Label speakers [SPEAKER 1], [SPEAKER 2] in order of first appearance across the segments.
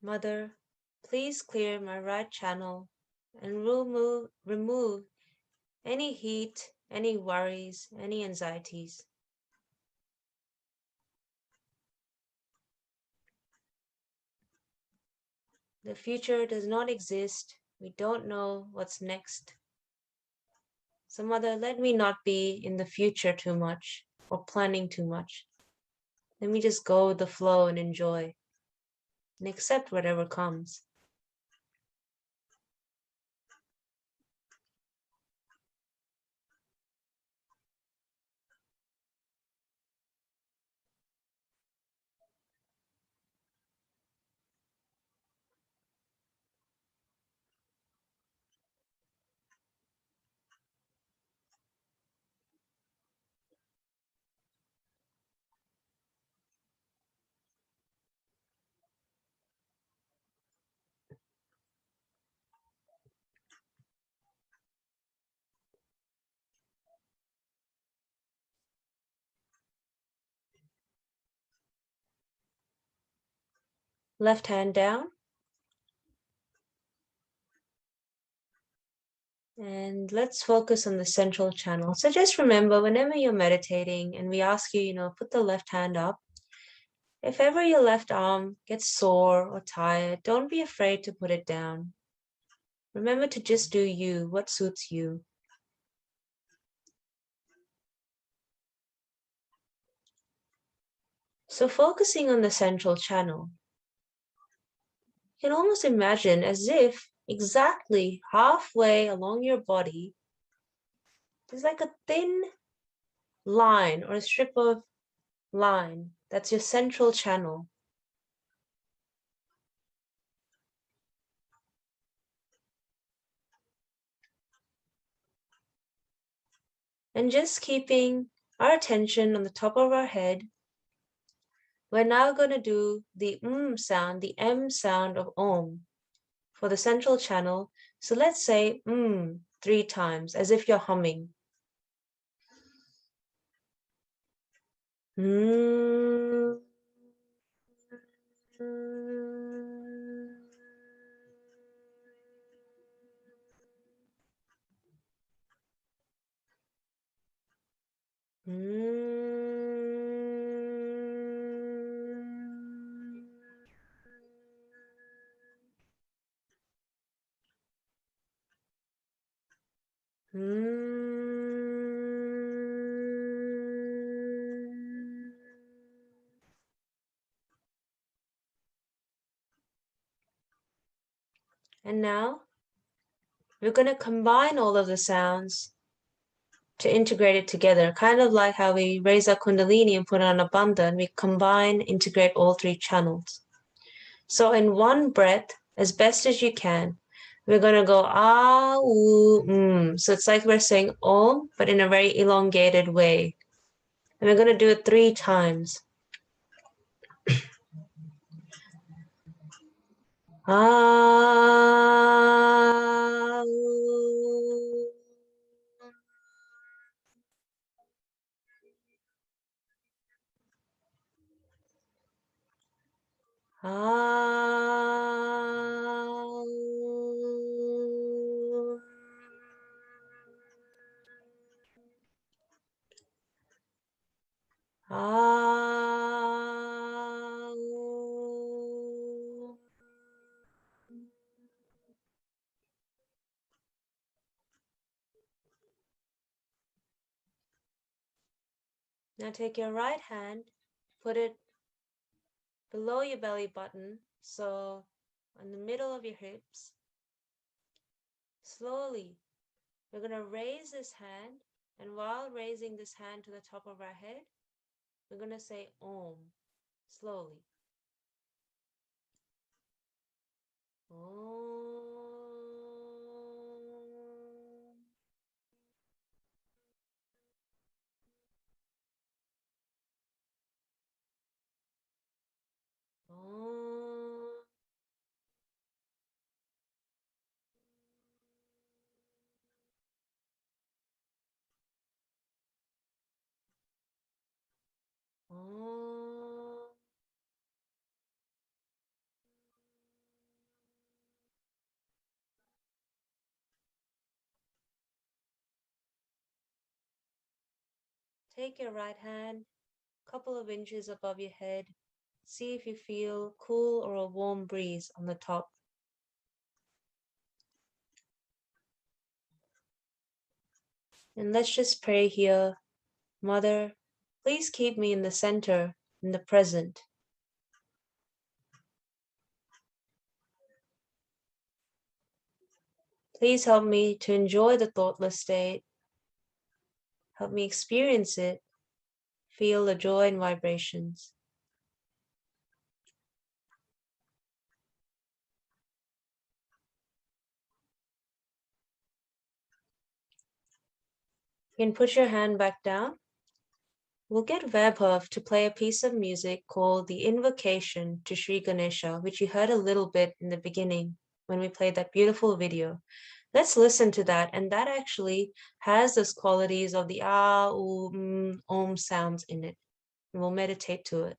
[SPEAKER 1] Mother, please clear my right channel and remove any heat, any worries, any anxieties. The future does not exist. We don't know what's next. So Mother, let me not be in the future too much or planning too much. Let me just go with the flow and enjoy and accept whatever comes. Left hand down. And let's focus on the central channel. So just remember, whenever you're meditating and we ask you, put the left hand up. If ever your left arm gets sore or tired, don't be afraid to put it down. Remember to just do you, what suits you. So focusing on the central channel, you can almost imagine as if exactly halfway along your body, there's like a thin line or a strip of line. That's your central channel. And just keeping our attention on the top of our head, we're now going to do the sound, the M sound of Om for the central channel. So let's say 3 times, as if you're humming. Mm. And now we're going to combine all of the sounds to integrate it together, kind of like how we raise our kundalini and put on a bandha, and we combine, integrate all 3 channels. So in one breath, as best as you can, we're going to go ah, ooh, So it's like we're saying om, but in a very elongated way. And we're going to do it 3 times. Ah, ooh. Ah, ooh. Ah, ooh. Now take your right hand, put it below your belly button, so in the middle of your hips. Slowly, we're going to raise this hand, and while raising this hand to the top of our head, we're going to say Om, slowly. Om. Om. Om. Take your right hand a couple of inches above your head. See if you feel cool or a warm breeze on the top. And let's just pray here. Mother, please keep me in the center, in the present. Please help me to enjoy the thoughtless state. Help me experience it, feel the joy and vibrations. You can put your hand back down. We'll get Vaibhav to play a piece of music called The Invocation to Sri Ganesha, which you heard a little bit in the beginning when we played that beautiful video. Let's listen to that, and that actually has those qualities of the om sounds in it. And we'll meditate to it.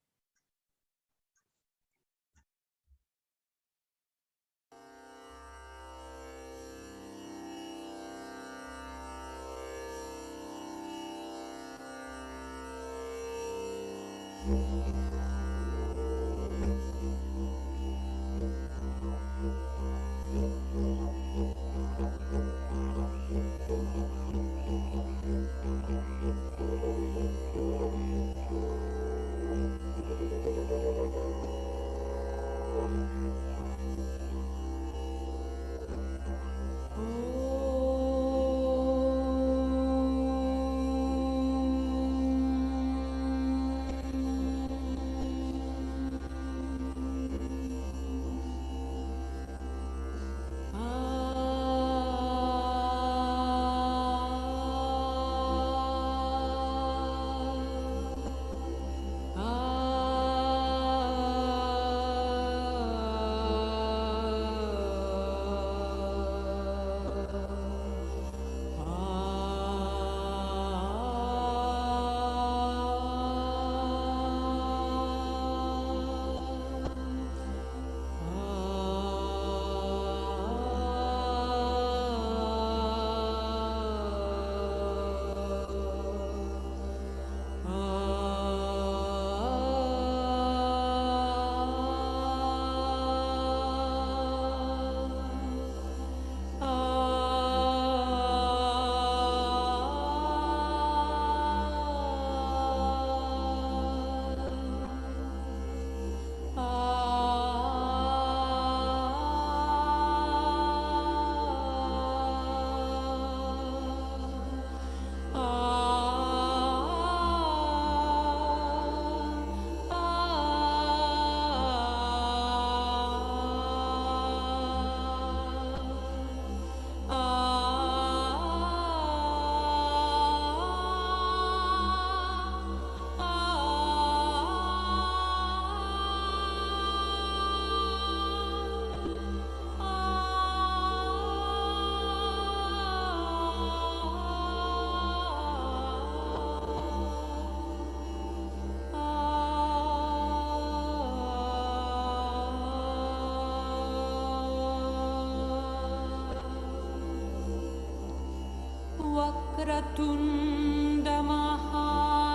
[SPEAKER 2] Vakratunda Mahakaya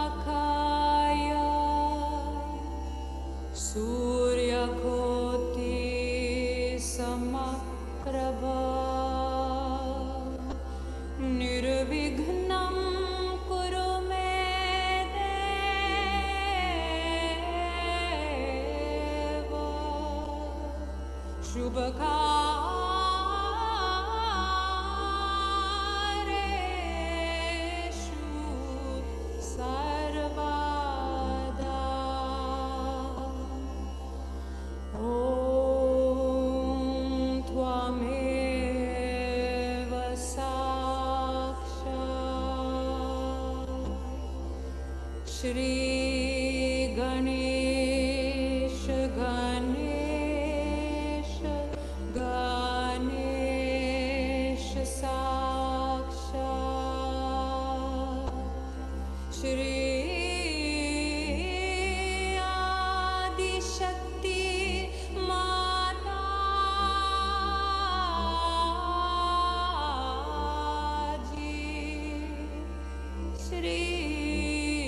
[SPEAKER 2] Surya Koti Samaprabha Nirvighnam Kuru Me Deva Shubhakareshu Sarvada Om Tvameva Sakshat Shri Ganesh Ganesh Ganesh Sakshat Shri Adi Shakti Mataji Shri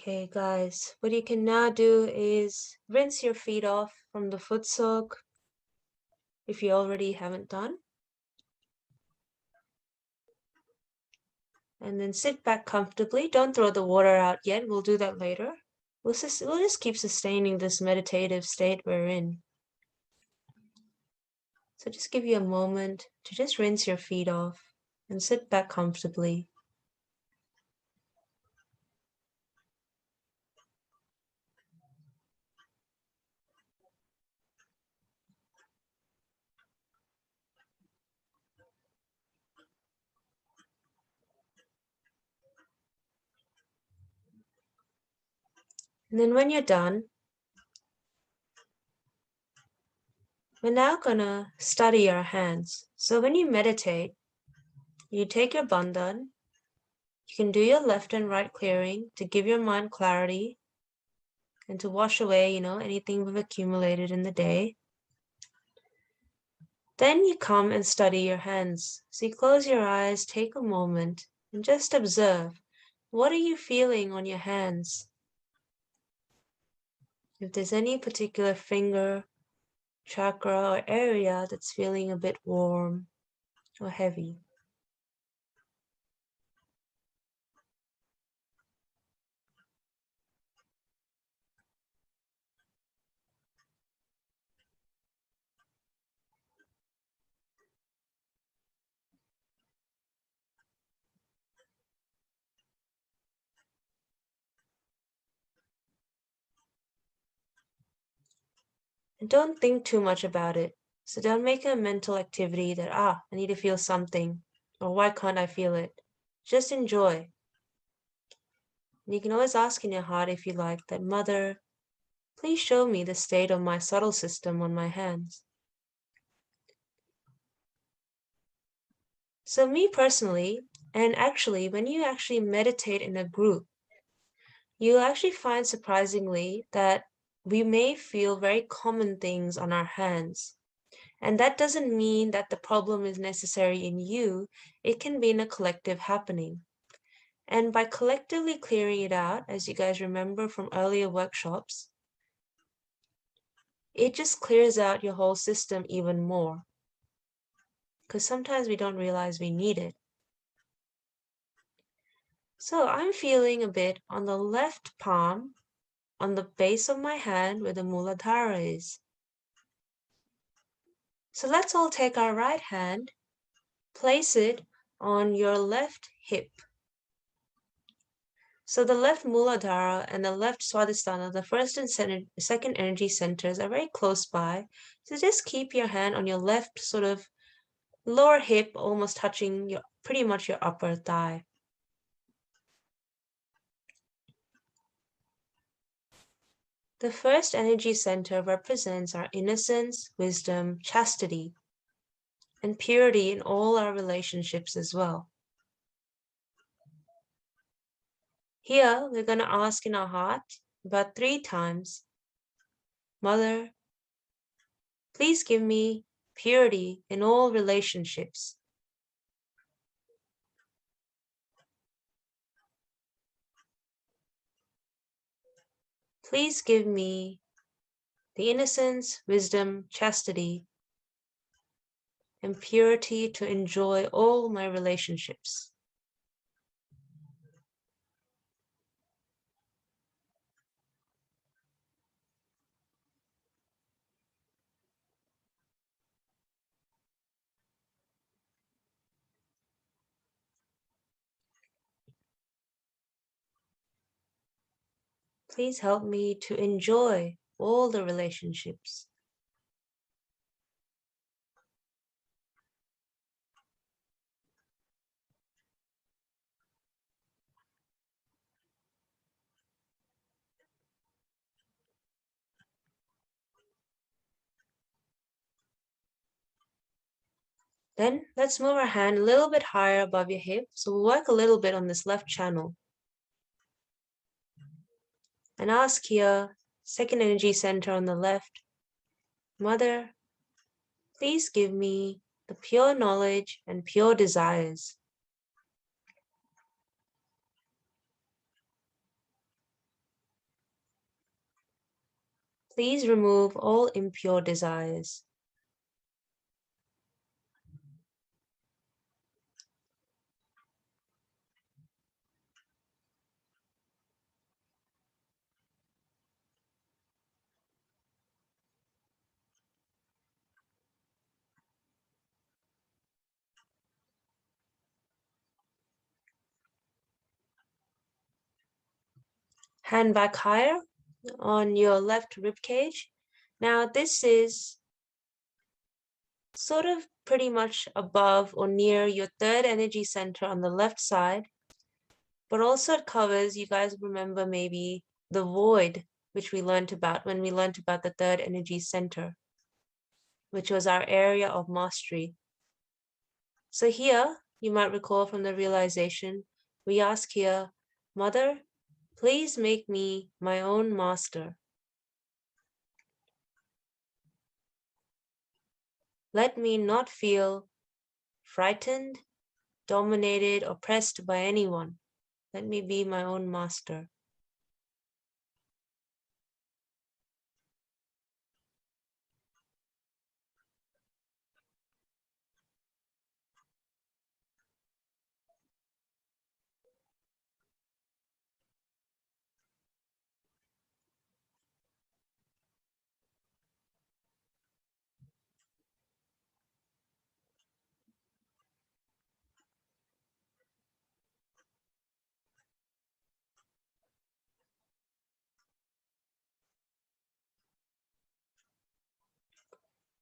[SPEAKER 1] Okay, guys, what you can now do is rinse your feet off from the foot soak if you already haven't done. And then sit back comfortably. Don't throw the water out yet. We'll do that later. We'll just keep sustaining this meditative state we're in. So just give you a moment to just rinse your feet off and sit back comfortably. And then when you're done, we're now gonna study our hands. So when you meditate, you take your bandhan, you can do your left and right clearing to give your mind clarity and to wash away, anything we've accumulated in the day. Then you come and study your hands. So you close your eyes, take a moment, and just observe. What are you feeling on your hands? If there's any particular finger, chakra, or area that's feeling a bit warm or heavy. And don't think too much about it. So don't make a mental activity that, I need to feel something, or why can't I feel it? Just enjoy. And you can always ask in your heart if you like that, Mother, please show me the state of my subtle system on my hands. So me personally, and actually when you actually meditate in a group, you'll actually find surprisingly that we may feel very common things on our hands. And that doesn't mean that the problem is necessary in you, it can be in a collective happening. And by collectively clearing it out, as you guys remember from earlier workshops, it just clears out your whole system even more. Because sometimes we don't realize we need it. So I'm feeling a bit on the left palm, on the base of my hand where the Muladhara is. So let's all take our right hand, place it on your left hip. So the left Muladhara and the left Swadhisthana, the first and second energy centers, are very close by. So just keep your hand on your left sort of lower hip, almost touching pretty much your upper thigh. The first energy center represents our innocence, wisdom, chastity, and purity in all our relationships as well. Here, we're going to ask in our heart about 3 times, Mother, please give me purity in all relationships. Please give me the innocence, wisdom, chastity, and purity to enjoy all my relationships. Please help me to enjoy all the relationships. Then let's move our hand a little bit higher above your hip. So we'll work a little bit on this left channel. And ask here, second energy center on the left, Mother, please give me the pure knowledge and pure desires. please remove all impure desires. Hand back higher on your left rib cage. Now this is sort of pretty much above or near your third energy center on the left side, but also it covers, you guys remember maybe the void, which we learned about when we learned about the third energy center, which was our area of mastery. So here, you might recall from the realization, we ask here, Mother, please make me my own master. Let me not feel frightened, dominated, oppressed by anyone. Let me be my own master.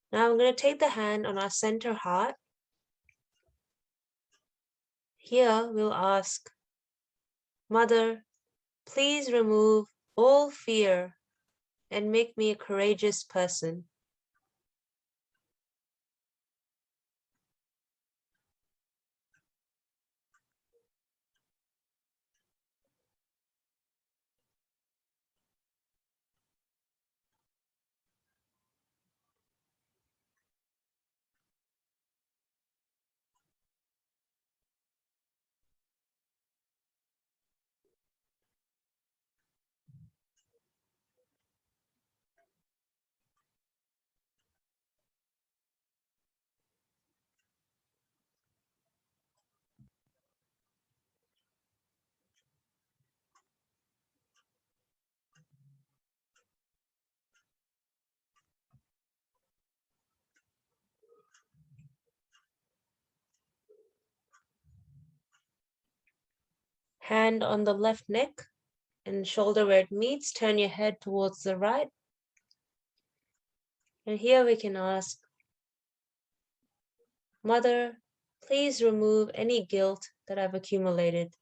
[SPEAKER 1] Now I'm going to take the hand on our center heart. Here we'll ask, Mother, please remove all fear and make me a courageous person. Hand on the left neck and shoulder where it meets, turn your head towards the right. And here we can ask, Mother, please remove any guilt that I've accumulated.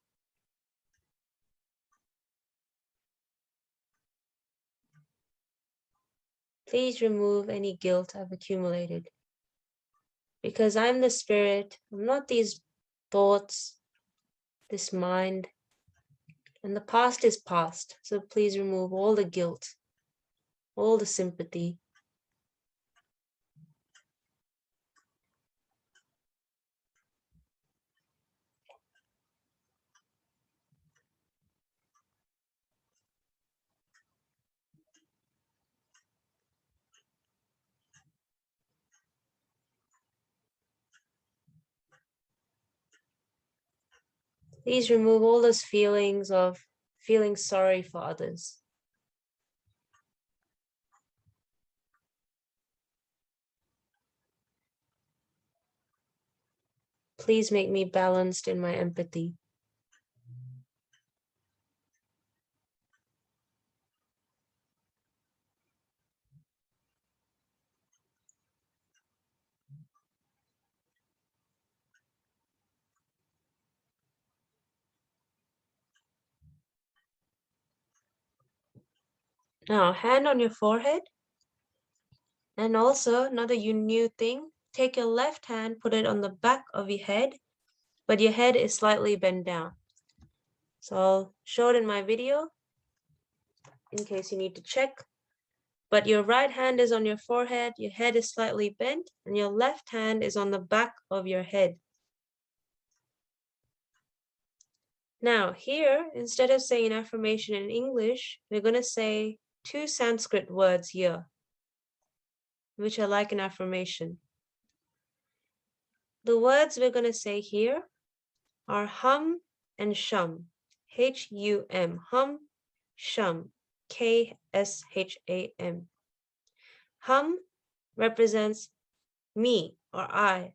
[SPEAKER 1] Please remove any guilt I've accumulated. Because I'm the spirit, I'm not these thoughts, this mind, and the past is past. So please remove all the guilt, all the sympathy. Please remove all those feelings of feeling sorry for others. Please make me balanced in my empathy. Now, hand on your forehead. And also, another new thing, take your left hand, put it on the back of your head, but your head is slightly bent down. So I'll show it in my video in case you need to check. But your right hand is on your forehead, your head is slightly bent, and your left hand is on the back of your head. Now here, instead of saying an affirmation in English, we're going to say two Sanskrit words here, which are like an affirmation. The words we're going to say here are hum and shum. H-U-M. Hum, shum. K-S-H-A-M. Hum represents me or I,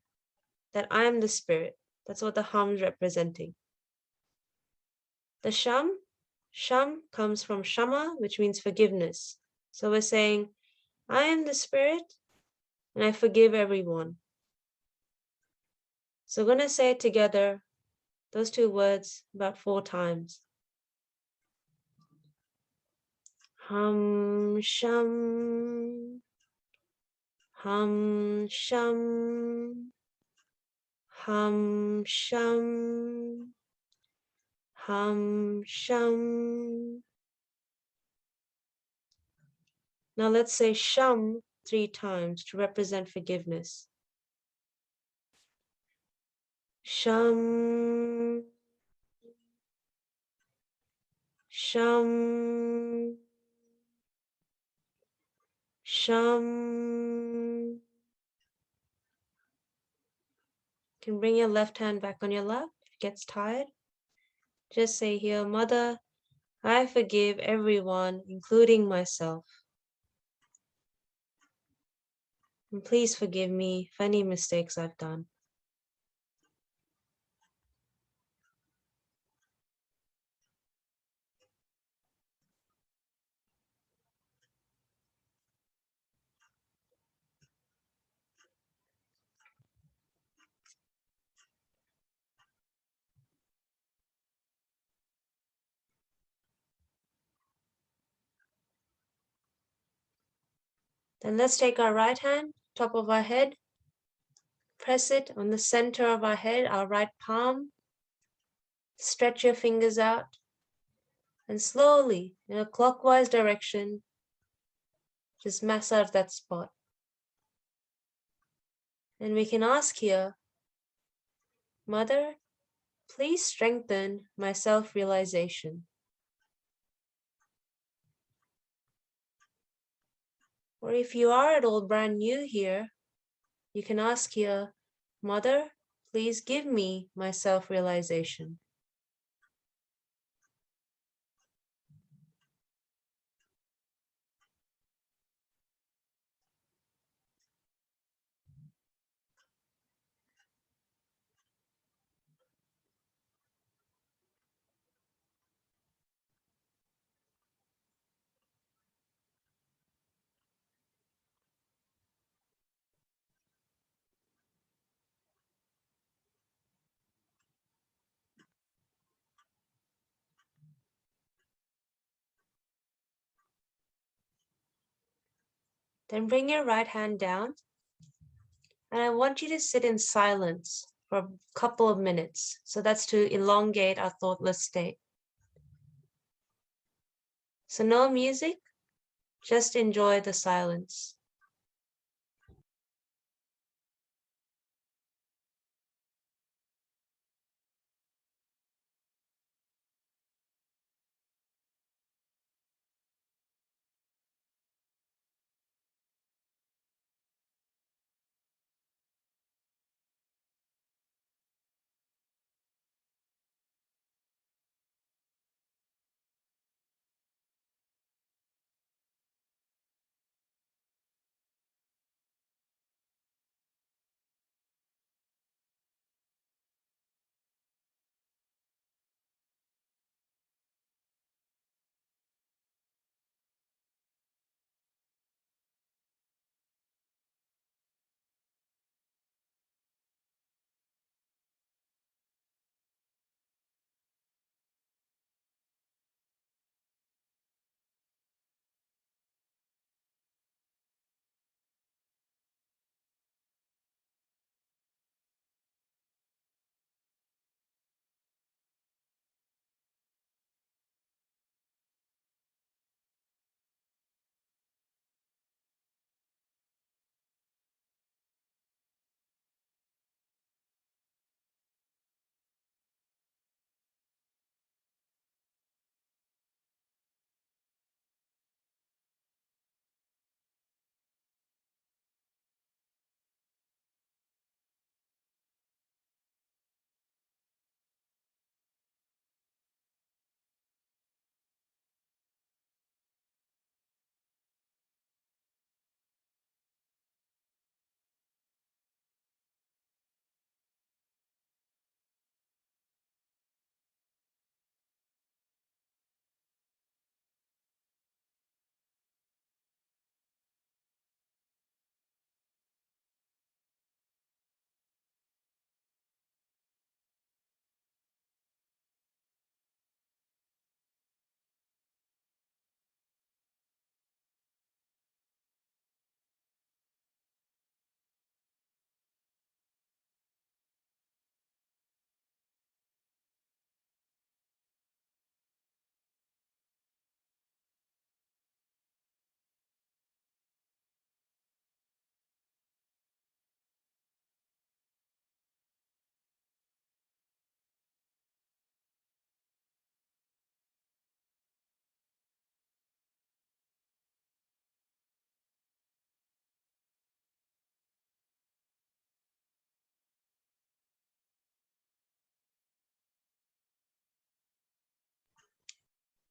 [SPEAKER 1] that I am the spirit. That's what the hum is representing. The shum comes from shama, which means forgiveness. So we're saying, I am the spirit and I forgive everyone. So we're going to say it together, those two words, about 4 times. Hum shum, hum shum, hum shum, hum shum. Now let's say shum 3 times to represent forgiveness. Shum, shum, shum. You can bring your left hand back on your lap if it gets tired. Just say here, Mother, I forgive everyone, including myself. And please forgive me for any mistakes I've done. Then let's take our right hand, top of our head, press it on the center of our head, our right palm. Stretch your fingers out and slowly, in a clockwise direction, just massage that spot. And we can ask here, Mother, please strengthen my self-realization. Or if you are at all brand new here, you can ask here, Mother, please give me my self-realization. Then bring your right hand down, and I want you to sit in silence for a couple of minutes. So that's to elongate our thoughtless state. So no music, just enjoy the silence.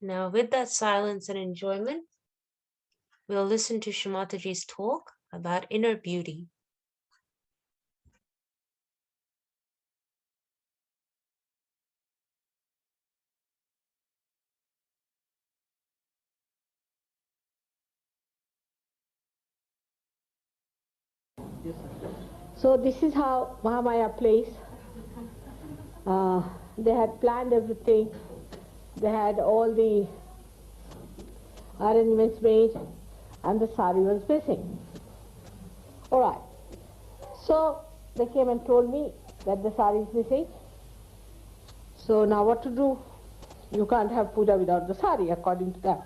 [SPEAKER 1] Now, with that silence and enjoyment, we'll listen to Shri Mataji's talk about inner beauty.
[SPEAKER 3] So this is how Mahamaya plays. They had planned everything. They had all the arrangements made, and the sari was missing. All right. So they came and told me that the sari is missing. So now what to do? You can't have puja without the sari, according to them.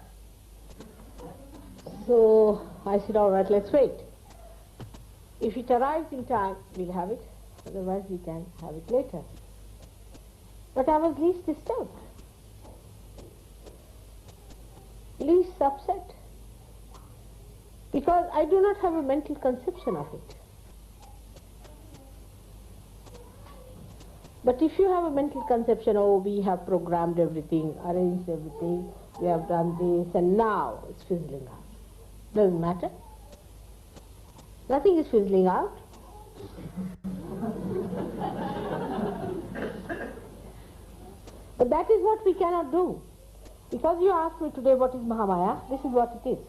[SPEAKER 3] So I said, all right, let's wait. If it arrives in time, we'll have it. Otherwise, we can have it later. But I was least disturbed, least upset, because I do not have a mental conception of it. But if you have a mental conception, oh, we have programmed everything, arranged everything, we have done this, and now it's fizzling out. Doesn't matter. Nothing is fizzling out. But that is what we cannot do. Because you asked me today what is Mahamaya, this is what it is.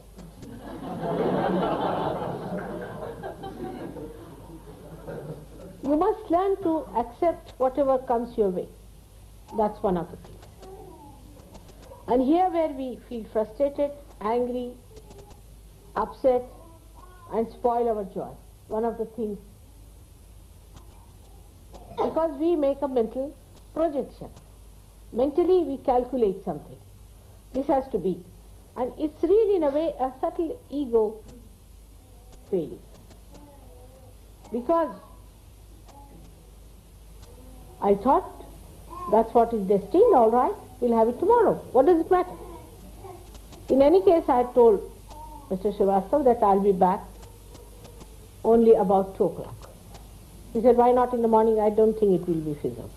[SPEAKER 3] You must learn to accept whatever comes your way. That's one of the things. And here where we feel frustrated, angry, upset, and spoil our joy, one of the things, because we make a mental projection. Mentally we calculate something. This has to be. And it's really in a way a subtle ego failure. Because I thought that's what is destined, all right, we'll have it tomorrow. What does it matter? In any case, I had told Mr. Srivastava that I'll be back only about 2 o'clock. He said, why not in the morning? I don't think it will be feasible.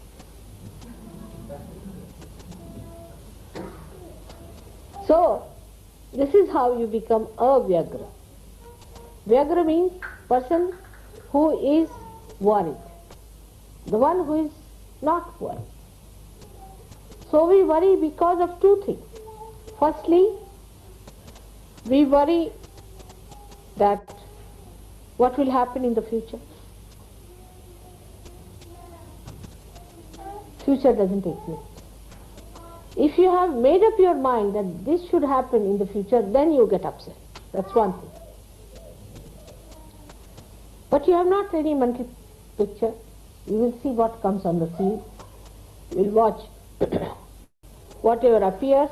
[SPEAKER 3] So, this is how you become a Vyagra. Vyagra means person who is worried, the one who is not worried. So we worry because of 2 things. Firstly, we worry that what will happen in the future. Future doesn't exist. If you have made up your mind that this should happen in the future, then you get upset. That's one thing. But you have not any mental picture. You will see what comes on the scene. You will watch whatever appears.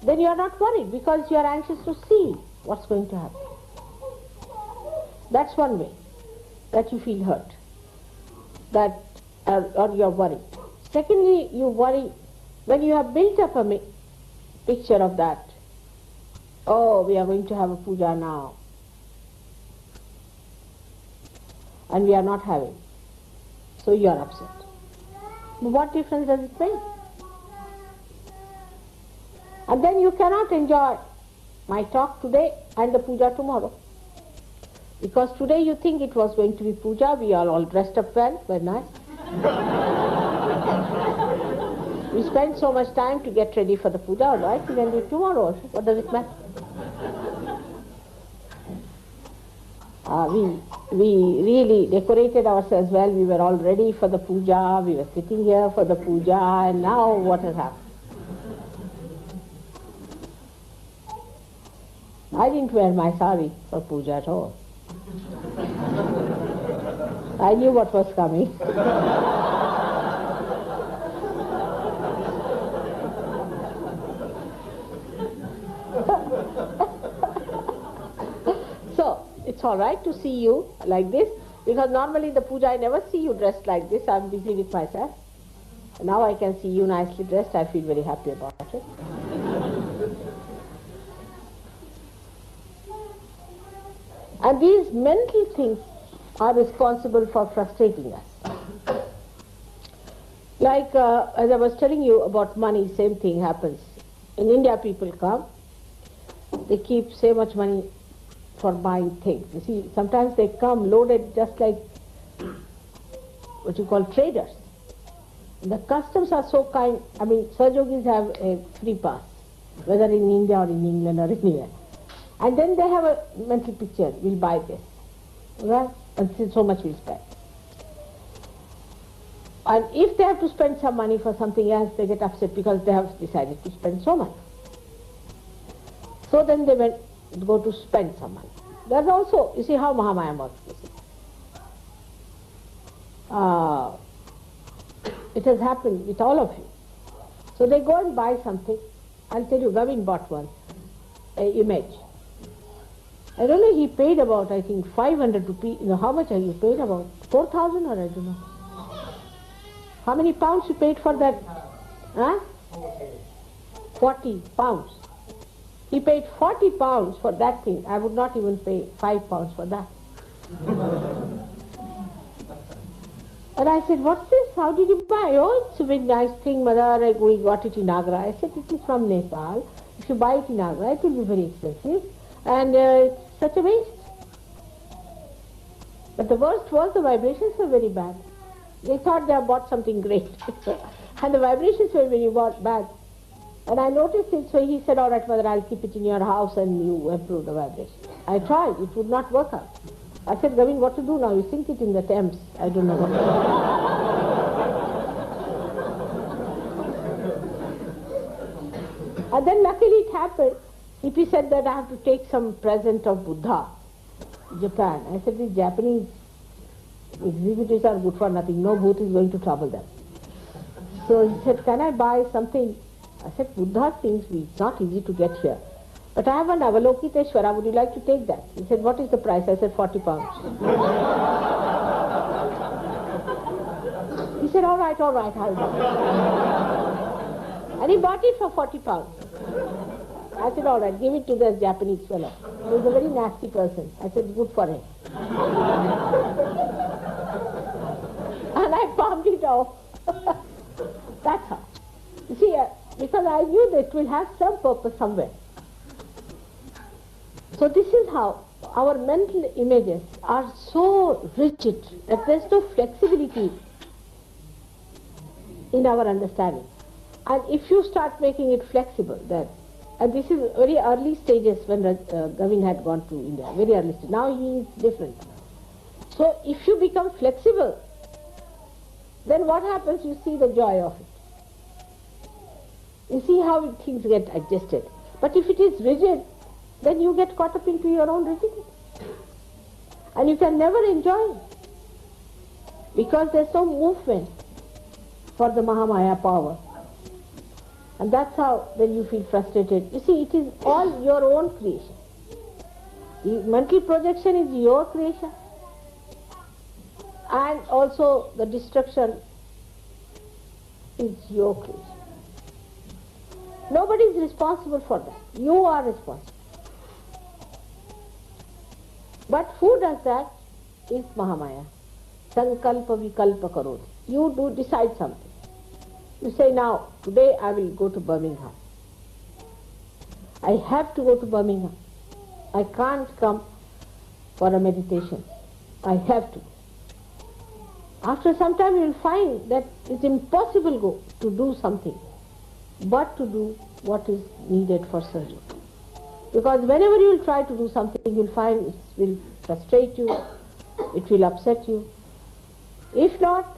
[SPEAKER 3] Then you are not worried because you are anxious to see what's going to happen. That's one way that you feel hurt, that or you are worried. Secondly, you worry when you have built up a picture of that. Oh, we are going to have a puja now, and we are not having. So you are upset. But what difference does it make? And then you cannot enjoy my talk today and the puja tomorrow. Because today you think it was going to be puja, we are all dressed up well, very nice. We spend so much time to get ready for the puja, all right, we can do it tomorrow also. What does it matter? We really decorated ourselves well, we were all ready for the puja, we were sitting here for the puja, and now what has happened? I didn't wear my sari for puja at all. I knew what was coming. So, it's all right to see you like this, because normally in the puja I never see you dressed like this. I'm busy with myself. Now I can see you nicely dressed. I feel very happy about it. And these mental things are responsible for frustrating us. Like as I was telling you about money, same thing happens. In India people come, they keep so much money for buying things. You see, sometimes they come loaded just like what you call traders. The customs are so kind. I mean, Sahajogis have a free pass, whether in India or in England or anywhere. And then they have a mental picture, we'll buy this, right? And so much we'll spend. And if they have to spend some money for something else, they get upset because they have decided to spend so much. So then they go to spend some money. That's also, you see how Mahamaya works. It has happened with all of you. So they go and buy something. I'll tell you, Gavin bought one, an image. I don't know, he paid about, I think, 500 rupees. You know, how much have you paid? About 4,000 or I don't know. How many pounds you paid for that? Huh? 40 pounds. He paid 40 pounds for that thing. I would not even pay 5 pounds for that. And I said, what's this? How did you buy? Oh, it's a very nice thing, mother. We got it in Agra. I said, it is from Nepal. If you buy it in Agra, it will be very expensive. And it's such a waste. But the worst was the vibrations were very bad. They thought they had bought something great. And the vibrations were very bad. And I noticed it, so he said, all right, mother, I'll keep it in your house and you improve the vibration. I tried, it would not work out. I said, Gavin, what to do now? You sink it in the Thames. I don't know what to do. And then luckily it happened. He said that I have to take some present of Buddha, Japan. I said, these Japanese exhibitors are good for nothing. No booth is going to trouble them. So he said, can I buy something? I said, Buddha things, it's not easy to get here. But I have an Avalokiteshvara, would you like to take that? He said, what is the price? I said, 40 pounds. He said, all right, I'll buy. And he bought it for 40 pounds. I said, all right, give it to this Japanese fellow. He was a very nasty person. I said, good for him. And I palmed it off. That's how. You see, because I knew that it will have some purpose somewhere. So this is how our mental images are so rigid that there's no flexibility in our understanding. And if you start making it flexible, then, and this is very early stages when Gavin had gone to India, very early stage. Now he is different. So if you become flexible, then what happens? You see the joy of it. You see how things get adjusted. But if it is rigid, then you get caught up into your own rigidity. And you can never enjoy it. Because there's no movement for the Mahamaya power. And that's how then you feel frustrated. You see, it is all your own creation. The mental projection is your creation. And also the destruction is your creation. Nobody is responsible for that. You are responsible. But who does that is Mahamaya. Sankalpa vikalpa karodi. You do decide something. You say, now, today I will go to Birmingham. I have to go to Birmingham. I can't come for a meditation. I have to. After some time you will find that it's impossible to do something, but to do what is needed for surgery. Because whenever you will try to do something, you will find it will frustrate you, it will upset you. If not,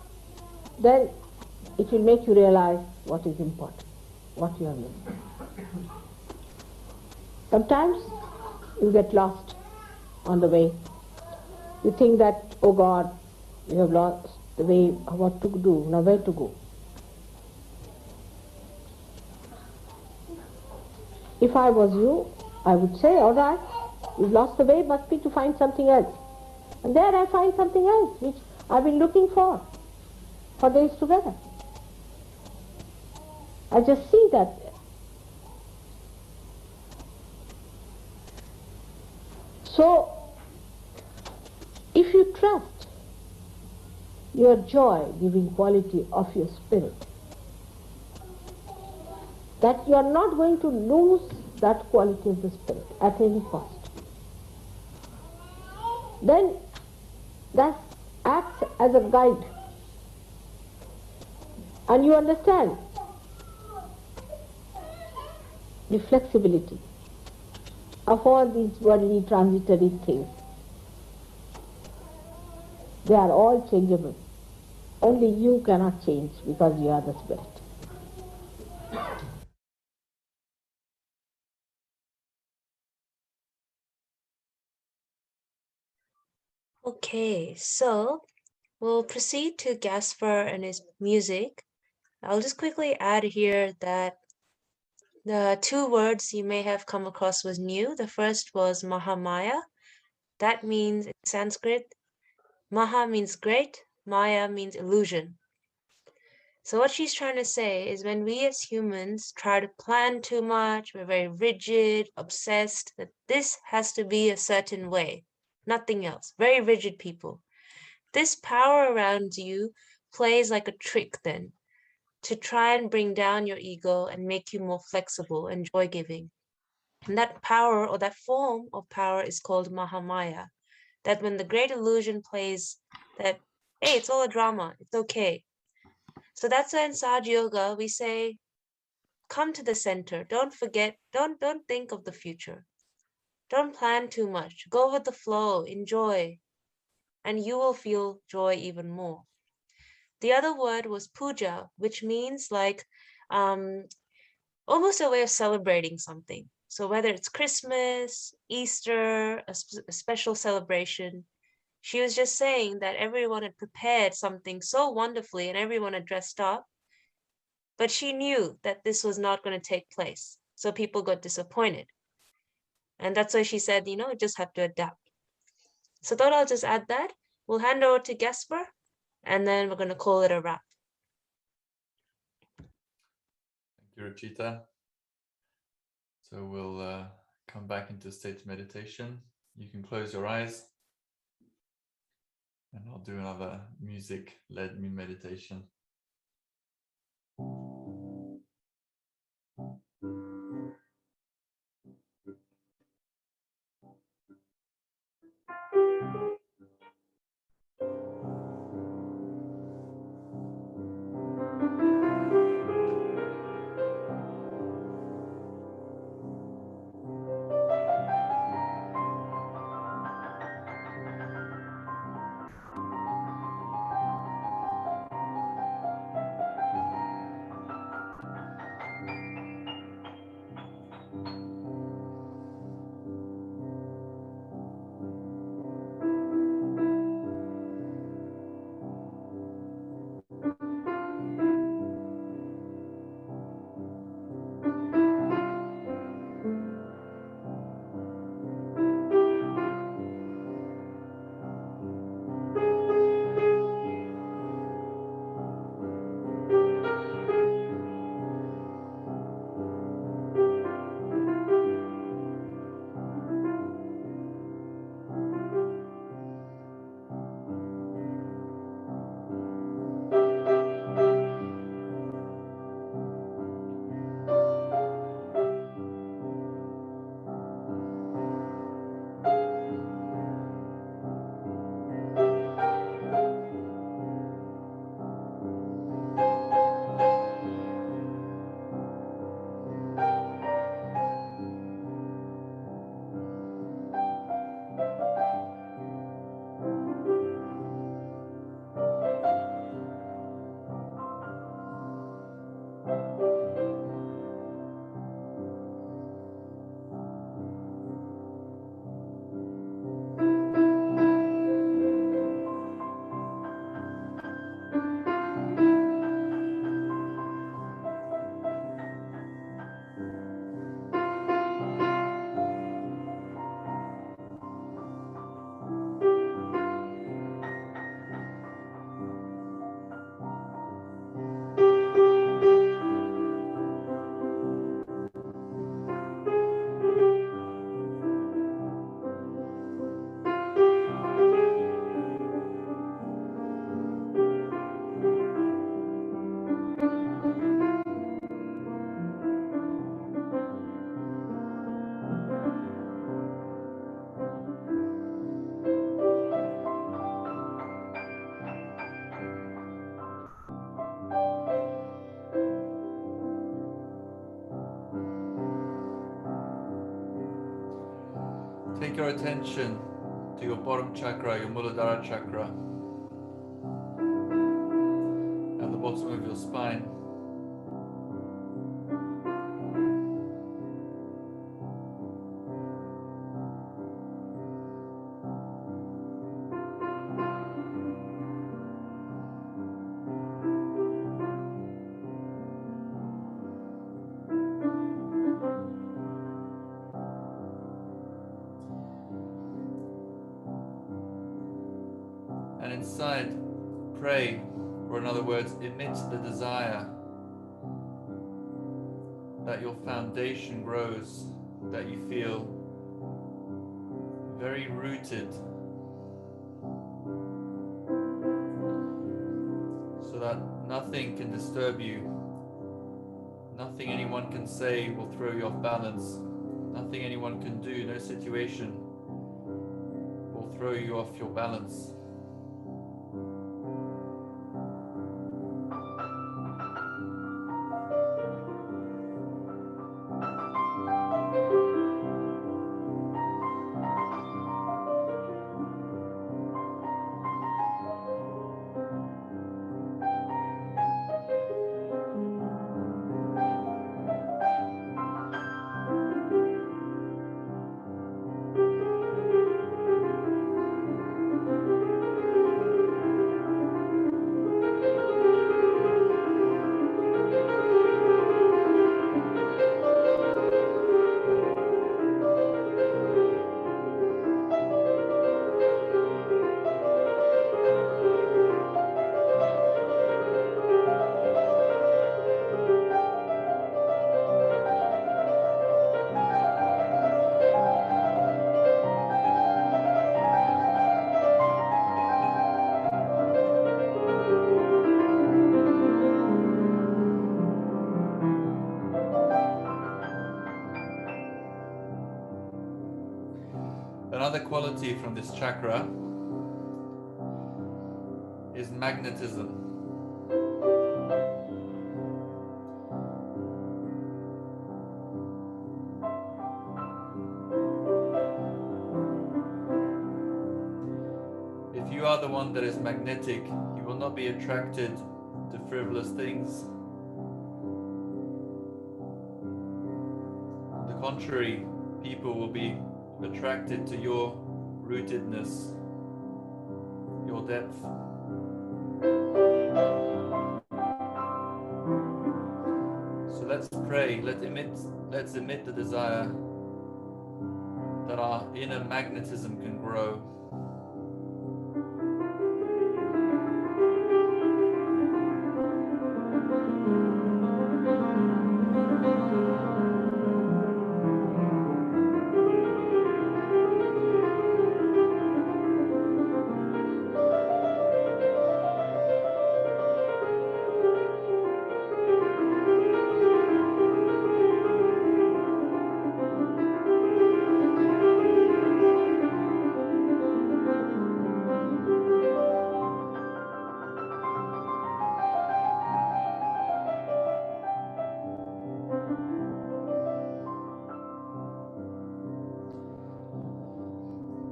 [SPEAKER 3] then it will make you realize what is important, what you have missed. Sometimes you get lost on the way. You think that, oh God, you have lost the way, what to do, now where to go. If I was you, I would say, all right, you've lost the way, must be to find something else. And there I find something else, which I've been looking for days together. I just see that. So, if you trust your joy-giving quality of your spirit. That you are not going to lose that quality of the spirit at any cost. Then that acts as a guide. And you understand the flexibility of all these worldly transitory things. They are all changeable. Only you cannot change because you are the spirit.
[SPEAKER 1] Okay, so we'll proceed to Gaspar and his music. I'll just quickly add here that the two words you may have come across was new. The first was Mahamaya. That means in Sanskrit, Maha means great, Maya means illusion. So what she's trying to say is when we as humans try to plan too much, we're very rigid, obsessed, that this has to be a certain way, nothing else. Very rigid people. This power around you plays like a trick then to try and bring down your ego and make you more flexible and joy-giving. And that power or that form of power is called Mahamaya. That when the great illusion plays that, hey, it's all a drama, it's okay. So that's why in Sahaja Yoga we say, come to the center. Don't forget, don't think of the future. Don't plan too much. Go with the flow, enjoy, and you will feel joy even more. The other word was puja, which means like almost a way of celebrating something. So whether it's Christmas, Easter, a special celebration, she was just saying that everyone had prepared something so wonderfully and everyone had dressed up, but she knew that this was not going to take place. So people got disappointed. And that's why she said, you just have to adapt. So I thought I'll just add that. We'll hand over to Gaspar, and then we're going to call it a wrap.
[SPEAKER 4] Thank you, Ruchita. So we'll come back into state of meditation. You can close your eyes, and I'll do another music-led meditation. take your attention to your bottom chakra, your Muladhara chakra, at the bottom of your spine. And inside, pray, or in other words, emit the desire that your foundation grows, that you feel very rooted, so that nothing can disturb you, nothing anyone can say will throw you off balance, nothing anyone can do, no situation will throw you off your balance. Another quality from this chakra is magnetism. If you are the one that is magnetic, you will not be attracted to frivolous things. On the contrary, people will be attracted to your rootedness, your depth. So let's pray, let's emit the desire that our inner magnetism can grow.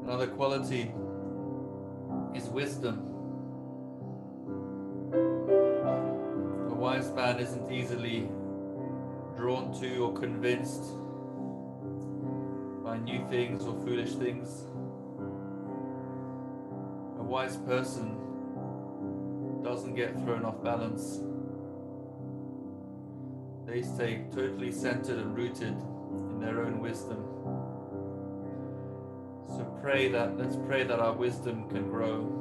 [SPEAKER 4] Another quality is wisdom. A wise man isn't easily drawn to or convinced by new things or foolish things. A wise person doesn't get thrown off balance. They stay totally centered and rooted in their own wisdom. So let's pray that our wisdom can grow.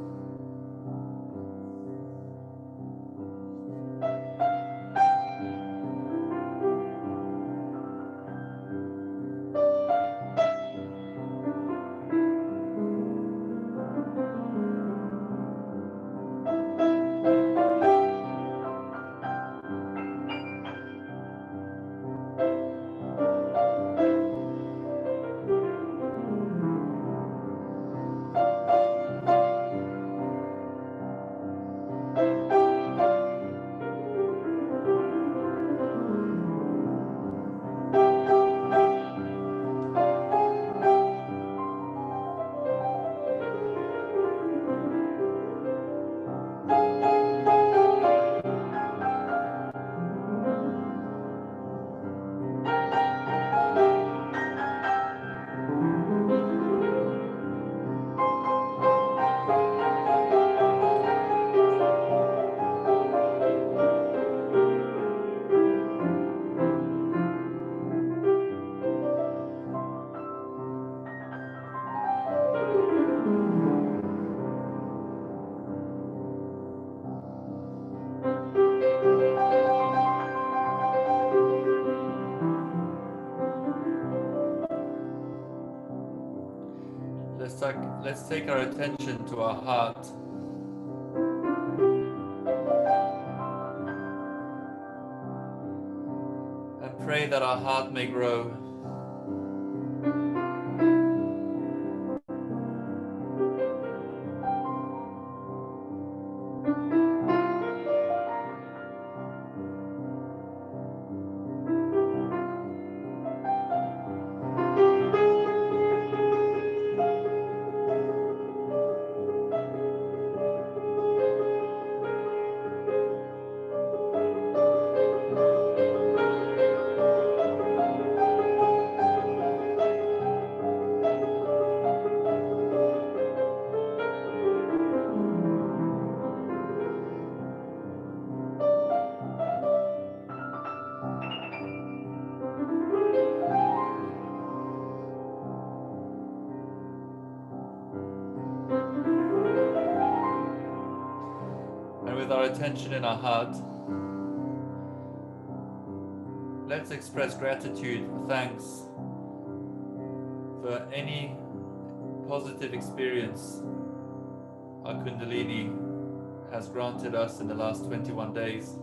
[SPEAKER 4] let's take our attention to our heart. And pray that our heart may grow. And with our attention in our heart, let's express gratitude, thanks for any positive experience our Kundalini has granted us in the last 21 days.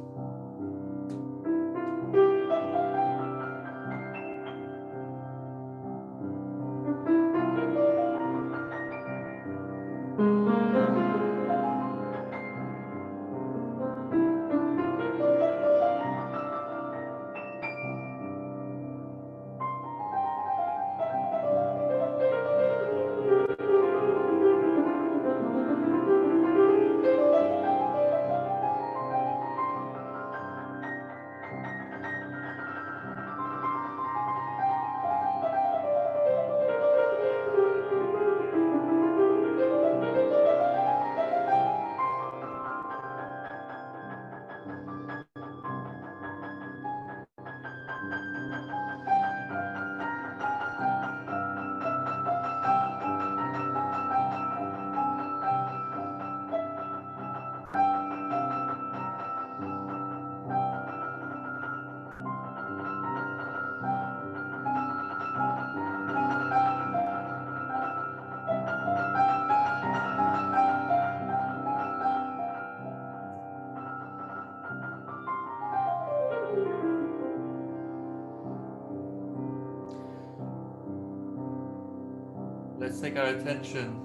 [SPEAKER 4] Let's take our attention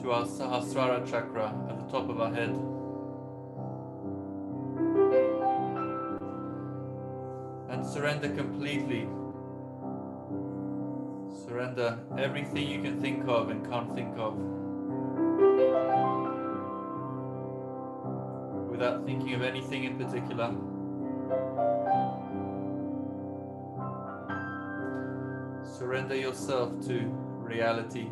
[SPEAKER 4] to our Sahasrara chakra at the top of our head. And surrender completely. Surrender everything you can think of and can't think of, without thinking of anything in particular. Surrender yourself to reality.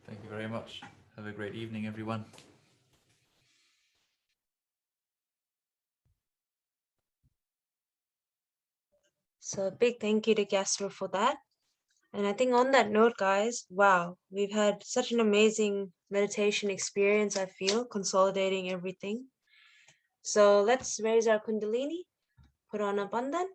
[SPEAKER 4] Thank you very much. Have a great evening, everyone.
[SPEAKER 1] So a big thank you to Gasper for that. And I think on that note, guys, wow, we've had such an amazing meditation experience, I feel, consolidating everything. So let's raise our Kundalini, put on a bandhan.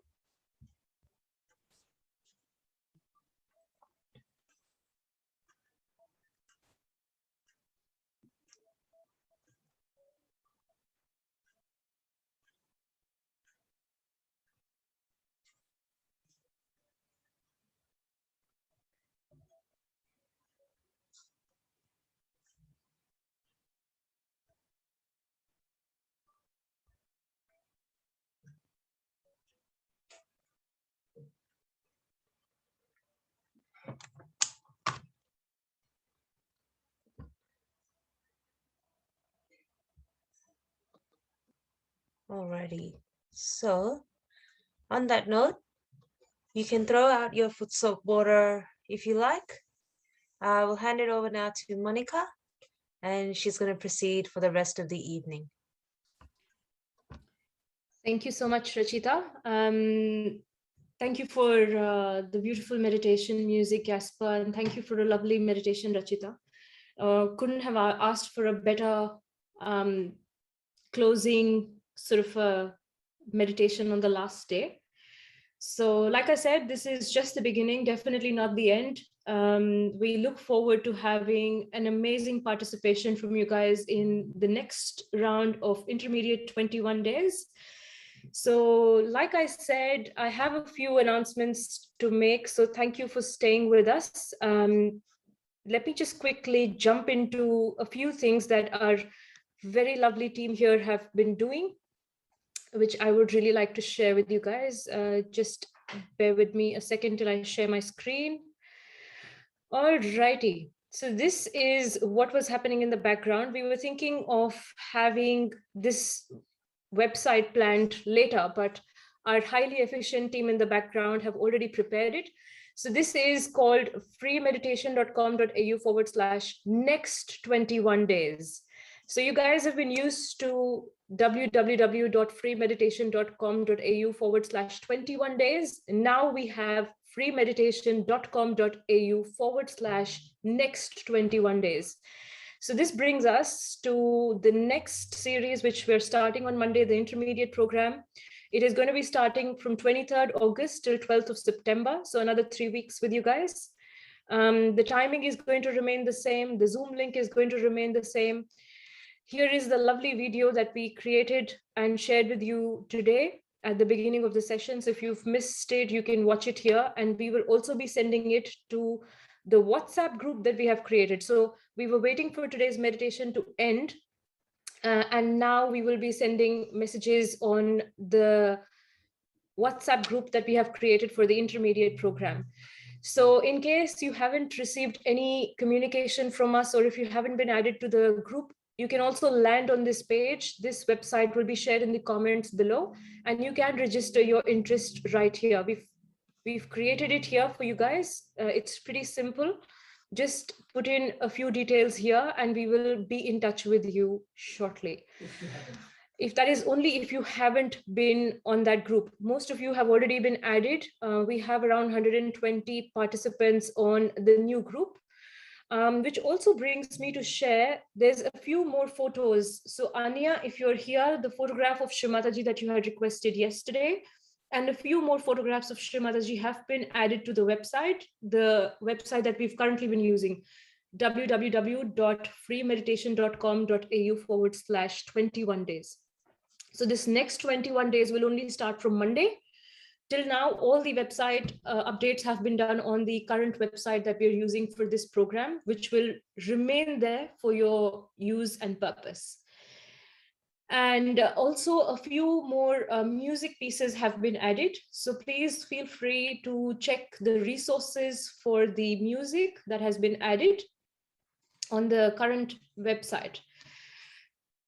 [SPEAKER 1] Alrighty. So on that note, you can throw out your foot soap water if you like. I will hand it over now to Monica, and she's going to proceed for the rest of the evening.
[SPEAKER 5] Thank you so much, Rachita. Thank you for the beautiful meditation music, Jasper, and thank you for a lovely meditation, Rachita. Couldn't have asked for a better closing sort of a meditation on the last day. So like I said, this is just the beginning, definitely not the end. We look forward to having an amazing participation from you guys in the next round of intermediate 21 days. So like I said, I have a few announcements to make. So thank you for staying with us. Let me just quickly jump into a few things that our very lovely team here have been doing, which I would really like to share with you guys. Just bear with me a second till I share my screen. All righty. So this is what was happening in the background. We were thinking of having this website planned later, but our highly efficient team in the background have already prepared it. So this is called freemeditation.com.au/next 21 days. So you guys have been used to www.freemeditation.com.au/21 days. Now we have freemeditation.com.au/next 21 days. So this brings us to the next series, which we're starting on Monday, the intermediate program. It is going to be starting from 23rd August till 12th of September. So another 3 weeks with you guys. The timing is going to remain the same. The Zoom link is going to remain the same. Here is the lovely video that we created and shared with you today at the beginning of the session. So if you've missed it, you can watch it here. And we will also be sending it to the WhatsApp group that we have created. So we were waiting for today's meditation to end. And now we will be sending messages on the WhatsApp group that we have created for the intermediate program. So in case you haven't received any communication from us, or if you haven't been added to the group, you can also land on this page. This website will be shared in the comments below, and you can register your interest right here. We've created it here for you guys. It's pretty simple. Just put in a few details here and we will be in touch with you shortly. If that is only if you haven't been on that group. Most of you have already been added. We have around 120 participants on the new group. Which also brings me to share, there's a few more photos. So Anya, if you're here, the photograph of Shri Mataji that you had requested yesterday, and a few more photographs of Shri Mataji have been added to the website that we've currently been using, www.freemeditation.com.au/21 days. So this next 21 days will only start from Monday. Till now, all the website updates have been done on the current website that we're using for this program, which will remain there for your use and purpose. And also a few more music pieces have been added. So please feel free to check the resources for the music that has been added on the current website.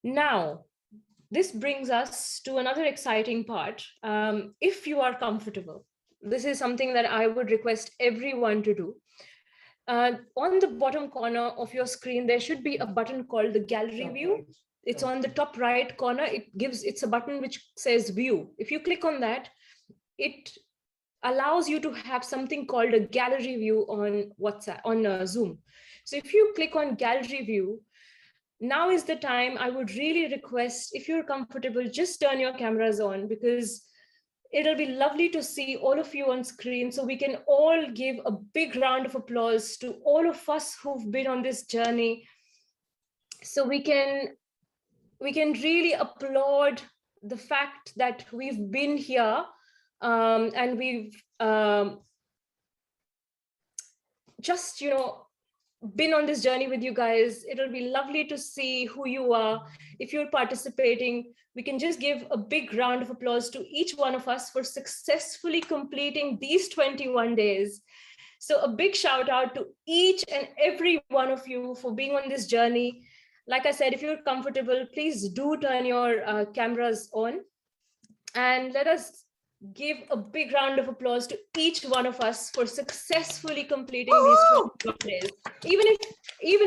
[SPEAKER 5] Now, this brings us to another exciting part. If you are comfortable, this is something that I would request everyone to do. On the bottom corner of your screen, there should be a button called the gallery view. It's on the top right corner. It's a button which says view. If you click on that, it allows you to have something called a gallery view on WhatsApp, on Zoom. So if you click on gallery view, now is the time. I would really request, if you're comfortable, just turn your cameras on, because it'll be lovely to see all of you on screen, so we can all give a big round of applause to all of us who've been on this journey. So we can really applaud the fact that we've been here and we've just, been on this journey with you guys. It'll be lovely to see who you are. If you're participating, we can just give a big round of applause to each one of us for successfully completing these 21 days. So a big shout out to each and every one of you for being on this journey. Like I said, if you're comfortable, please do turn your cameras on, and let us give a big round of applause to each one of us for successfully completing these 21 days. Even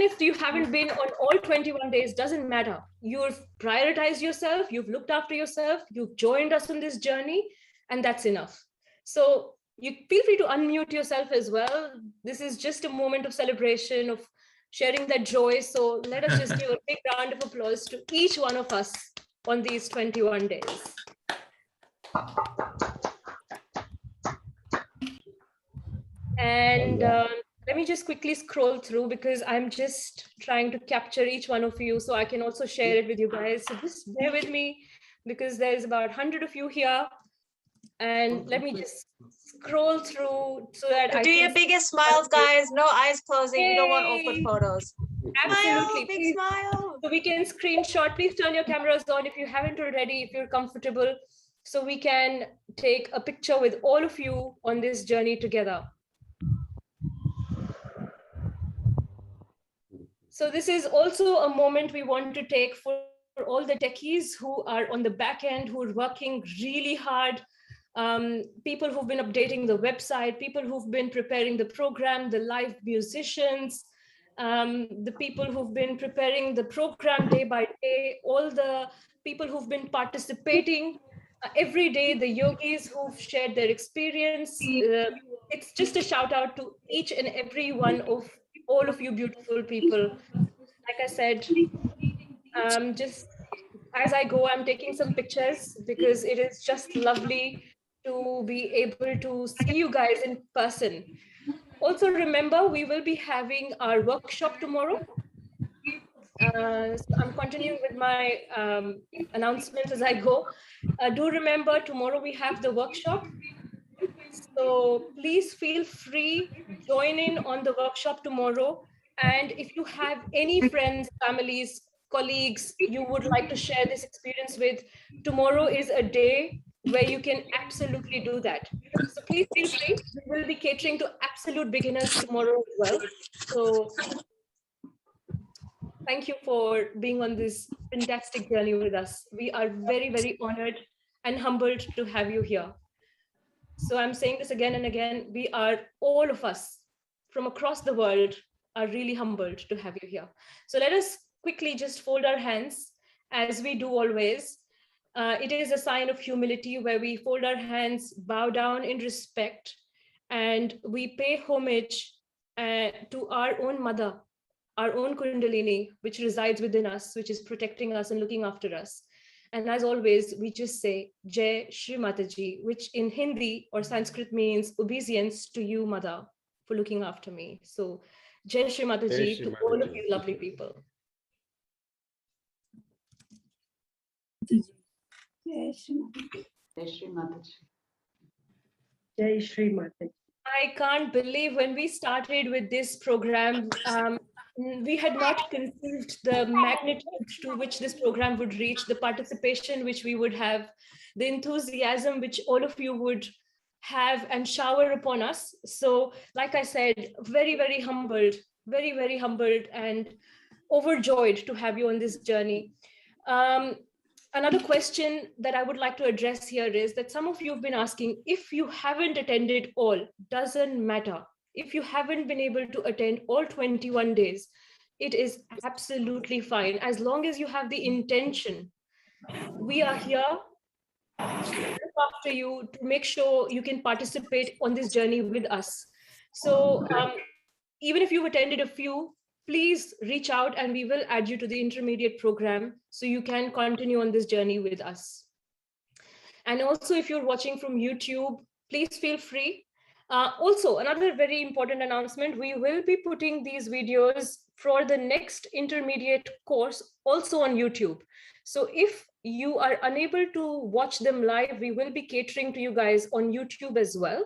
[SPEAKER 5] if you haven't been on all 21 days, doesn't matter. You've prioritized yourself, you've looked after yourself, you've joined us on this journey, and that's enough. So you feel free to unmute yourself as well. This is just a moment of celebration, of sharing that joy. So let us just give a big round of applause to each one of us on these 21 days. And let me just quickly scroll through, because I'm just trying to capture each one of you so I can also share it with you guys. So just bear with me, because there's about 100 of you here. And let me just scroll through so that I
[SPEAKER 1] do your biggest smiles, guys. No eyes closing. We don't want awkward photos.
[SPEAKER 5] Absolutely.
[SPEAKER 1] Smile, big smile.
[SPEAKER 5] So we can screenshot. Please turn your cameras on if you haven't already, if you're comfortable, so we can take a picture with all of you on this journey together. So this is also a moment we want to take for all the techies who are on the back end, who are working really hard, people who've been updating the website, people who've been preparing the program, the live musicians, the people who've been preparing the program day by day, all the people who've been participating every day, the yogis who've shared their experience. It's just a shout out to each and every one of all of you beautiful people. Like I said, just as I go, I'm taking some pictures, because it is just lovely to be able to see you guys in person. Also remember, we will be having our workshop tomorrow. So I'm continuing with my announcements as I go. Do remember, tomorrow we have the workshop. So please feel free, join in on the workshop tomorrow. And if you have any friends, families, colleagues you would like to share this experience with, tomorrow is a day where you can absolutely do that. So please feel free. We will be catering to absolute beginners tomorrow as well. So thank you for being on this fantastic journey with us. We are very, very honored and humbled to have you here. So I'm saying this again and again. We are, all of us from across the world, are really humbled to have you here. So let us quickly just fold our hands as we do always. It is a sign of humility where we fold our hands, bow down in respect, and we pay homage to our own mother, our own Kundalini, which resides within us, which is protecting us and looking after us. And as always, we just say Jai Shri Mataji, which in Hindi or Sanskrit means obeisance to you, Mother, for looking after me. So Jai Shri Mataji to all of you lovely people.
[SPEAKER 6] Jai Shri Mataji.
[SPEAKER 7] Jai Shri Mataji.
[SPEAKER 5] I can't believe when we started with this program, we had not conceived the magnitude to which this program would reach, the participation which we would have, the enthusiasm which all of you would have and shower upon us. So, like I said, very, very humbled, very, very humbled and overjoyed to have you on this journey. Another question that I would like to address here is that some of you have been asking, if you haven't attended all, doesn't matter. If you haven't been able to attend all 21 days, it is absolutely fine. As long as you have the intention, we are here to look after you, to make sure you can participate on this journey with us. So even if you've attended a few, please reach out and we will add you to the intermediate program so you can continue on this journey with us. And also, if you're watching from YouTube, please feel free. Also, another very important announcement, we will be putting these videos for the next intermediate course also on YouTube. So if you are unable to watch them live, we will be catering to you guys on YouTube as well.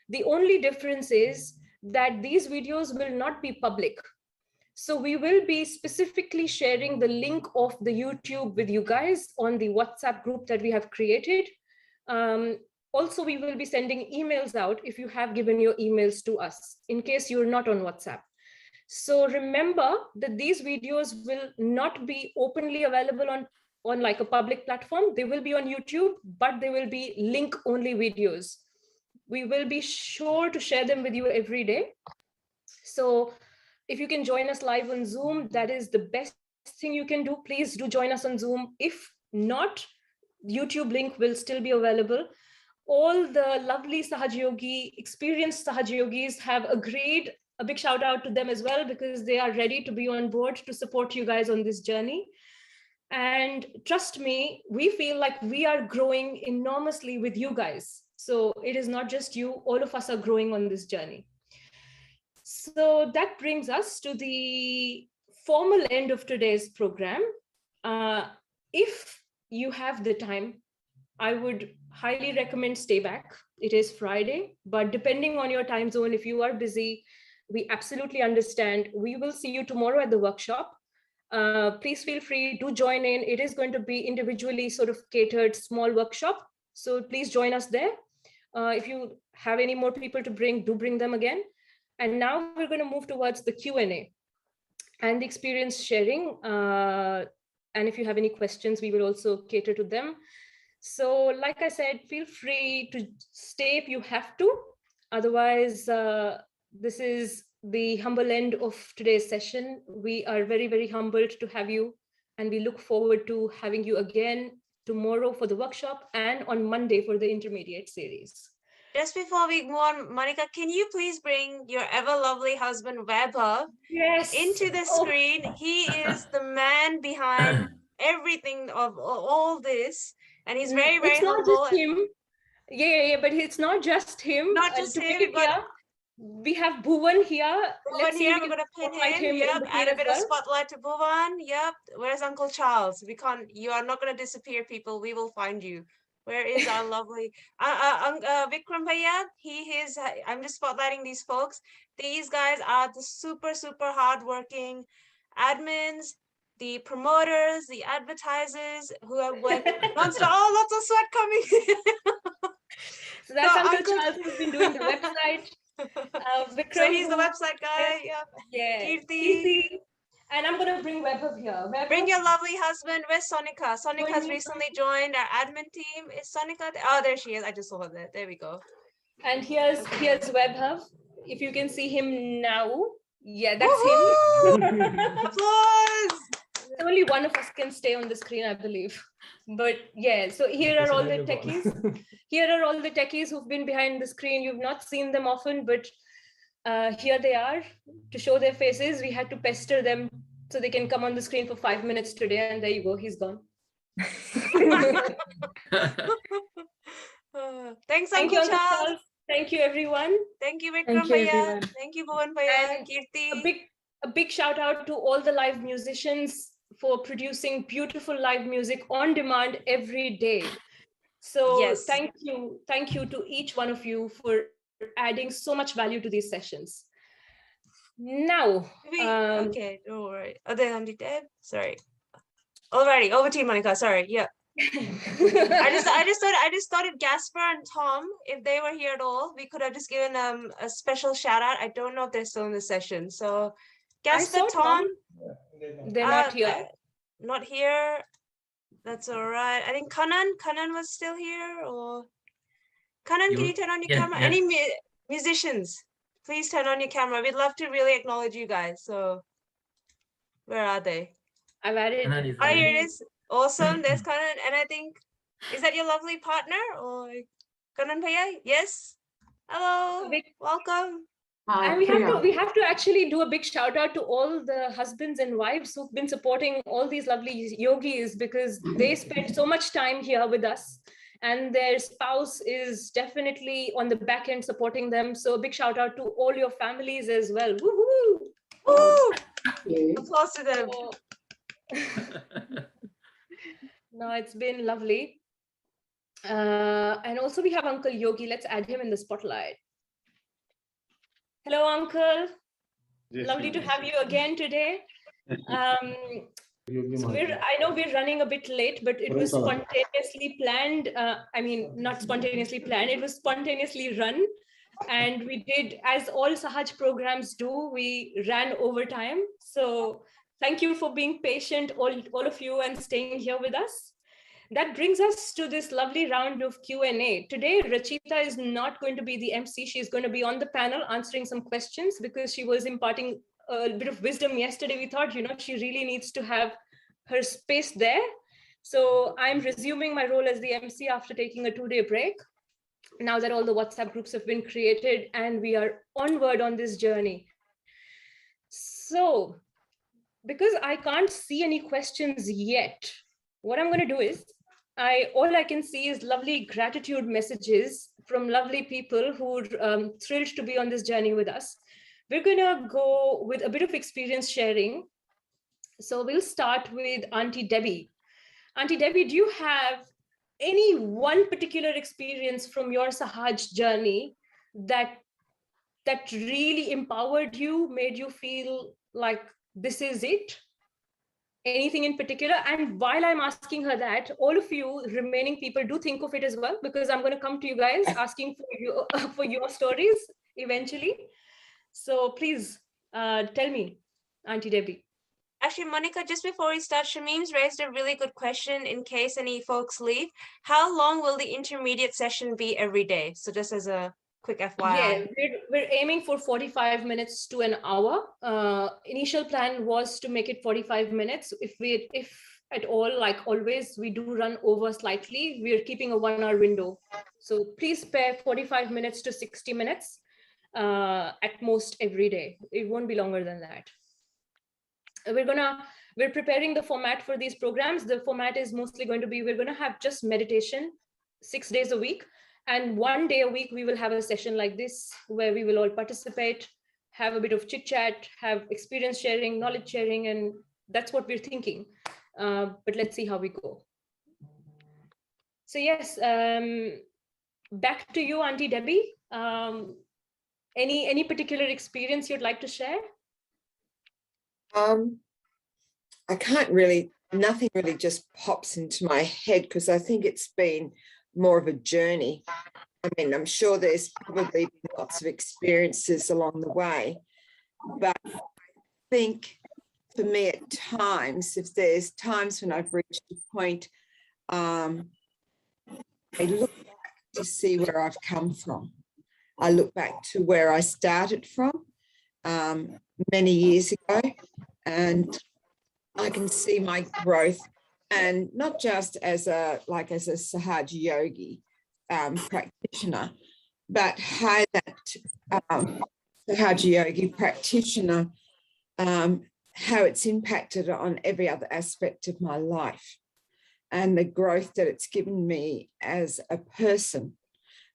[SPEAKER 5] The only difference is that these videos will not be public. So we will be specifically sharing the link of the YouTube with you guys on the WhatsApp group that we have created. Also, we will be sending emails out if you have given your emails to us, in case you're not on WhatsApp. So remember that these videos will not be openly available on like a public platform. They will be on YouTube, but they will be link-only videos. We will be sure to share them with you every day. So if you can join us live on Zoom, that is the best thing you can do. Please do join us on Zoom. If not, YouTube link will still be available. All the lovely Sahaja Yogi, experienced Sahaja Yogis have agreed. A big shout out to them as well, because they are ready to be on board to support you guys on this journey. And trust me, we feel like we are growing enormously with you guys. So it is not just you, all of us are growing on this journey. So that brings us to the formal end of today's program. If you have the time, I would highly recommend stay back. It is Friday, but depending on your time zone, if you are busy, we absolutely understand. We will see you tomorrow at the workshop. Please feel free to join in. It is going to be individually sort of catered small workshop. So please join us there. If you have any more people to bring, do bring them again. And now we're going to move towards the Q&A and the experience sharing. And if you have any questions, we will also cater to them. So like I said, feel free to stay if you have to. Otherwise, this is the humble end of today's session. We are very, very humbled to have you. And we look forward to having you again tomorrow for the workshop and on Monday for the intermediate series.
[SPEAKER 1] Just before we move on, Monica, can you please bring your ever lovely husband, Weber, into the screen? He is the man behind everything of all this. And he's very, very humble.
[SPEAKER 5] It's not just him. Yeah, but it's not just him.
[SPEAKER 1] Not just him, but
[SPEAKER 5] we have Bhuvan here.
[SPEAKER 1] Bhuvan here, we're gonna pin him. Yep, add a bit of spotlight to Bhuvan. Yep. Where's Uncle Charles? You are not gonna disappear, people. We will find you. Where is our lovely Vikram Bhaiya? I'm just spotlighting these folks. These guys are the super, super hardworking admins. the promoters, the advertisers who have worked non-stop. Oh, lots of sweat coming.
[SPEAKER 5] So that's
[SPEAKER 1] So
[SPEAKER 5] Uncle Charles who's been doing the website. Vikram,
[SPEAKER 1] So he's the
[SPEAKER 5] who-
[SPEAKER 1] website guy. Yeah.
[SPEAKER 5] Yeah.
[SPEAKER 1] Kirti.
[SPEAKER 5] Kirti. And I'm gonna bring Webber here. Webber,
[SPEAKER 1] Bring your lovely husband. Where's Sonika? Sonika has
[SPEAKER 5] Join me.
[SPEAKER 1] recently joined our admin team. Is Sonika there? Oh, there she is. I just saw her there. There we go.
[SPEAKER 5] And here's Webhub. If you can see him now. Yeah, that's
[SPEAKER 1] Woohoo!
[SPEAKER 5] him.
[SPEAKER 1] Applause!
[SPEAKER 5] Only one of us can stay on the screen, I believe. But yeah, so here are all the techies. Here are all the techies who've been behind the screen. You've not seen them often, but here they are to show their faces. We had to pester them so they can come on the screen for 5 minutes today. And there you go, he's gone.
[SPEAKER 1] Thanks,
[SPEAKER 5] Thank you,
[SPEAKER 1] Uncle
[SPEAKER 5] Uncle
[SPEAKER 1] Charles.
[SPEAKER 5] Charles. Thank you, everyone.
[SPEAKER 1] Thank you,
[SPEAKER 3] Thank
[SPEAKER 1] Vikram
[SPEAKER 3] you,
[SPEAKER 1] Bhaiya.
[SPEAKER 3] everyone.
[SPEAKER 1] Thank you, Bhuvan Bhaiya,
[SPEAKER 5] And
[SPEAKER 1] Kirti.
[SPEAKER 5] A big shout out to all the live musicians for producing beautiful live music on demand every day. So
[SPEAKER 1] Yes.
[SPEAKER 5] thank you to each one of you for adding so much value to these sessions. Now,
[SPEAKER 1] Okay, don't worry. Oh, then Auntie Deb. Sorry. Alrighty, over to you, Monica. Sorry. Yeah. I just thought if Gasper and Tom, if they were here at all, we could have just given a special shout out. I don't know if they're still in the session. So Gasper,
[SPEAKER 5] saw
[SPEAKER 1] Tom,
[SPEAKER 5] they're not here.
[SPEAKER 1] Not here. That's all right. I think Kanan was still here, or Kanan, can you turn on your camera?
[SPEAKER 8] Yeah.
[SPEAKER 1] Any musicians, please turn on your camera. We'd love to really acknowledge you guys. So where are they?
[SPEAKER 5] I've added.
[SPEAKER 1] Oh, here it is. Awesome. There's Kanan, and I think, is that your lovely partner or Kanan Bhaiya? Yes. Hello. Welcome.
[SPEAKER 5] And we have to actually do a big shout out to all the husbands and wives who've been supporting all these lovely yogis, because they spend so much time here with us, and their spouse is definitely on the back end supporting them. So a big shout out to all your families as well. Woohoo!
[SPEAKER 1] Woo! Applause to them.
[SPEAKER 5] No, it's been lovely. And also we have Uncle Yogi. Let's add him in the spotlight. Hello, Uncle. Lovely to have you again today. So I know we're running a bit late, but it was spontaneously planned. I mean, not spontaneously planned, it was spontaneously run. And we did, as all Sahaj programs do, we ran over time. So thank you for being patient, all of you, and staying here with us. That brings us to this lovely round of Q&A. Today, Rachita is not going to be the MC. She's going to be on the panel answering some questions because she was imparting a bit of wisdom yesterday. We thought, she really needs to have her space there. So I'm resuming my role as the MC after taking a 2-day break, now that all the WhatsApp groups have been created and we are onward on this journey. So, because I can't see any questions yet, what I'm going to do is, all I can see is lovely gratitude messages from lovely people who are thrilled to be on this journey with us. We're going to go with a bit of experience sharing. So we'll start with Auntie Debbie. Auntie Debbie, do you have any one particular experience from your Sahaj journey that really empowered you, made you feel like this is it? Anything in particular? And while I'm asking her that, all of you remaining people do think of it as well, because I'm going to come to you guys asking for your stories eventually. So please tell me, Auntie Debbie.
[SPEAKER 1] Actually, Monica, just before we start, Shamim's raised a really good question in case any folks leave. How long will the intermediate session be every day? So just as a quick FYI.
[SPEAKER 5] Yeah, we're aiming for 45 minutes to an hour. Initial plan was to make it 45 minutes. If at all, like always, we do run over slightly, we're keeping a 1-hour window. So please spare 45 minutes to 60 minutes at most every day. It won't be longer than that. We're preparing the format for these programs. The format is mostly going to be, we're going to have just meditation 6 days a week. And 1 day a week, we will have a session like this where we will all participate, have a bit of chit chat, have experience sharing, knowledge sharing, and that's what we're thinking. But let's see how we go. So yes, back to you, Auntie Debbie. Any particular experience you'd like to share?
[SPEAKER 9] I
[SPEAKER 8] nothing really just pops into my head, because I think it's been more of a journey. I mean, I'm sure there's probably been lots of experiences along the way, but I think for me at times, if there's times when I've reached a point, I look back to see where I've come from. I look back to where I started from many years ago, and I can see my growth, and not just as a Sahaja Yogi practitioner, but how that Sahaja Yogi practitioner, how it's impacted on every other aspect of my life, and the growth that it's given me as a person.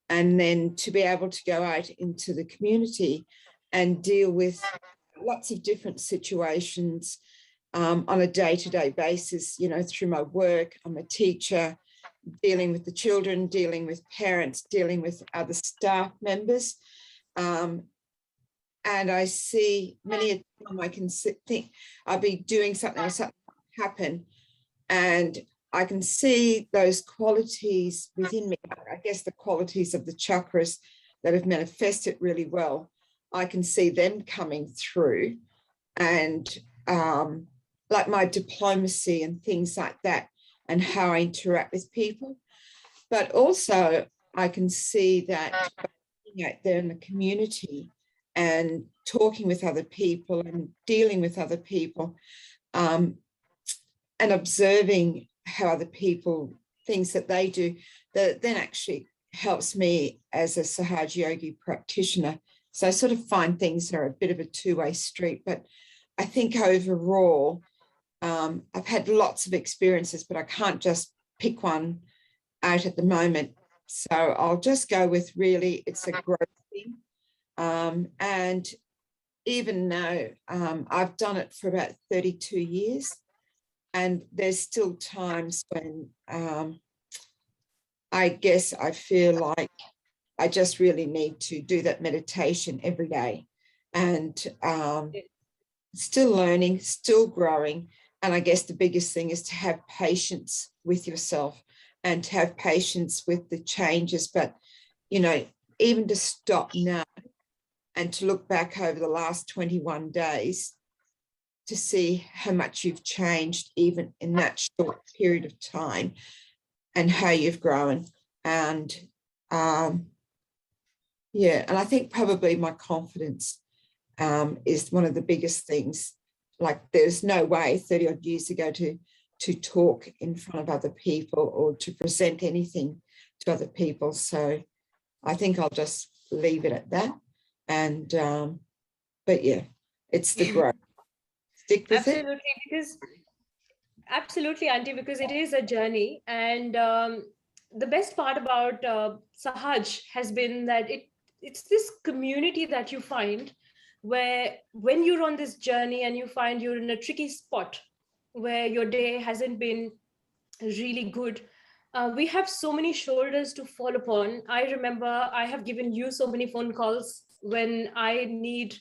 [SPEAKER 8] And then to be able to go out into the community and deal with lots of different situations on a day-to-day basis, you know, through my work. I'm a teacher, dealing with the children, dealing with parents, dealing with other staff members. And I see many a time I can think I'll be doing something or something happen, and I can see those qualities within me, I guess the qualities of the chakras that have manifested really well. I can see them coming through, and like my diplomacy and things like that, and how I interact with people. But also I can see that being out there in the community and talking with other people and dealing with other people, and observing how other people, things that they do, that then actually helps me as a Sahaja Yogi practitioner. So I sort of find things are a bit of a two-way street, but I think overall, I've had lots of experiences, but I can't just pick one out at the moment. So I'll just go with really it's a growth thing. And even though I've done it for about 32 years, and there's still times when I guess I feel like I just really need to do that meditation every day, and still learning, still growing. And I guess the biggest thing is to have patience with yourself and to have patience with the changes. But, you know, even to stop now and to look back over the last 21 days to see how much you've changed even in that short period of time, and how you've grown. And yeah, and I think probably my confidence is one of the biggest things. Like there's no way 30 odd years ago to talk in front of other people or to present anything to other people. So I think I'll just leave it at that. And but yeah, it's the growth. Stick with
[SPEAKER 5] Absolutely, because absolutely, Auntie, because it is a journey. And the best part about Sahaj has been that it's this community that you find, where when you're on this journey and you find you're in a tricky spot where your day hasn't been really good, we have so many shoulders to fall upon. I remember I have given you so many phone calls when I need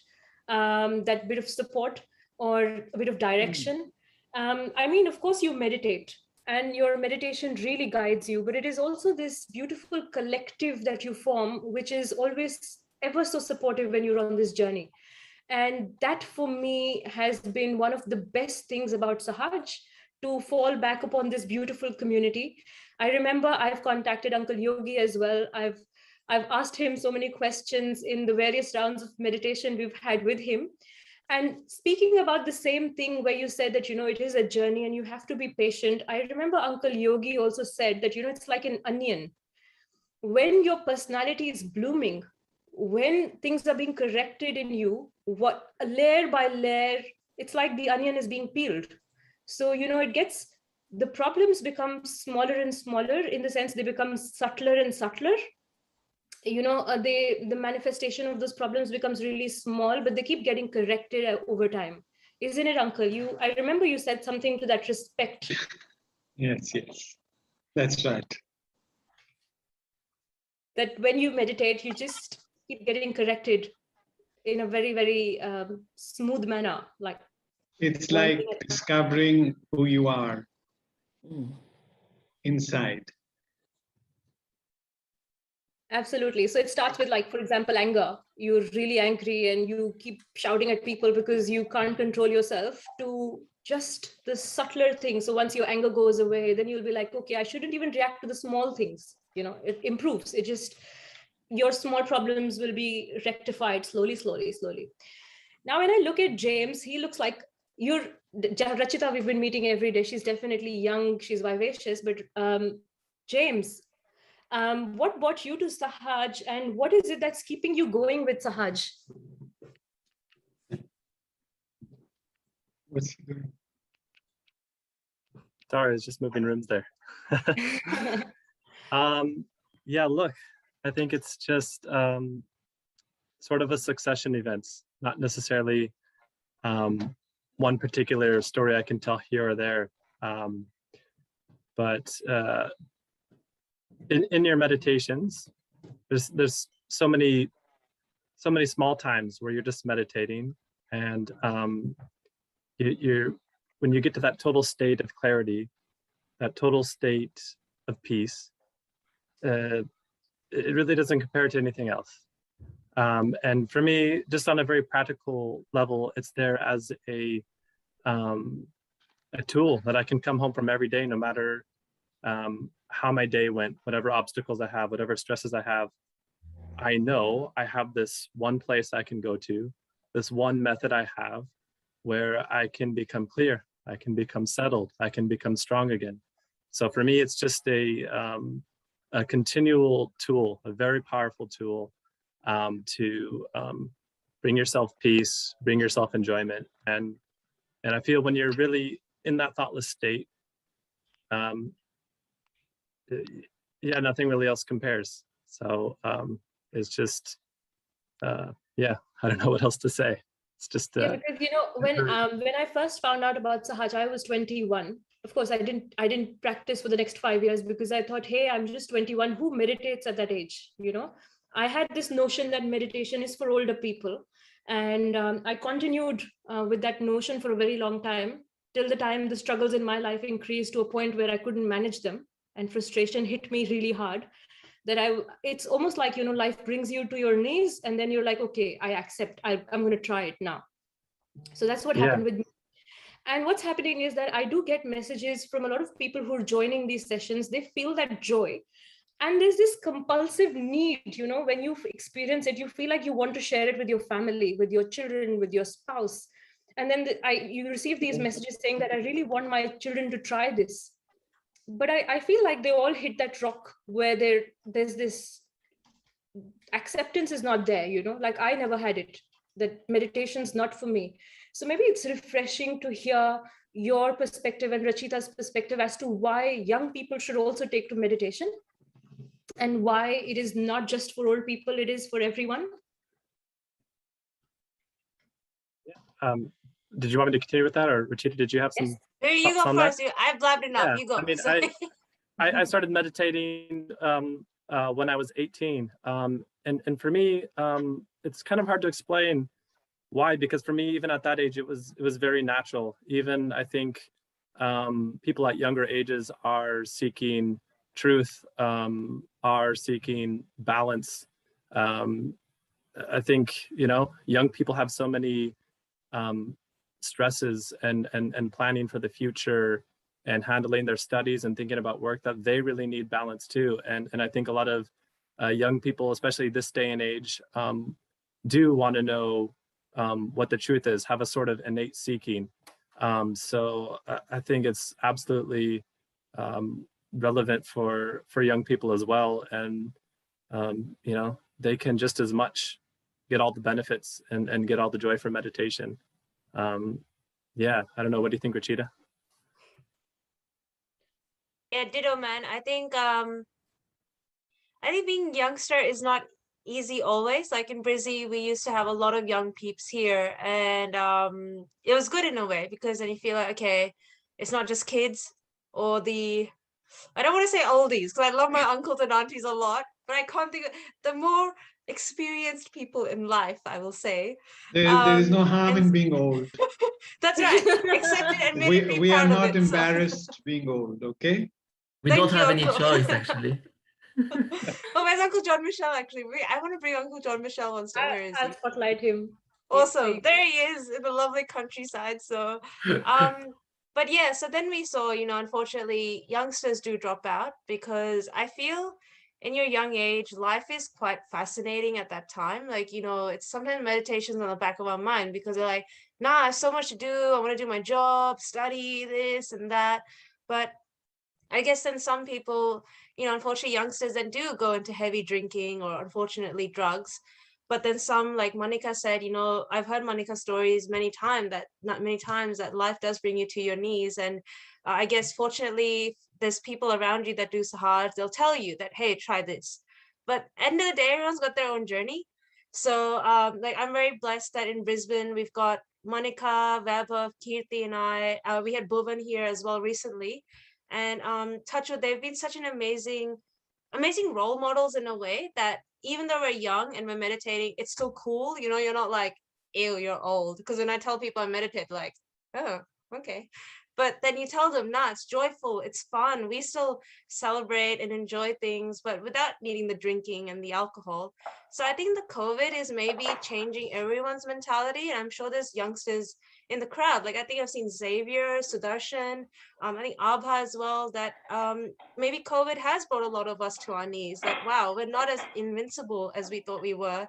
[SPEAKER 5] that bit of support or a bit of direction. I mean, of course, you meditate and your meditation really guides you, but it is also this beautiful collective that you form, which is always ever so supportive when you're on this journey. And that for me has been one of the best things about Sahaj, to fall back upon this beautiful community. I remember I've contacted Uncle Yogi as well. I've asked him so many questions in the various rounds of meditation we've had with him. And speaking about the same thing where you said that, you know, it is a journey and you have to be patient. I remember Uncle Yogi also said that, you know, it's like an onion. When your personality is blooming, when things are being corrected in you, what layer by layer, it's like the onion is being peeled. So, you know, the problems become smaller and smaller, in the sense they become subtler and subtler. You know, the manifestation of those problems becomes really small, but they keep getting corrected over time. Isn't it, Uncle? I remember you said something to that respect.
[SPEAKER 9] Yes, that's right.
[SPEAKER 5] That when you meditate, you just keep getting corrected in a very, very smooth manner. Like,
[SPEAKER 9] It's
[SPEAKER 5] One
[SPEAKER 9] like
[SPEAKER 5] thing at-
[SPEAKER 9] discovering who you are
[SPEAKER 8] Mm.
[SPEAKER 9] inside.
[SPEAKER 5] Absolutely. So it starts with, like, for example, anger. You're really angry and you keep shouting at people because you can't control yourself, to just the subtler things. So once your anger goes away, then you'll be like, okay, I shouldn't even react to the small things. You know, it improves. It just, your small problems will be rectified slowly, slowly, slowly. Now, when I look at James, he looks like you're Rachita. We've been meeting every day. She's definitely young. She's vivacious. But James, what brought you to Sahaj, and what is it that's keeping you going with Sahaj?
[SPEAKER 9] What's
[SPEAKER 10] Sorry, I was just moving rooms there. Yeah, look, I think it's just sort of a succession events, not necessarily one particular story I can tell here or there. But in your meditations, there's so many small times where you're just meditating, and you're when you get to that total state of clarity, that total state of peace, it really doesn't compare to anything else. And for me, just on a very practical level, it's there as a tool that I can come home from every day, no matter how my day went, whatever obstacles I have, whatever stresses I have. I know I have this one place I can go to, this one method I have where I can become clear, I can become settled, I can become strong again. So for me, it's just a continual tool, a very powerful tool to bring yourself peace, bring yourself enjoyment. And I feel when you're really in that thoughtless state, yeah, nothing really else compares. So it's just, yeah, I don't know what else to say. It's just
[SPEAKER 5] Yeah, because when I first found out about Sahaj, I was 21. Of course, I didn't practice for the next 5 years because I thought, hey, I'm just 21. Who meditates at that age? I had this notion that meditation is for older people, and I continued with that notion for a very long time, till the time the struggles in my life increased to a point where I couldn't manage them, and frustration hit me really hard. It's almost like life brings you to your knees, and then you're like, okay, I accept. I'm going to try it now. So that's what happened with me. And what's happening is that I do get messages from a lot of people who are joining these sessions. They feel that joy. And there's this compulsive need, when you experience it, you feel like you want to share it with your family, with your children, with your spouse. And then you receive these messages saying that I really want my children to try this. But I feel like they all hit that rock where there's this acceptance is not there, like I never had it, that meditation's not for me. So maybe it's refreshing to hear your perspective and Rachita's perspective as to why young people should also take to meditation, and why it is not just for old people, it is for everyone.
[SPEAKER 10] Did you want me to continue with that, or Rachita, did you have some?
[SPEAKER 1] Here, you go first. I blabbed enough.
[SPEAKER 10] Yeah,
[SPEAKER 1] You go.
[SPEAKER 10] I mean, I started meditating when I was 18, and for me, it's kind of hard to explain why, because for me, even at that age, it was very natural. Even I think people at younger ages are seeking truth, are seeking balance. I think young people have so many stresses and planning for the future and handling their studies and thinking about work, that they really need balance too. And I think a lot of young people, especially this day and age, do want to know what the truth is, have a sort of innate seeking. So I think it's absolutely relevant for young people as well. And, they can just as much get all the benefits and get all the joy from meditation. Yeah, I don't know. What do you think, Rachita?
[SPEAKER 1] Yeah, ditto, man. I think being youngster is not easy always. Like in Brizzy, we used to have a lot of young peeps here, and it was good in a way, because then you feel like, okay, it's not just kids or I don't want to say oldies, because I love my uncles and aunties a lot, but I can't think of the more experienced people in life, I will say.
[SPEAKER 9] There is no harm
[SPEAKER 1] And
[SPEAKER 9] in being old.
[SPEAKER 1] that's right. Accept it and maybe be
[SPEAKER 9] We are
[SPEAKER 1] proud of
[SPEAKER 9] not
[SPEAKER 1] it. So
[SPEAKER 9] embarrassed being old, okay?
[SPEAKER 11] We
[SPEAKER 1] thank
[SPEAKER 11] don't
[SPEAKER 1] you,
[SPEAKER 11] have any
[SPEAKER 1] Uncle.
[SPEAKER 11] choice, actually.
[SPEAKER 1] Oh, where's Uncle John Michelle? Actually, I want to bring Uncle John Michelle on stage. Where is
[SPEAKER 5] I'll
[SPEAKER 1] he?
[SPEAKER 5] spotlight him.
[SPEAKER 1] Awesome. There he is in the lovely countryside. So, but yeah, so then we saw, unfortunately, youngsters do drop out because I feel in your young age, life is quite fascinating at that time. Like, it's sometimes meditation's on the back of our mind because they're like, nah, I have so much to do. I want to do my job, study this and that. But I guess then some people, unfortunately, youngsters then do go into heavy drinking or unfortunately drugs. But then some, like Monica said, I've heard Monica's stories many times that life does bring you to your knees. And I guess fortunately, there's people around you that do Sahaj. They'll tell you that, hey, try this. But end of the day, everyone's got their own journey. So like I'm very blessed that in Brisbane, we've got Monica, Vaibhav, Kirti, and I. We had Bhuvan here as well recently. And touch wood, they've been such an amazing role models in a way that even though we're young and we're meditating, it's still cool. You're not like, ew, you're old. Because when I tell people I meditate, like, oh, okay. But then you tell them, nah, it's joyful, it's fun. We still celebrate and enjoy things, but without needing the drinking and the alcohol. So I think the COVID is maybe changing everyone's mentality. And I'm sure there's youngsters in the crowd. Like I think I've seen Xavier, Sudarshan, I think Abha as well, that maybe COVID has brought a lot of us to our knees. Like, wow, we're not as invincible as we thought we were.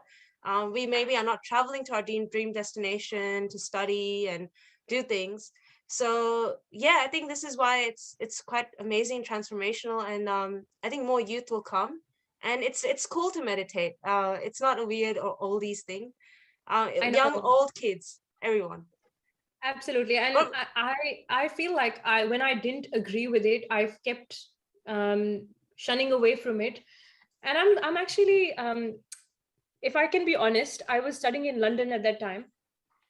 [SPEAKER 1] We maybe are not traveling to our dream destination to study and do things. So yeah, I think this is why it's quite amazing, transformational, and I think more youth will come. And it's cool to meditate. It's not a weird or oldies thing. Young, old, kids, everyone.
[SPEAKER 5] Absolutely. And I feel like when I didn't agree with it, I've kept shunning away from it. And I'm actually, if I can be honest, I was studying in London at that time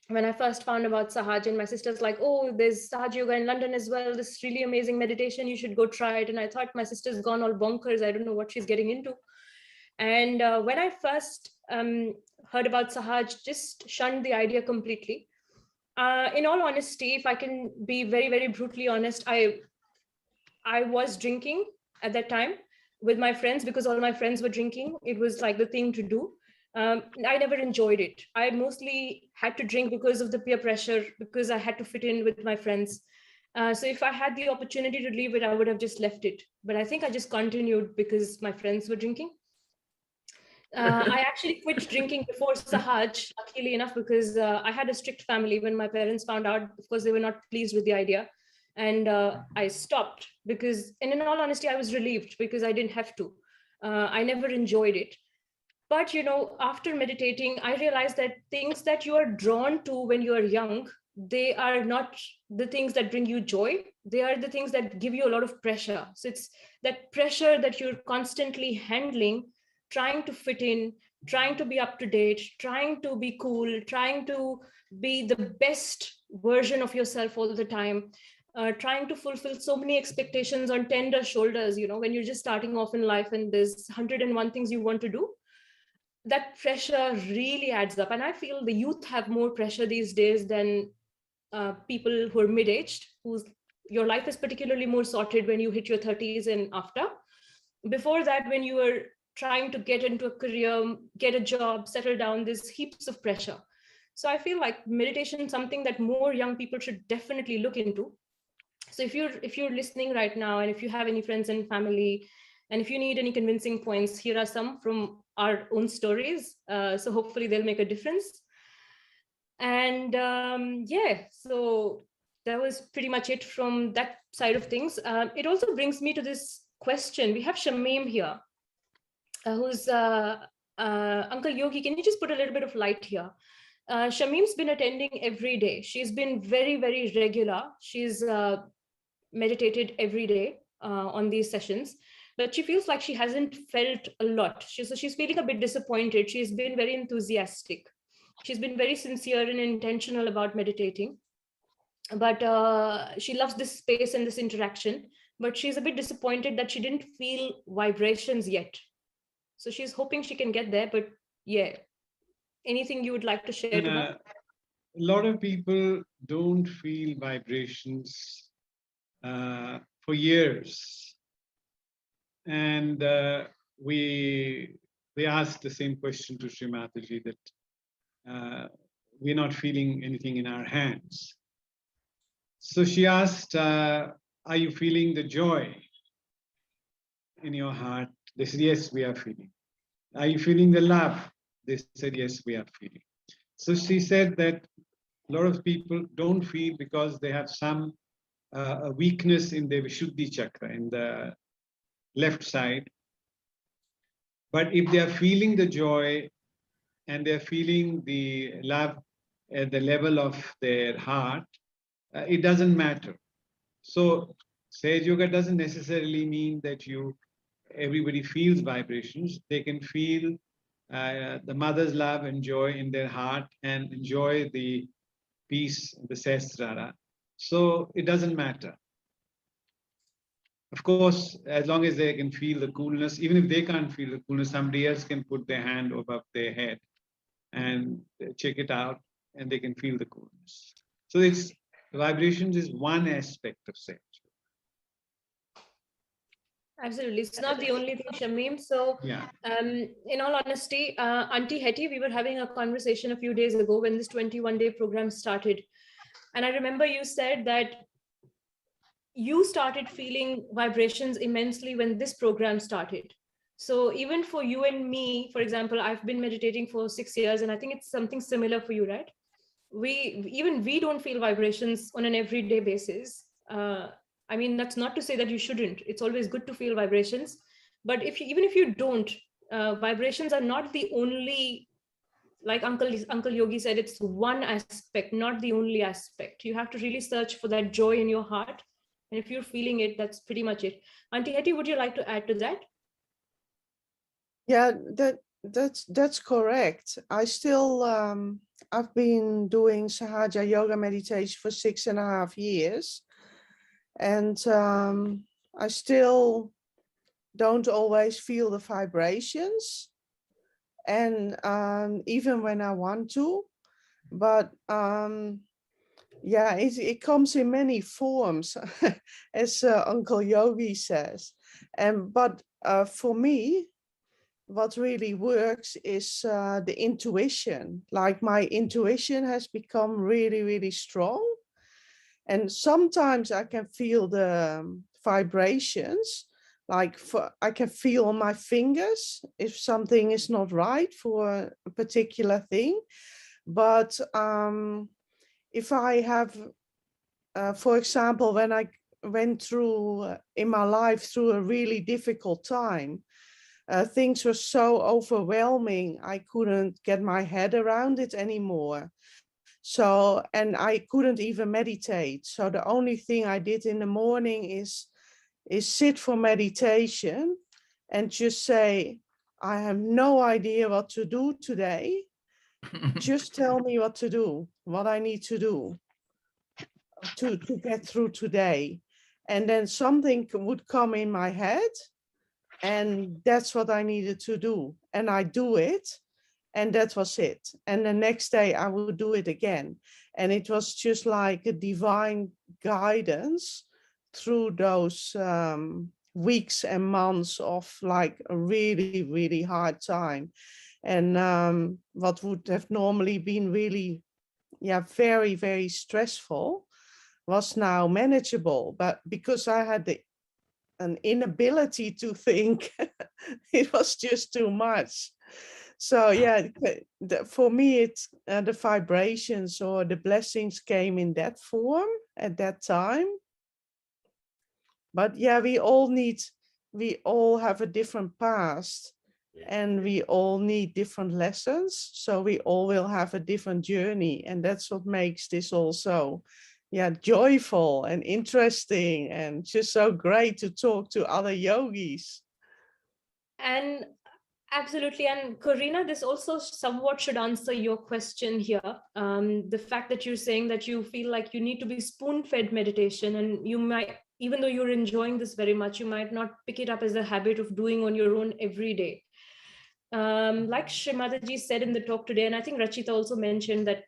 [SPEAKER 5] when I first found about Sahaj, and my sister's like, oh, there's Sahaja Yoga in London as well. This really amazing meditation. You should go try it. And I thought my sister's gone all bonkers. I don't know what she's getting into. And when I first heard about Sahaj, just shunned the idea completely. In all honesty, if I can be very, very brutally honest, I was drinking at that time with my friends because all my friends were drinking. It was like the thing to do. I never enjoyed it. I mostly had to drink because of the peer pressure, because I had to fit in with my friends. So if I had the opportunity to leave it, I would have just left it. But I think I just continued because my friends were drinking. I actually quit drinking before Sahaj, luckily enough, because I had a strict family. When my parents found out, of course, they were not pleased with the idea. And I stopped because, and in all honesty, I was relieved because I didn't have to. I never enjoyed it. But, after meditating, I realized that things that you are drawn to when you are young, they are not the things that bring you joy. They are the things that give you a lot of pressure. So it's that pressure that you're constantly handling, trying to fit in, trying to be up to date, trying to be cool, trying to be the best version of yourself all the time, trying to fulfill so many expectations on tender shoulders, when you're just starting off in life and there's 101 things you want to do. That pressure really adds up. And I feel the youth have more pressure these days than people who are mid-aged, your life is particularly more sorted when you hit your 30s and after. Before that, when you were trying to get into a career, get a job, settle down, there's heaps of pressure. So I feel like meditation is something that more young people should definitely look into. So if you're listening right now, and if you have any friends and family, and if you need any convincing points, here are some from our own stories. So hopefully they'll make a difference. And so that was pretty much it from that side of things. It also brings me to this question. We have Shamim here, who's Uncle Yogi. Can you just put a little bit of light here? Shamim's been attending every day. She's been very, very regular. She's meditated every day on these sessions, but she feels like she hasn't felt a lot. She's feeling a bit disappointed. She's been very enthusiastic. She's been very sincere and intentional about meditating, but she loves this space and this interaction, but she's a bit disappointed that she didn't feel vibrations yet. So she's hoping she can get there, but Yeah. Anything you would like to share to her?
[SPEAKER 9] A lot of people don't feel vibrations for years. And they asked the same question to Shri Mataji, that we're not feeling anything in our hands. So she asked, are you feeling the joy in your heart? They said, yes, we are feeling. Are you feeling the love? They said, yes, we are feeling. So she said that a lot of people don't feel because they have some a weakness in the Vishuddhi chakra, in the left side. But if they are feeling the joy and they're feeling the love at the level of their heart, it doesn't matter. So Sahaja Yoga doesn't necessarily mean that everybody feels vibrations. They can feel the mother's love and joy in their heart and enjoy the peace, the Sahasrara. So it doesn't matter. Of course, as long as they can feel the coolness, even if they can't feel the coolness, somebody else can put their hand above their head and check it out, and they can feel the coolness. So it's vibrations is one aspect of sex.
[SPEAKER 5] Absolutely. It's not the only thing, Shamim. So,
[SPEAKER 9] Yeah.
[SPEAKER 5] in all honesty, Auntie Hetty, we were having a conversation a few days ago when this 21-day program started. And I remember you said that you started feeling vibrations immensely when this program started. So even for you and me, for example, I've been meditating for 6 years, and I think it's something similar for you, right? We don't feel vibrations on an everyday basis. I mean, that's not to say that you shouldn't. It's always good to feel vibrations. But even if you don't, vibrations are not the only, like Uncle Yogi said, it's one aspect, not the only aspect. You have to really search for that joy in your heart. And if you're feeling it, that's pretty much it. Auntie Hetty, would you like to add to that?
[SPEAKER 11] Yeah, that's correct. I still I've been doing Sahaja Yoga Meditation for 6.5 years, and I still don't always feel the vibrations, and even when I want to, but yeah, it comes in many forms, as Uncle Yogi says, but for me, what really works is the intuition. Like my intuition has become really, really strong. And sometimes I can feel the vibrations, like I can feel on my fingers if something is not right for a particular thing. But if I have, for example, when I went through in my life through a really difficult time, things were so overwhelming, I couldn't get my head around it anymore. So, and I couldn't even meditate. So the only thing I did in the morning is sit for meditation and just say, I have no idea what to do today. Just tell me what to do, what I need to do to get through today. And then something would come in my head, and that's what I needed to do. And I do it, and that was it. And the next day I would do it again. And it was just like a divine guidance through those weeks and months of like a really, really hard time. And what would have normally been really, very, very stressful was now manageable. But because I had an inability to think, it was just too much. So yeah, for me, it's the vibrations or the blessings came in that form at that time. But yeah, we all have a different past, and we all need different lessons. So we all will have a different journey, and that's what makes this also, joyful and interesting, and just so great to talk to other yogis.
[SPEAKER 5] And absolutely. And Corina, this also somewhat should answer your question here. The fact that you're saying that you feel like you need to be spoon-fed meditation, and you might, even though you're enjoying this very much, you might not pick it up as a habit of doing on your own every day. like Shri Mataji said in the talk today, and I think Rachita also mentioned that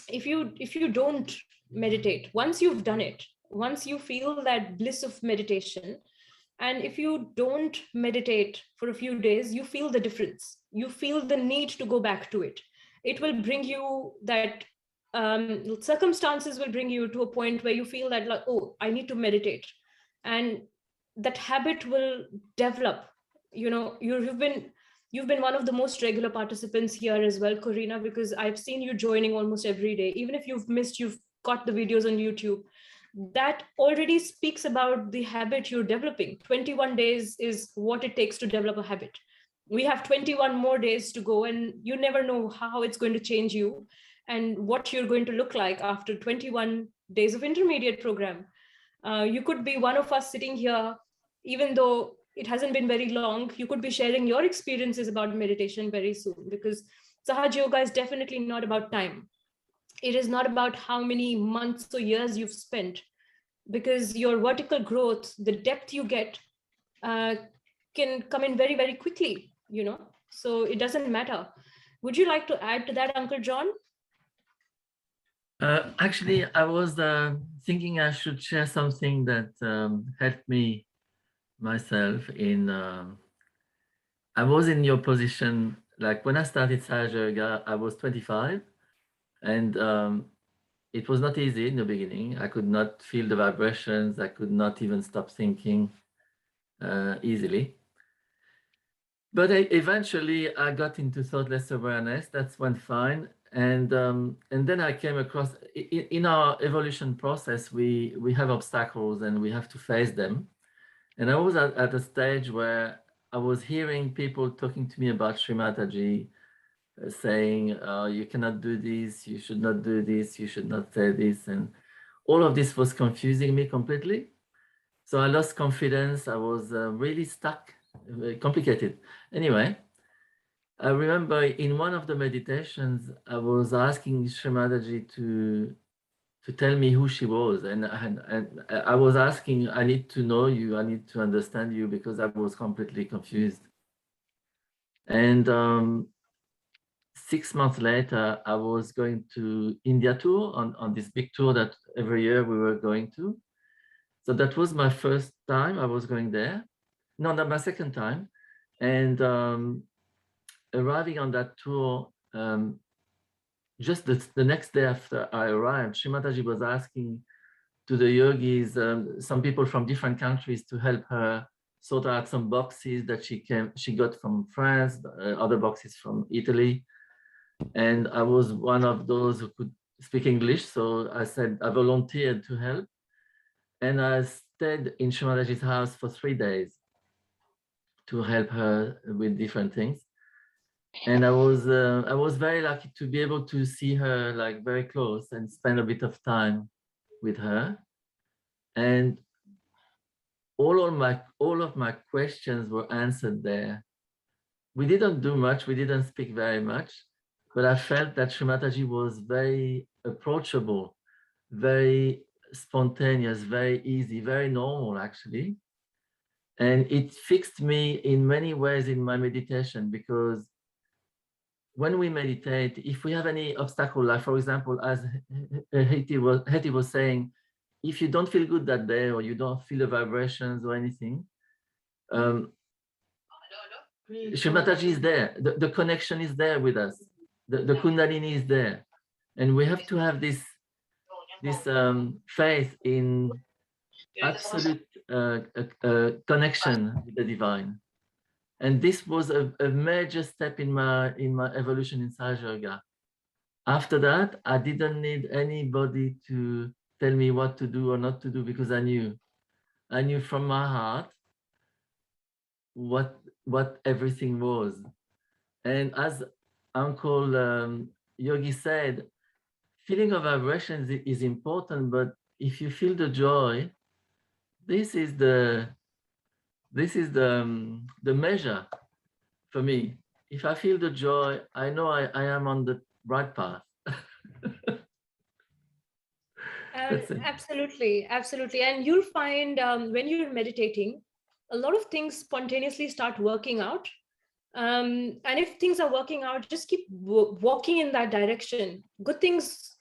[SPEAKER 5] if you don't meditate, once you've done it, once you feel that bliss of meditation, and if you don't meditate for a few days, you feel the difference. You feel the need to go back to it. It will bring you that circumstances will bring you to a point where you feel that, like, oh, I need to meditate, and that habit will develop. You know, you've been one of the most regular participants here as well, Corina, because I've seen you joining almost every day. Even if you've missed, you've got the videos on YouTube. That already speaks about the habit you're developing. 21 days is what it takes to develop a habit. We have 21 more days to go, and you never know how it's going to change you and what you're going to look like after 21 days of intermediate program. You could be one of us sitting here, even though it hasn't been very long. You could be sharing your experiences about meditation very soon, because Sahaja Yoga is definitely not about time. It is not about how many months or years you've spent, because your vertical growth, the depth you get, can come in very, very quickly, you know, so it doesn't matter. Would you like to add to that, Uncle John?
[SPEAKER 12] Actually, I was thinking I should share something that helped me myself in. I was in your position, like when I started Sahaja Yoga, I was 25, and it was not easy in the beginning. I could not feel the vibrations. I could not even stop thinking easily. But eventually I got into thoughtless awareness. That went fine. And then I came across, in our evolution process, we have obstacles and we have to face them. And I was at a stage where I was hearing people talking to me about Shri Mataji, saying, you cannot do this, you should not do this, you should not say this. And all of this was confusing me completely. So I lost confidence. I was really stuck, complicated. Anyway, I remember in one of the meditations, I was asking Shri Mataji to tell me who she was. And I was asking, I need to know you, I need to understand you, because I was completely confused. And 6 months later, I was going to India tour on this big tour that every year we were going to. So that was my first time I was going there. No, not my second time. And arriving on that tour, just the next day after I arrived, Shri Mataji was asking to the yogis, some people from different countries, to help her sort out some boxes that she got from France, other boxes from Italy. And I was one of those who could speak English. So I said, I volunteered to help. And I stayed in Shri Mataji's house for 3 days to help her with different things. And I was very lucky to be able to see her like very close and spend a bit of time with her. And all of my questions were answered there. We didn't do much, we didn't speak very much, but I felt that Shri Mataji was very approachable, very spontaneous, very easy, very normal actually. And it fixed me in many ways in my meditation, because when we meditate, if we have any obstacle, like for example, as Hetty was saying, if you don't feel good that day, or you don't feel the vibrations or anything, Shri Mataji is there. The connection is there with us. The Kundalini is there. And we have to have this faith in absolute connection with the divine. And this was a major step in my evolution in Sahaja Yoga. After that, I didn't need anybody to tell me what to do or not to do, because I knew from my heart what everything was. And as Uncle Yogi said, feeling of vibrations is important, but if you feel the joy, this is the measure for me. If I feel the joy, I know I am on the right path.
[SPEAKER 5] Absolutely, absolutely. And you'll find when you're meditating, a lot of things spontaneously start working out. And if things are working out, just keep walking in that direction. Good things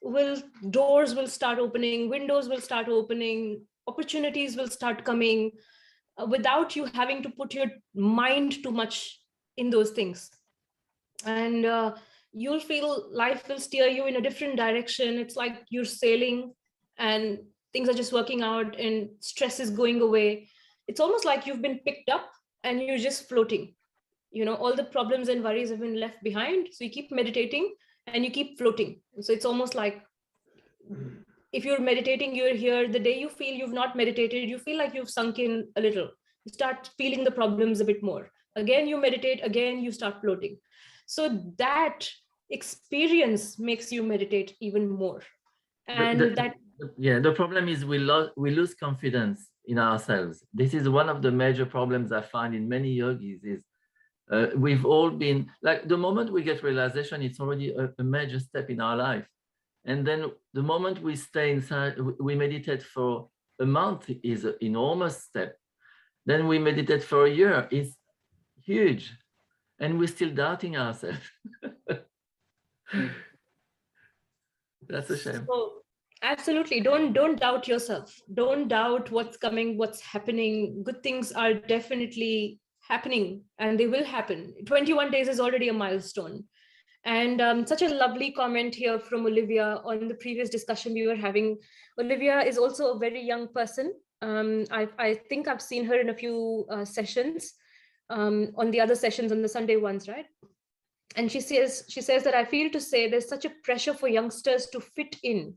[SPEAKER 5] doors will start opening, windows will start opening, opportunities will start coming, without you having to put your mind too much in those things. And you'll feel life will steer you in a different direction. It's like you're sailing and things are just working out and stress is going away. It's almost like you've been picked up and you're just floating. All the problems and worries have been left behind. So you keep meditating and you keep floating. So it's almost like if you're meditating, you're here. The day you feel you've not meditated, you feel like you've sunk in a little. You start feeling the problems a bit more. Again, you meditate, again, you start floating. So that experience makes you meditate even more. And
[SPEAKER 12] the problem is we lose confidence in ourselves. This is one of the major problems I find in many yogis is we've all been like, the moment we get realization, it's already a major step in our life. And then the moment we stay inside, we meditate for a month is an enormous step. Then we meditate for a year, it's huge. And we're still doubting ourselves. That's a shame.
[SPEAKER 5] So, absolutely. Don't doubt yourself. Don't doubt what's coming, what's happening. Good things are definitely happening and they will happen. 21 days is already a milestone. And such a lovely comment here from Olivia on the previous discussion we were having. Olivia is also a very young person. I think I've seen her in a few sessions, on the other sessions, on the Sunday ones, right? And she says that I feel to say there's such a pressure for youngsters to fit in,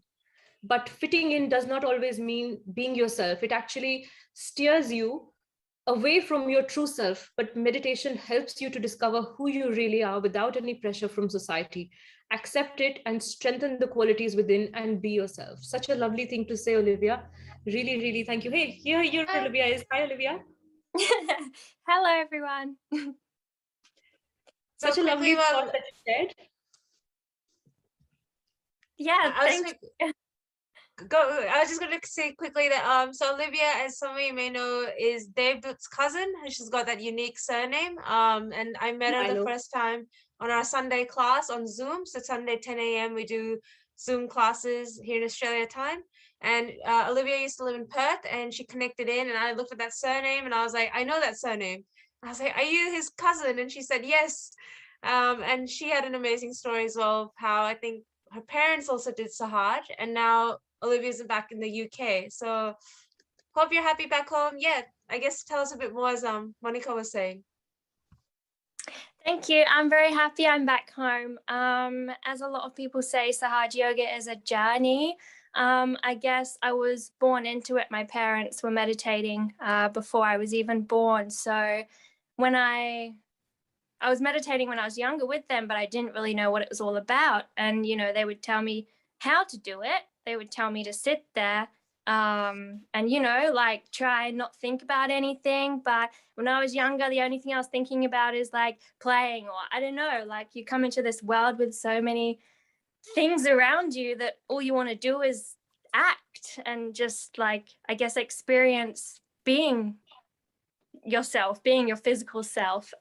[SPEAKER 5] but fitting in does not always mean being yourself. It actually steers you away from your true self, but meditation helps you to discover who you really are without any pressure from society. Accept it and strengthen the qualities within and be yourself. Such a lovely thing to say, Olivia. Really, really thank you. Hey, here Olivia is. Hi, Olivia.
[SPEAKER 13] Hello, everyone.
[SPEAKER 5] Such a lovely thought that you said.
[SPEAKER 13] Yeah, thank you.
[SPEAKER 1] I was just going to say quickly that so Olivia, as some of you may know, is Dave Dutt's cousin, and she's got that unique surname. And I met her the first time on our Sunday class on Zoom. So Sunday 10 a.m. we do Zoom classes here in Australia time. And Olivia used to live in Perth, and she connected in, and I looked at that surname, and I was like, I know that surname. I was like, are you his cousin? And she said yes. And she had an amazing story as well of how I think her parents also did Sahaj, and now Olivia's back in the UK. So hope you're happy back home. Yeah, I guess tell us a bit more, as Monica was saying.
[SPEAKER 13] Thank you. I'm very happy I'm back home. As a lot of people say, Sahaja Yoga is a journey. I guess I was born into it. My parents were meditating before I was even born. So when I was meditating when I was younger with them, but I didn't really know what it was all about. And, they would tell me how to do it. They would tell me to sit there and, try and not think about anything. But when I was younger, the only thing I was thinking about is playing, or I don't know, you come into this world with so many things around you that all you want to do is act and just I guess experience being yourself, being your physical self.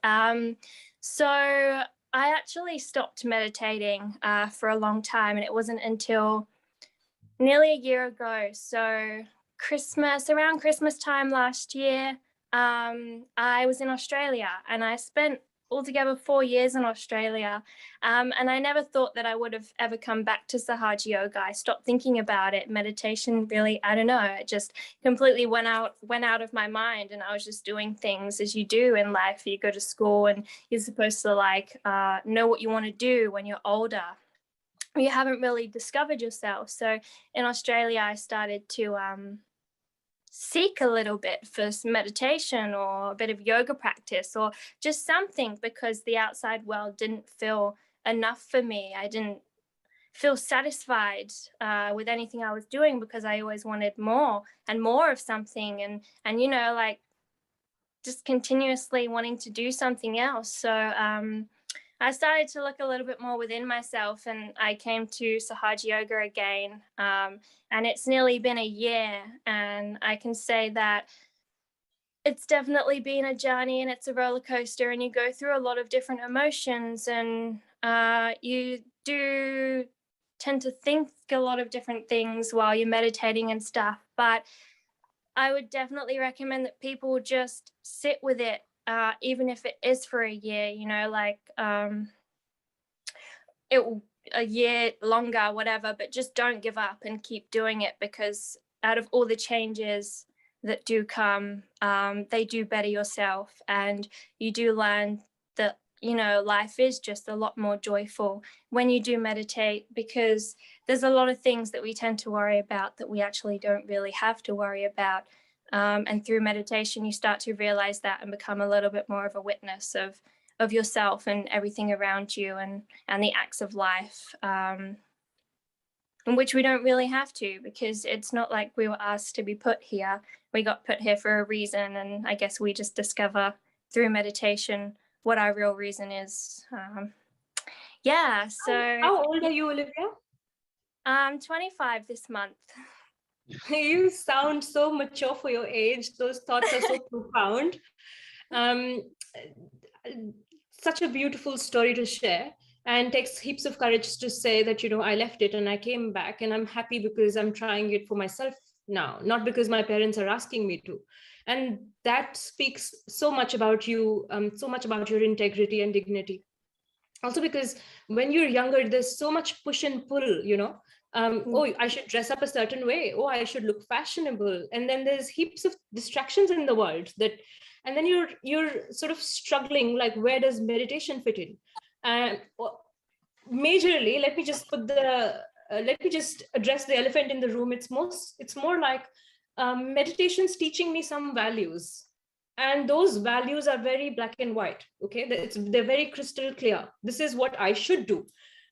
[SPEAKER 13] So I actually stopped meditating for a long time, and it wasn't until nearly a year ago. So around Christmas time last year, I was in Australia, and I spent altogether 4 years in Australia. And I never thought that I would have ever come back to Sahaja Yoga. I stopped thinking about it. Meditation really, I don't know, it just completely went out of my mind, and I was just doing things as you do in life. You go to school and you're supposed to know what you want to do when you're older. You haven't really discovered yourself. So in Australia, I started to seek a little bit for some meditation or a bit of yoga practice or just something, because the outside world didn't feel enough for me. I didn't feel satisfied with anything I was doing, because I always wanted more and more of something, and just continuously wanting to do something else. So I started to look a little bit more within myself, and I came to Sahaja Yoga again. And it's nearly been a year, and I can say that it's definitely been a journey, and it's a roller coaster, and you go through a lot of different emotions, and you do tend to think a lot of different things while you're meditating and stuff. But I would definitely recommend that people just sit with it, even if it is for a year, you know, like a year longer, whatever, but just don't give up and keep doing it, because out of all the changes that do come, they do better yourself, and you do learn that, you know, life is just a lot more joyful when you do meditate, because there's a lot of things that we tend to worry about that we actually don't really have to worry about. And through meditation, you start to realize that and become a little bit more of a witness of yourself and everything around you, and the acts of life, in which we don't really have to, because it's not like we were asked to be put here. We got put here for a reason, and I guess we just discover through meditation what our real reason is. Yeah, so...
[SPEAKER 5] How old are you, Olivia?
[SPEAKER 13] I'm 25 this month.
[SPEAKER 5] You sound so mature for your age. Those thoughts are so profound. Such a beautiful story to share, and takes heaps of courage to say that, you know, I left it and I came back, and I'm happy because I'm trying it for myself now, not because my parents are asking me to. And that speaks so much about you, so much about your integrity and dignity. Also because when you're younger, there's so much push and pull, you know. Oh, I should dress up a certain way. Oh, I should look fashionable. And then there's heaps of distractions in the world that, and then you're sort of struggling, like, where does meditation fit in? Majorly, let me just address the elephant in the room. It's more like meditation's teaching me some values, and those values are very black and white. Okay, they're very crystal clear. This is what I should do.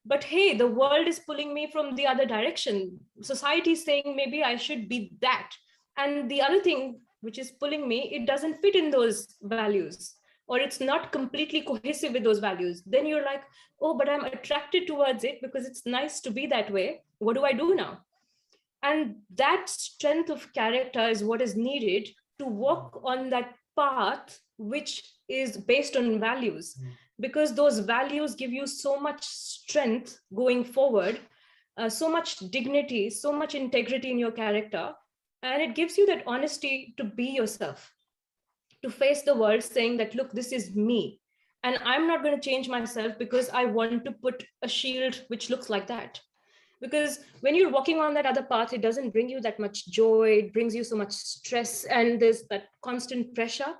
[SPEAKER 5] But hey, the world is pulling me from the other direction. Society is saying maybe I should be that. And the other thing which is pulling me, it doesn't fit in those values, or it's not completely cohesive with those values. Then you're like, oh, but I'm attracted towards it because it's nice to be that way. What do I do now? And that strength of character is what is needed to walk on that path, which is based on values. Because those values give you so much strength going forward, so much dignity, so much integrity in your character. And it gives you that honesty to be yourself, to face the world saying that, look, this is me. And I'm not going to change myself because I want to put a shield which looks like that. Because when you're walking on that other path, it doesn't bring you that much joy. It brings you so much stress, and there's that constant pressure.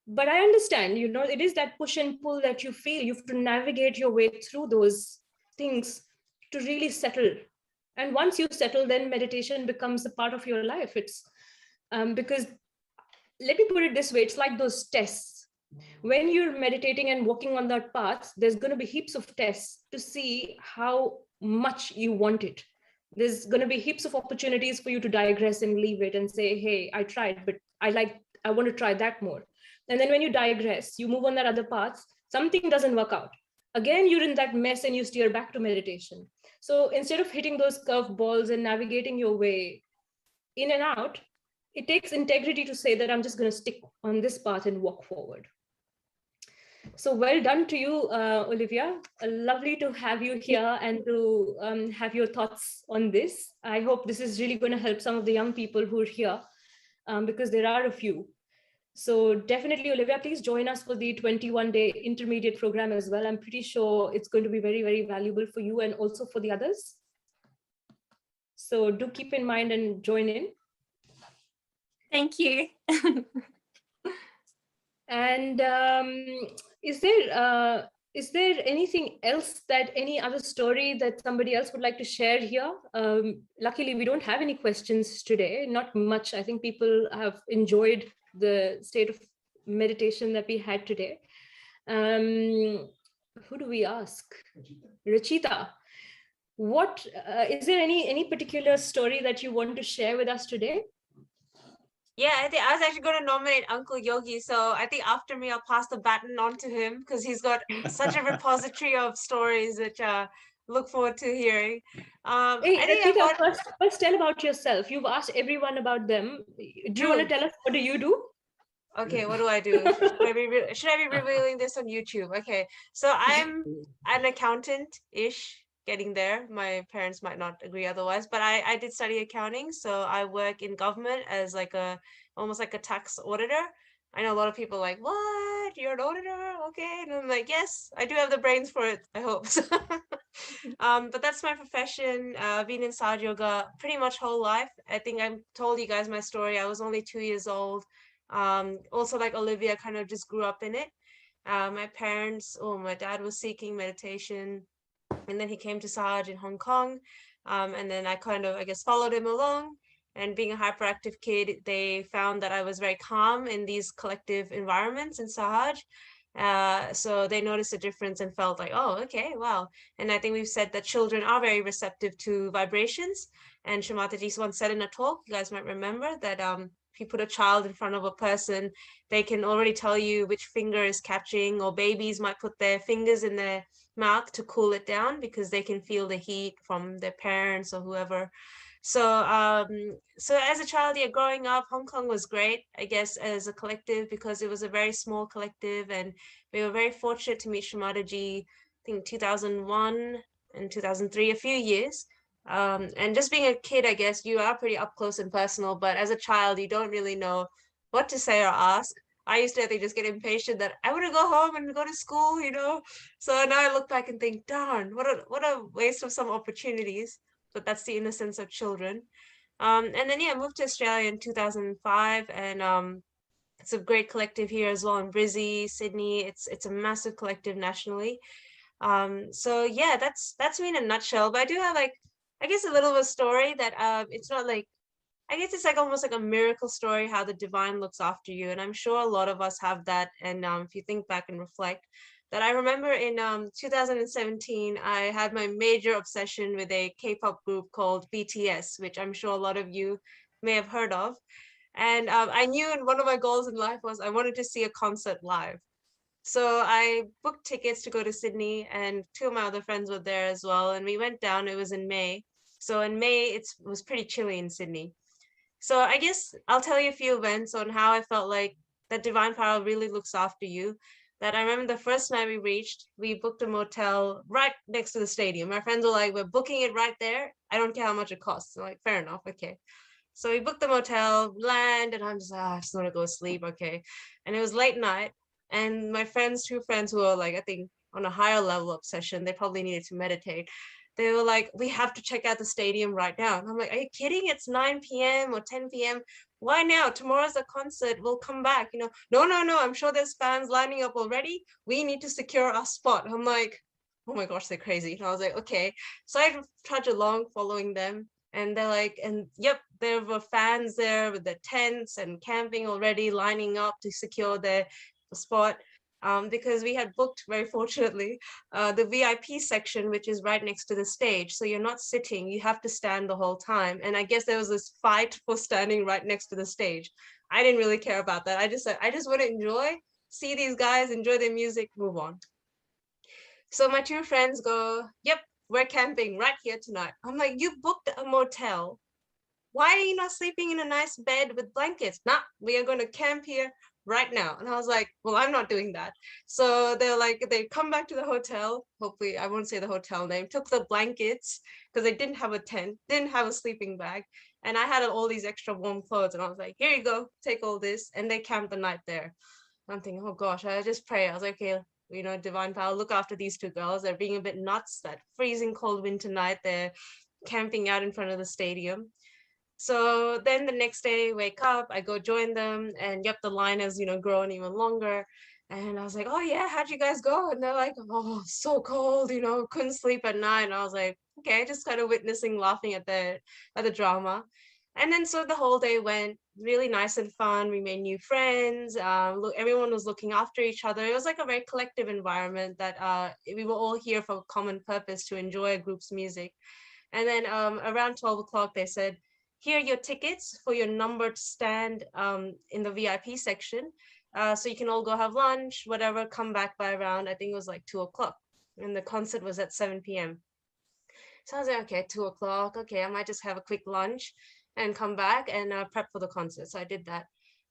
[SPEAKER 5] But I understand, you know, it is that push and pull that you feel. You have to navigate your way through those things to really settle. And once you settle, then meditation becomes a part of your life. It's because, let me put it this way, it's like those tests. When you're meditating and walking on that path, there's going to be heaps of tests to see how much you want it. There's going to be heaps of opportunities for you to digress and leave it and say, hey, I tried, but I want to try that more. And then when you digress, you move on that other path, something doesn't work out. Again, you're in that mess and you steer back to meditation. So instead of hitting those curved balls and navigating your way in and out, it takes integrity to say that I'm just going to stick on this path and walk forward. So well done to you, Olivia. Lovely to have you here and to have your thoughts on this. I hope this is really going to help some of the young people who are here, because there are a few. So definitely, Olivia, please join us for the 21-day intermediate program as well. I'm pretty sure it's going to be very, very valuable for you and also for the others. So do keep in mind and join in.
[SPEAKER 13] Thank you.
[SPEAKER 5] And is there anything else, that any other story that somebody else would like to share here? Luckily, we don't have any questions today, not much. I think people have enjoyed the state of meditation that we had today. Who do we ask? Rachita. What is there any particular story that you want to share with us today?
[SPEAKER 1] Yeah, I think I was actually going to nominate Uncle Yogi. So I think after me, I'll pass the baton on to him, because he's got such a repository of stories which look forward to hearing.
[SPEAKER 5] Hey, Rachita, first tell about yourself. You've asked everyone about them. Do you want to tell us, what do you do?
[SPEAKER 1] Okay, what do I do? Should I be revealing this on YouTube? Okay, so I'm an accountant-ish, getting there. My parents might not agree otherwise, but I did study accounting, so I work in government as like almost like a tax auditor. I know a lot of people like, what? You're an auditor? Okay, and I'm like, yes, I do have the brains for it. I hope. But that's my profession. Been in Sahaja Yoga pretty much whole life. I think I told you guys my story. I was only 2 years old. Also like Olivia, kind of just grew up in it. My parents, my dad was seeking meditation, and then he came to Sahaj in Hong Kong. And then I kind of, I guess, followed him along. And being a hyperactive kid, they found that I was very calm in these collective environments in Sahaj. So they noticed a difference and felt like, oh, okay, wow. And I think we've said that children are very receptive to vibrations. And Shri Mataji once said in a talk, you guys might remember, that if you put a child in front of a person, they can already tell you which finger is catching, or babies might put their fingers in their mouth to cool it down because they can feel the heat from their parents or whoever. So as a child, yeah, growing up, Hong Kong was great, I guess, as a collective, because it was a very small collective, and we were very fortunate to meet Shri Mataji, I think 2001 and 2003, a few years. And just being a kid, I guess you are pretty up close and personal, but as a child, you don't really know what to say or ask. I used to, I think, just get impatient that I want to go home and go to school, you know. So now I look back and think, darn, what a waste of some opportunities. But that's the innocence of children. And then, yeah, I moved to Australia in 2005, and it's a great collective here as well in Brizzy, Sydney. It's a massive collective nationally. So yeah, that's me in a nutshell. But I do have, like, I guess, a little of a story that it's not like, I guess it's like almost like a miracle story, how the divine looks after you. And I'm sure a lot of us have that. And if you think back and reflect, that I remember in 2017, I had my major obsession with a K-pop group called BTS, which I'm sure a lot of you may have heard of. And I knew one of my goals in life was I wanted to see a concert live. So I booked tickets to go to Sydney, and two of my other friends were there as well. And we went down, it was in May. So in May, it was pretty chilly in Sydney. So I guess I'll tell you a few events on how I felt like that divine power really looks after you. That I remember the first night we reached, we booked a motel right next to the stadium. My friends were like, we're booking it right there. I don't care how much it costs. I'm like, fair enough, okay. So we booked the motel, land, and I'm just, I just want to go sleep, okay. And it was late night, and my two friends who were like, I think on a higher level obsession, they probably needed to meditate. They were like, we have to check out the stadium right now. And I'm like, are you kidding? It's 9 p.m. or 10 p.m. Why now? Tomorrow's a concert. We'll come back. You know, no. I'm sure there's fans lining up already. We need to secure our spot. I'm like, oh my gosh, they're crazy. And I was like, okay. So I trudge along following them. And they're like, and yep, there were fans there with their tents and camping already, lining up to secure their spot. Because we had booked, very fortunately, the VIP section, which is right next to the stage. So you're not sitting, you have to stand the whole time. And I guess there was this fight for standing right next to the stage. I didn't really care about that. I just said, I just want to enjoy, see these guys, enjoy their music, move on. So my two friends go, yep, we're camping right here tonight. I'm like, you booked a motel. Why are you not sleeping in a nice bed with blankets? Nah, we are going to camp here right now. And I was like, well, I'm not doing that. So they're like, they come back to the hotel. Hopefully, I won't say the hotel name, took the blankets because they didn't have a tent, didn't have a sleeping bag. And I had all these extra warm clothes. And I was like, here you go, take all this. And they camped the night there. I'm thinking, oh gosh, I just pray. I was like, okay, you know, divine power, look after these two girls. They're being a bit nuts that freezing cold winter night. They're camping out in front of the stadium. So then the next day, wake up, I go join them, and yep, the line has, you know, grown even longer. And I was like, oh yeah, how'd you guys go? And they're like, oh, so cold, you know, couldn't sleep at night. And I was like, okay, just kind of witnessing, laughing at the drama. And then so the whole day went really nice and fun. We made new friends. Everyone was looking after each other. It was like a very collective environment that we were all here for a common purpose to enjoy a group's music. And then around 12 o'clock, they said, here are your tickets for your numbered stand in the VIP section. So you can all go have lunch, whatever, come back by around, I think it was like 2 o'clock. And the concert was at 7 p.m. So I was like, okay, 2 o'clock. Okay, I might just have a quick lunch and come back and prep for the concert. So I did that.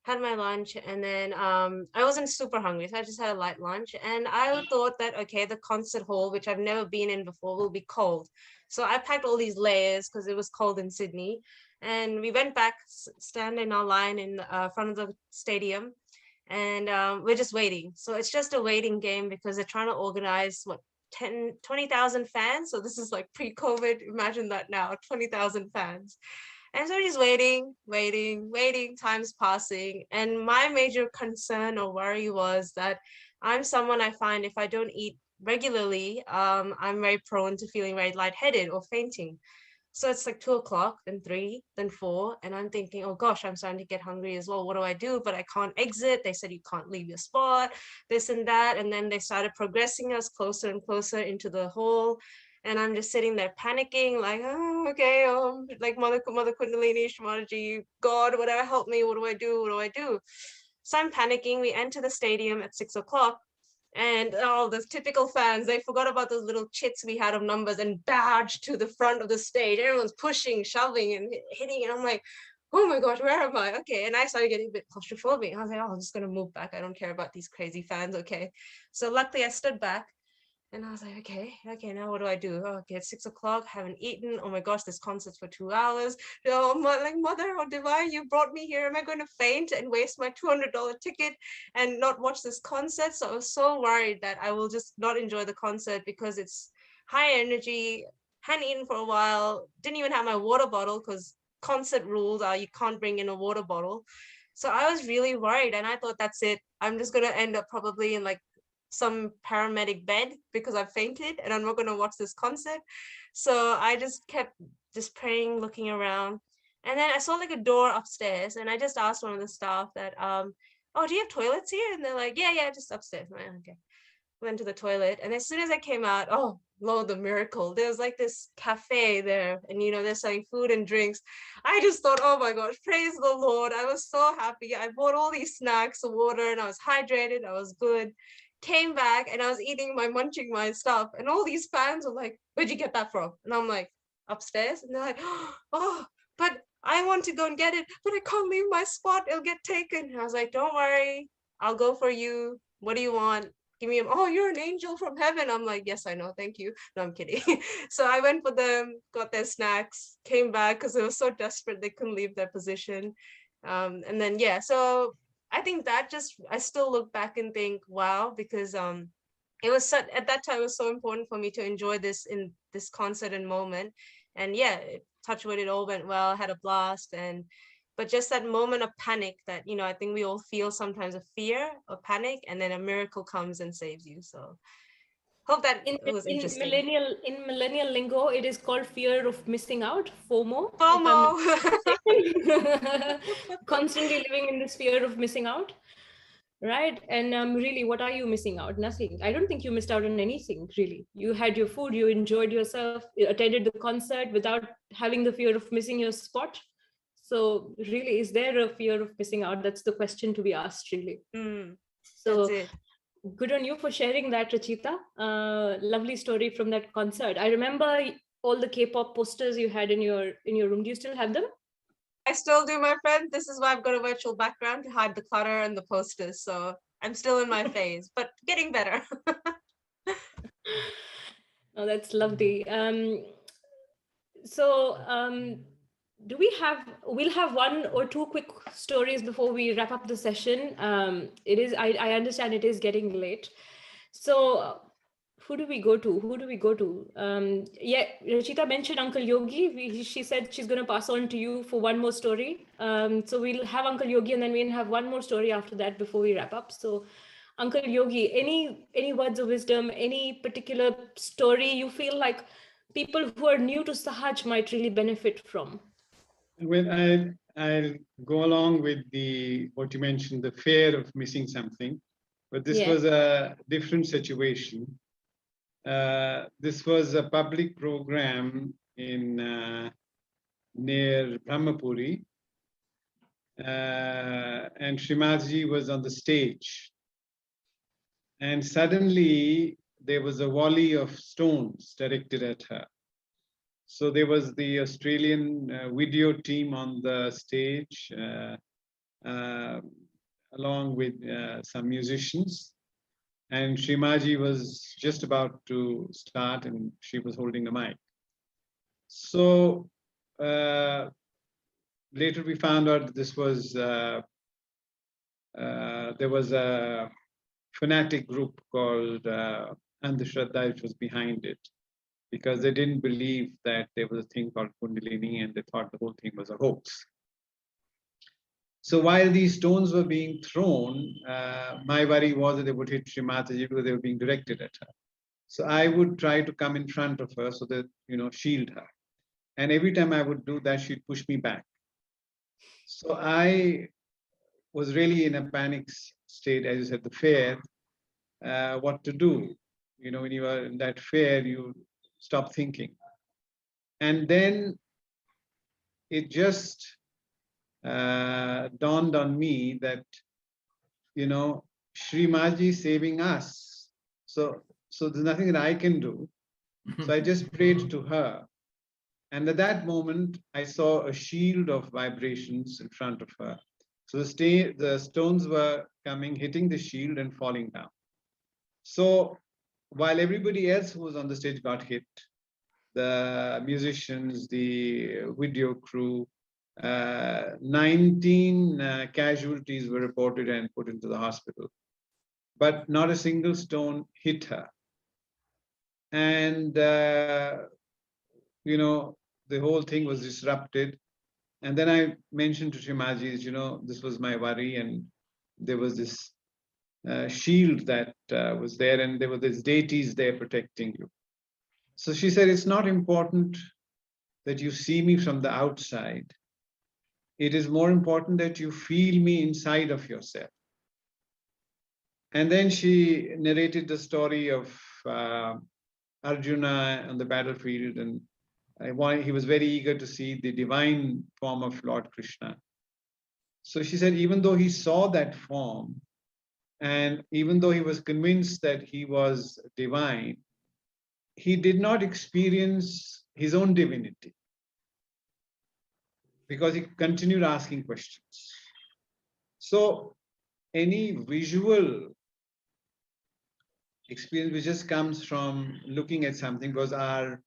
[SPEAKER 1] had my lunch, and then I wasn't super hungry, so I just had a light lunch. And I thought that, okay, the concert hall, which I've never been in before, will be cold. So I packed all these layers because it was cold in Sydney. And we went back, stand in our line in front of the stadium, and we're just waiting. So it's just a waiting game because they're trying to organize what 20,000 fans. So this is like pre-COVID. Imagine that now, 20,000 fans. And so just waiting, time's passing. And my major concern or worry was that I'm someone, I find if I don't eat regularly, I'm very prone to feeling very lightheaded or fainting. So it's like 2 o'clock, then 3, then 4. And I'm thinking, oh gosh, I'm starting to get hungry as well. What do I do? But I can't exit. They said you can't leave your spot, this and that. And then they started progressing us closer and closer into the hall. And I'm just sitting there panicking, like, oh, okay, like Mother Kundalini, Shri Mataji, God, whatever, help me. What do I do? What do I do? So I'm panicking. We enter the stadium at 6 o'clock. And all the typical fans, they forgot about those little chits we had of numbers and badged to the front of the stage. Everyone's pushing, shoving, and hitting. And I'm like, oh my gosh, where am I? Okay. And I started getting a bit claustrophobic. I was like, oh, I'm just going to move back. I don't care about these crazy fans. Okay. So luckily I stood back. And I was like, okay, now what do I do? Oh, okay, it's 6 o'clock, haven't eaten. Oh my gosh, this concert's for 2 hours. Oh, like, Mother or Divine, you brought me here. Am I going to faint and waste my $200 ticket and not watch this concert? So I was so worried that I will just not enjoy the concert because it's high energy, hadn't eaten for a while, didn't even have my water bottle because concert rules are you can't bring in a water bottle. So I was really worried, and I thought, that's it. I'm just going to end up probably in like some paramedic bed because I fainted and I'm not going to watch this concert. So I just kept just praying, looking around. And then I saw like a door upstairs, and I just asked one of the staff that, oh, do you have toilets here? And they're like, yeah, just upstairs. I'm like, okay. Went to the toilet, and as soon as I came out, oh Lord, the miracle, there's like this cafe there, and they're selling food and drinks. I just thought, oh my gosh, praise the Lord. I was so happy. I bought all these snacks, water, and I was hydrated. I was good. Came back and I was munching my stuff, and all these fans were like, where'd you get that from? And I'm like, upstairs. And they're like, oh, but I want to go and get it, but I can't leave my spot, it'll get taken. And I was like, don't worry, I'll go for you. What do you want? Give me oh, you're an angel from heaven. I'm like, yes, I know, thank you. No, I'm kidding. So I went for them, got their snacks, came back because they were so desperate they couldn't leave their position. And then so I think that I still look back and think, wow, because it was at that time, it was so important for me to enjoy this in this concert and moment. And touch wood, it all went well, I had a blast. But just that moment of panic that, I think we all feel sometimes, a fear or panic, and then a miracle comes and saves you. So hope that it was interesting.
[SPEAKER 5] In millennial lingo, it is called fear of missing out, FOMO. Constantly living in this fear of missing out, right? And really, what are you missing out? Nothing. I don't think you missed out on anything, really. You had your food, you enjoyed yourself, you attended the concert without having the fear of missing your spot. So really, is there a fear of missing out? That's the question to be asked, really. So good on you for sharing that, Rachita. Lovely story from that concert. I remember all the K-pop posters you had in your room. Do you still have them?
[SPEAKER 1] I still do, my friend. This is why I've got a virtual background to hide the clutter and the posters. So I'm still in my phase, but getting better.
[SPEAKER 5] Oh, that's lovely. We'll have one or two quick stories before we wrap up the session. I understand it is getting late. So who do we go to? Rachita mentioned Uncle Yogi. She said she's going to pass on to you for one more story. So we'll have Uncle Yogi, and then we'll have one more story after that before we wrap up. So Uncle Yogi, any words of wisdom, any particular story you feel like people who are new to Sahaj might really benefit from?
[SPEAKER 9] Well, I'll go along with what you mentioned, the fear of missing something, but this was a different situation. This was a public program in near Brahmapuri, and Shri Mataji was on the stage, and suddenly there was a volley of stones directed at her. So there was the Australian video team on the stage. along with some musicians. And Shri Mataji was just about to start and she was holding the mic. So later we found out that this was, there was a fanatic group called Andhashraddha which was behind it, because they didn't believe that there was a thing called Kundalini and they thought the whole thing was a hoax. So while these stones were being thrown, my worry was that they would hit Shri Mataji because they were being directed at her. So I would try to come in front of her so that, shield her. And every time I would do that, she'd push me back. So I was really in a panic state, as you said, the fear, what to do. When you are in that fear, you stop thinking. And then it just dawned on me that, Shri Mataji is saving us. So there's nothing that I can do. So I just prayed to her. And at that moment, I saw a shield of vibrations in front of her. So the stones were coming, hitting the shield and falling down. So while everybody else who was on the stage got hit, the musicians, the video crew, 19 casualties were reported and put into the hospital. But not a single stone hit her. And, the whole thing was disrupted. And then I mentioned to Shri Mataji, this was my worry. And there was this shield that was there, and there were these deities there protecting you. So she said, it's not important that you see me from the outside. It is more important that you feel me inside of yourself. And then she narrated the story of Arjuna on the battlefield, and he was very eager to see the divine form of Lord Krishna. So she said, even though he saw that form, and even though he was convinced that he was divine, he did not experience his own divinity, because he continued asking questions. So any visual experience which just comes from looking at something, because our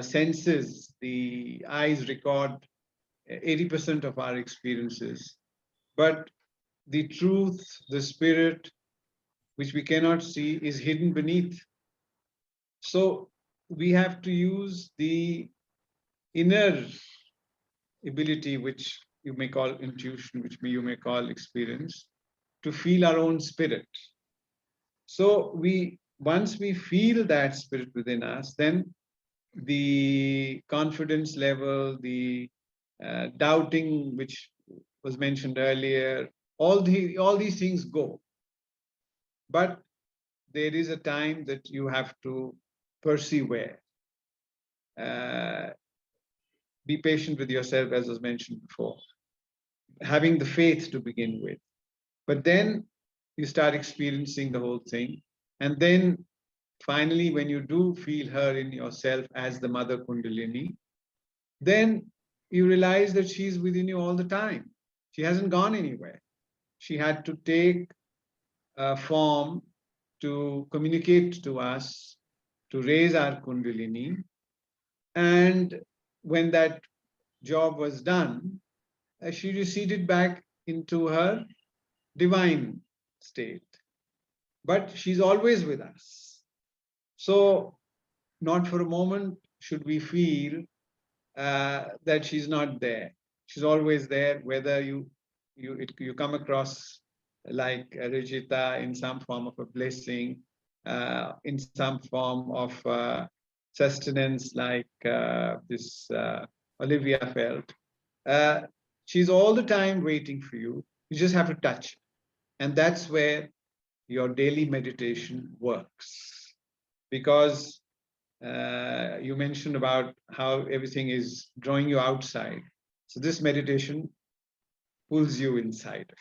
[SPEAKER 9] senses, the eyes record 80% of our experiences, but the truth, the spirit, which we cannot see, is hidden beneath. So we have to use the inner ability, which you may call intuition, which you may call experience, to feel our own spirit. So once we feel that spirit within us, then the confidence level, the doubting, which was mentioned earlier, all these things go. But there is a time that you have to persevere. Be patient with yourself, as was mentioned before. Having the faith to begin with. But then you start experiencing the whole thing. And then finally, when you do feel her in yourself as the Mother Kundalini, then you realize that she's within you all the time. She hasn't gone anywhere. She had to take a form to communicate to us, to raise our Kundalini. And when that job was done, she receded back into her divine state. But she's always with us. So not for a moment should we feel that she's not there. She's always there, whether you come across like Rajita in some form of a blessing, in some form of sustenance, like this Olivia felt. She's all the time waiting for you. You just have to touch. And that's where your daily meditation works. Because you mentioned about how everything is drawing you outside. So this meditation pulls you inside.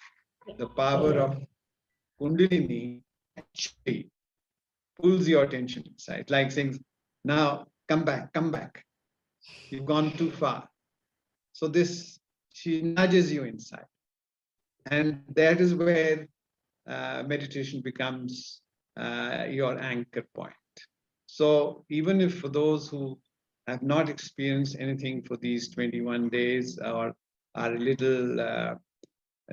[SPEAKER 9] The power of Kundalini actually pulls your attention inside, like saying, now come back, come back. You've gone too far. So she nudges you inside. And that is where meditation becomes your anchor point. So even if for those who have not experienced anything for these 21 days or are a little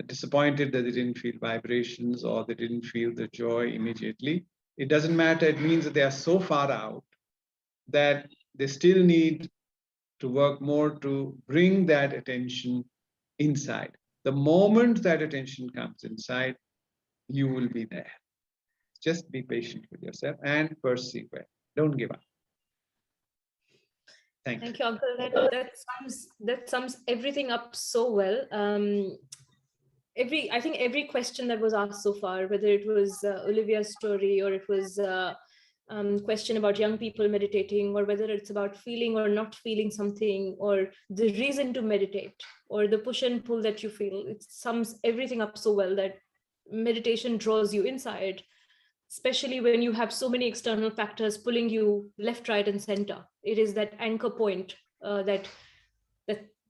[SPEAKER 9] disappointed that they didn't feel vibrations or they didn't feel the joy immediately, it doesn't matter. It means that they are so far out that they still need to work more to bring that attention inside. The moment that attention comes inside, you will be there. Just be patient with yourself and persevere. Don't give up. Thank you.
[SPEAKER 5] Thank you, Uncle. That sums everything up so well. I think every question that was asked so far, whether it was Olivia's story or it was question about young people meditating, or whether it's about feeling or not feeling something, or the reason to meditate, or the push and pull that you feel, it sums everything up so well that meditation draws you inside, especially when you have so many external factors pulling you left, right, and center. It is that anchor point that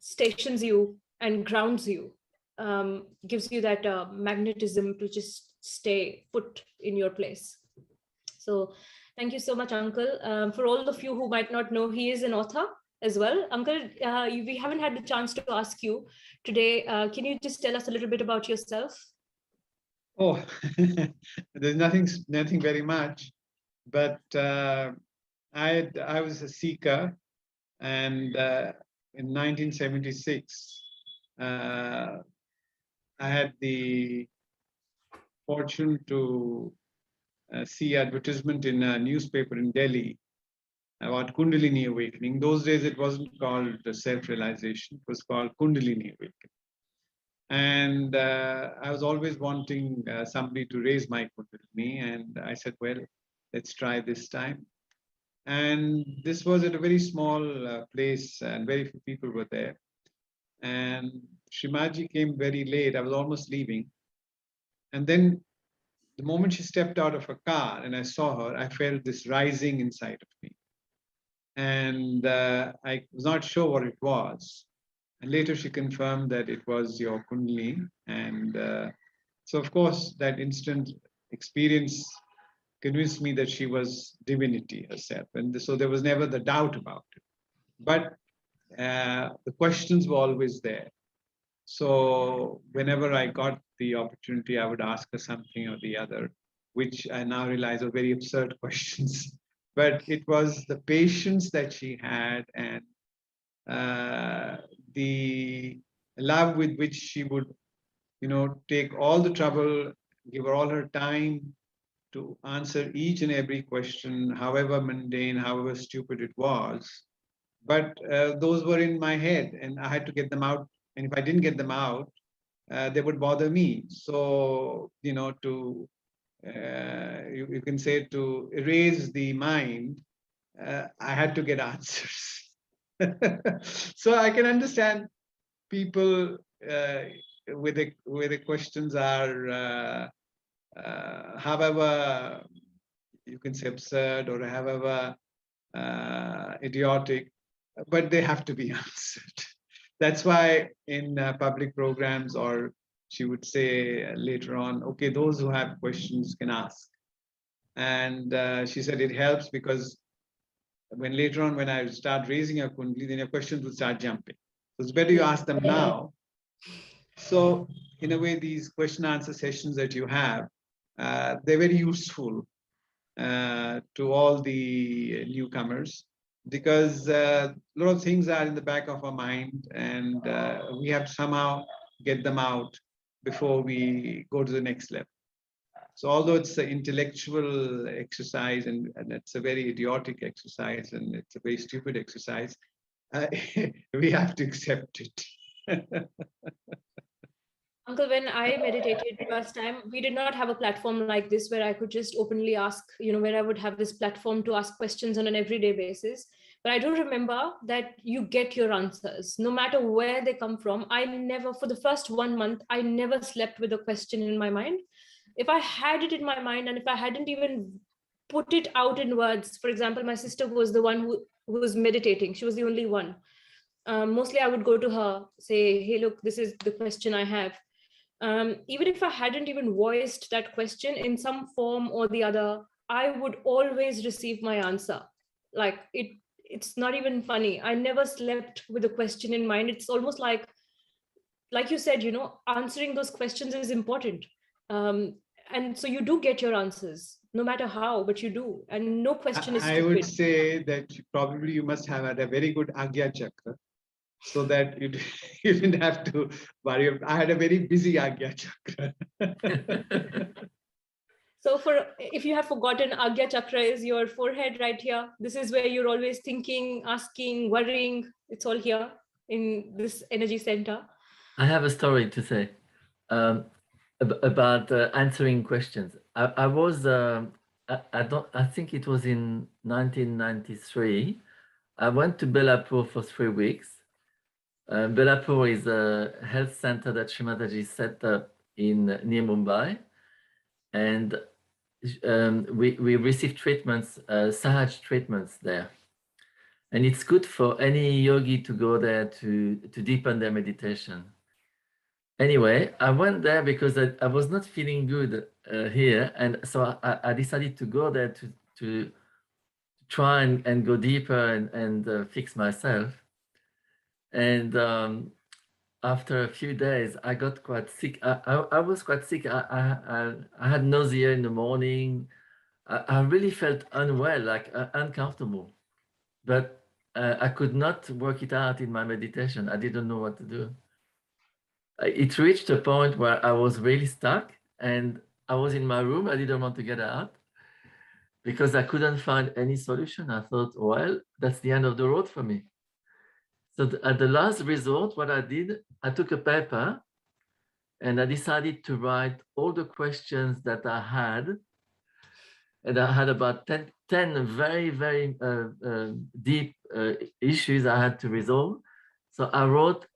[SPEAKER 5] stations you and grounds you, gives you that magnetism to just stay put in your place. So thank you so much, Uncle. For all of you who might not know, he is an author as well. Uncle, we haven't had the chance to ask you today. Can you just tell us a little bit about yourself?
[SPEAKER 9] Oh, there's nothing very much, but I was a seeker, and in 1976, I had the fortune to see advertisement in a newspaper in Delhi about Kundalini awakening. Those days it wasn't called self-realization, it was called Kundalini awakening. And I was always wanting somebody to raise my Kundalini, and I said, well, let's try this time. And this was at a very small place, and very few people were there. And Shri Mataji came very late. I was almost leaving. And then the moment she stepped out of her car and I saw her, I felt this rising inside of me. And I was not sure what it was. And later she confirmed that it was your Kundalini. And so, of course, that instant experience convinced me that she was divinity herself. And so there was never the doubt about it. But the questions were always there. So whenever I got the opportunity, I would ask her something or the other, which I now realize are very absurd questions. But it was the patience that she had and the love with which she would, take all the trouble, give her all her time to answer each and every question, however mundane, however stupid it was. But those were in my head and I had to get them out. And if I didn't get them out, they would bother me. So, you can say to erase the mind, I had to get answers. So I can understand people where the questions are, however, you can say absurd or however idiotic, but they have to be answered. That's why in public programs, or she would say later on, okay, those who have questions can ask. And she said it helps because when later on, when I start raising a Kundalini, then your questions will start jumping. So it's better you ask them now. So in a way, these question answer sessions that you have, they're very useful to all the newcomers, because a lot of things are in the back of our mind and we have to somehow get them out before we go to the next level. So although it's an intellectual exercise and it's a very idiotic exercise and it's a very stupid exercise, we have to accept it.
[SPEAKER 5] Uncle, when I meditated first time, we did not have a platform like this where I could just openly ask, where I would have this platform to ask questions on an everyday basis. But I do remember that you get your answers, no matter where they come from. I never, for the first 1 month, I never slept with a question in my mind. If I had it in my mind and if I hadn't even put it out in words, for example, my sister was the one who was meditating. She was the only one. Mostly I would go to her, say, hey, look, this is the question I have. even if I hadn't even voiced that question in some form or the other, I would always receive my answer. Like it's not even funny. I never slept with a question in mind. It's almost like you said, answering those questions is important. And so you do get your answers, no matter how, but you do. And no question is stupid.
[SPEAKER 9] I would say that probably you must have had a very good Agya Chakra, so that you didn't have to worry. I had a very busy Agya Chakra.
[SPEAKER 5] So if you have forgotten, Agya Chakra is your forehead right here. This is where you're always thinking, asking, worrying. It's all here in this energy center.
[SPEAKER 12] I have a story to say about answering questions. I was, I think it was in 1993. I went to Belapur for 3 weeks. Belapur is a health center that Shri Mataji set up near Mumbai. And we received treatments, Sahaj treatments there. And it's good for any yogi to go there to deepen their meditation. Anyway, I went there because I was not feeling good here. And so I decided to go there to try and go deeper and fix myself. And after a few days, I got quite sick. I was quite sick. I had nausea in the morning. I really felt unwell, like uncomfortable. But I could not work it out in my meditation. I didn't know what to do. It reached a point where I was really stuck and I was in my room. I didn't want to get out because I couldn't find any solution. I thought, well, that's the end of the road for me. So at the last resort, what I did, I took a paper and I decided to write all the questions that I had. And I had about 10 very, very deep issues I had to resolve. So I wrote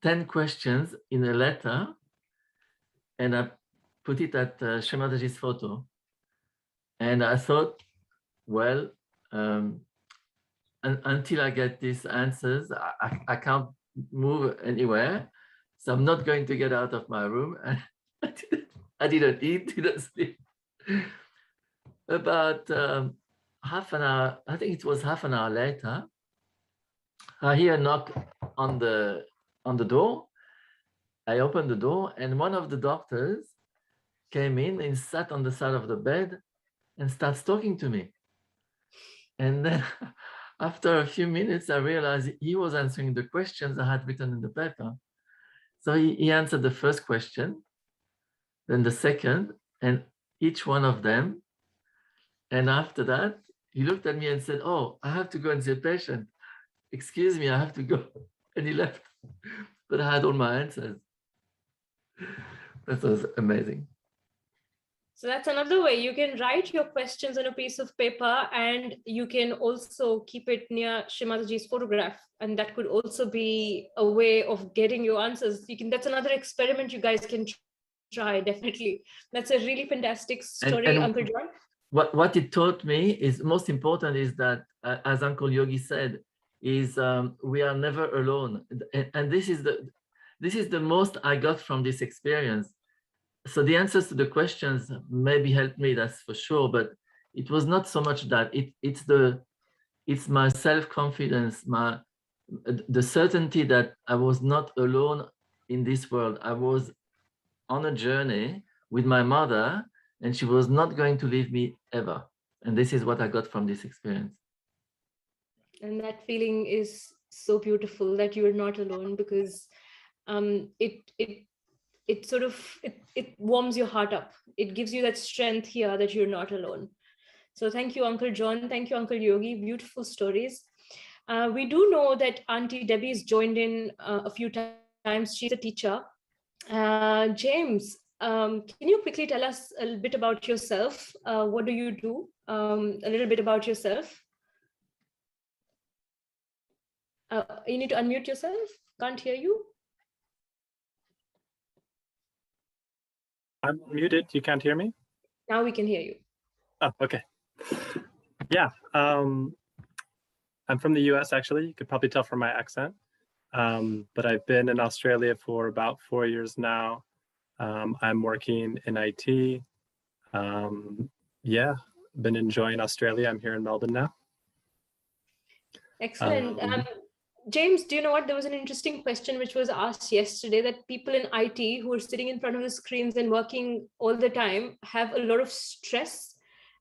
[SPEAKER 12] 10 questions in a letter and I put it at Shri Mataji's photo. And I thought, well, until I get these answers, I can't move anywhere. So I'm not going to get out of my room. And I didn't eat, didn't sleep. About half an hour, I think it was half an hour later, I hear a knock on the door. I opened the door and one of the doctors came in and sat on the side of the bed and starts talking to me. And then after a few minutes, I realized he was answering the questions I had written in the paper. So he answered the first question, then the second, and each one of them. And after that, he looked at me and said, "Oh, I have to go and see a patient. Excuse me, I have to go." And he left. But I had all my answers. That was amazing.
[SPEAKER 5] So that's another way. You can write your questions on a piece of paper and you can also keep it near Shri Mataji's photograph. And that could also be a way of getting your answers. That's another experiment you guys can try, definitely. That's a really fantastic story,
[SPEAKER 12] and
[SPEAKER 5] Uncle John.
[SPEAKER 12] What it taught me is most important is that, as Uncle Yogi said, is we are never alone. And this is the most I got from this experience. So the answers to the questions maybe helped me, that's for sure, but it was not so much that. It's my self-confidence, the certainty that I was not alone in this world. I was on a journey with my mother and she was not going to leave me ever. And this is what I got from this experience.
[SPEAKER 5] And that feeling is so beautiful, that you're not alone, because it sort of warms your heart up. It gives you that strength here that you're not alone. So thank you, Uncle John. Thank you, Uncle Yogi. Beautiful stories. We do know that Auntie Debbie has joined in a few times. She's a teacher. James, can you quickly tell us a little bit about yourself? What do you do? A little bit about yourself. You need to unmute yourself. Can't hear you.
[SPEAKER 10] I'm muted. You can't hear me?
[SPEAKER 5] Now we can hear you.
[SPEAKER 10] Oh, okay. Yeah. I'm from the US, actually. You could probably tell from my accent. But I've been in Australia for about 4 years now. I'm working in IT. Yeah, been enjoying Australia. I'm here in Melbourne now.
[SPEAKER 5] Excellent. James, do you know what? There was an interesting question which was asked yesterday, that people in IT who are sitting in front of the screens and working all the time have a lot of stress,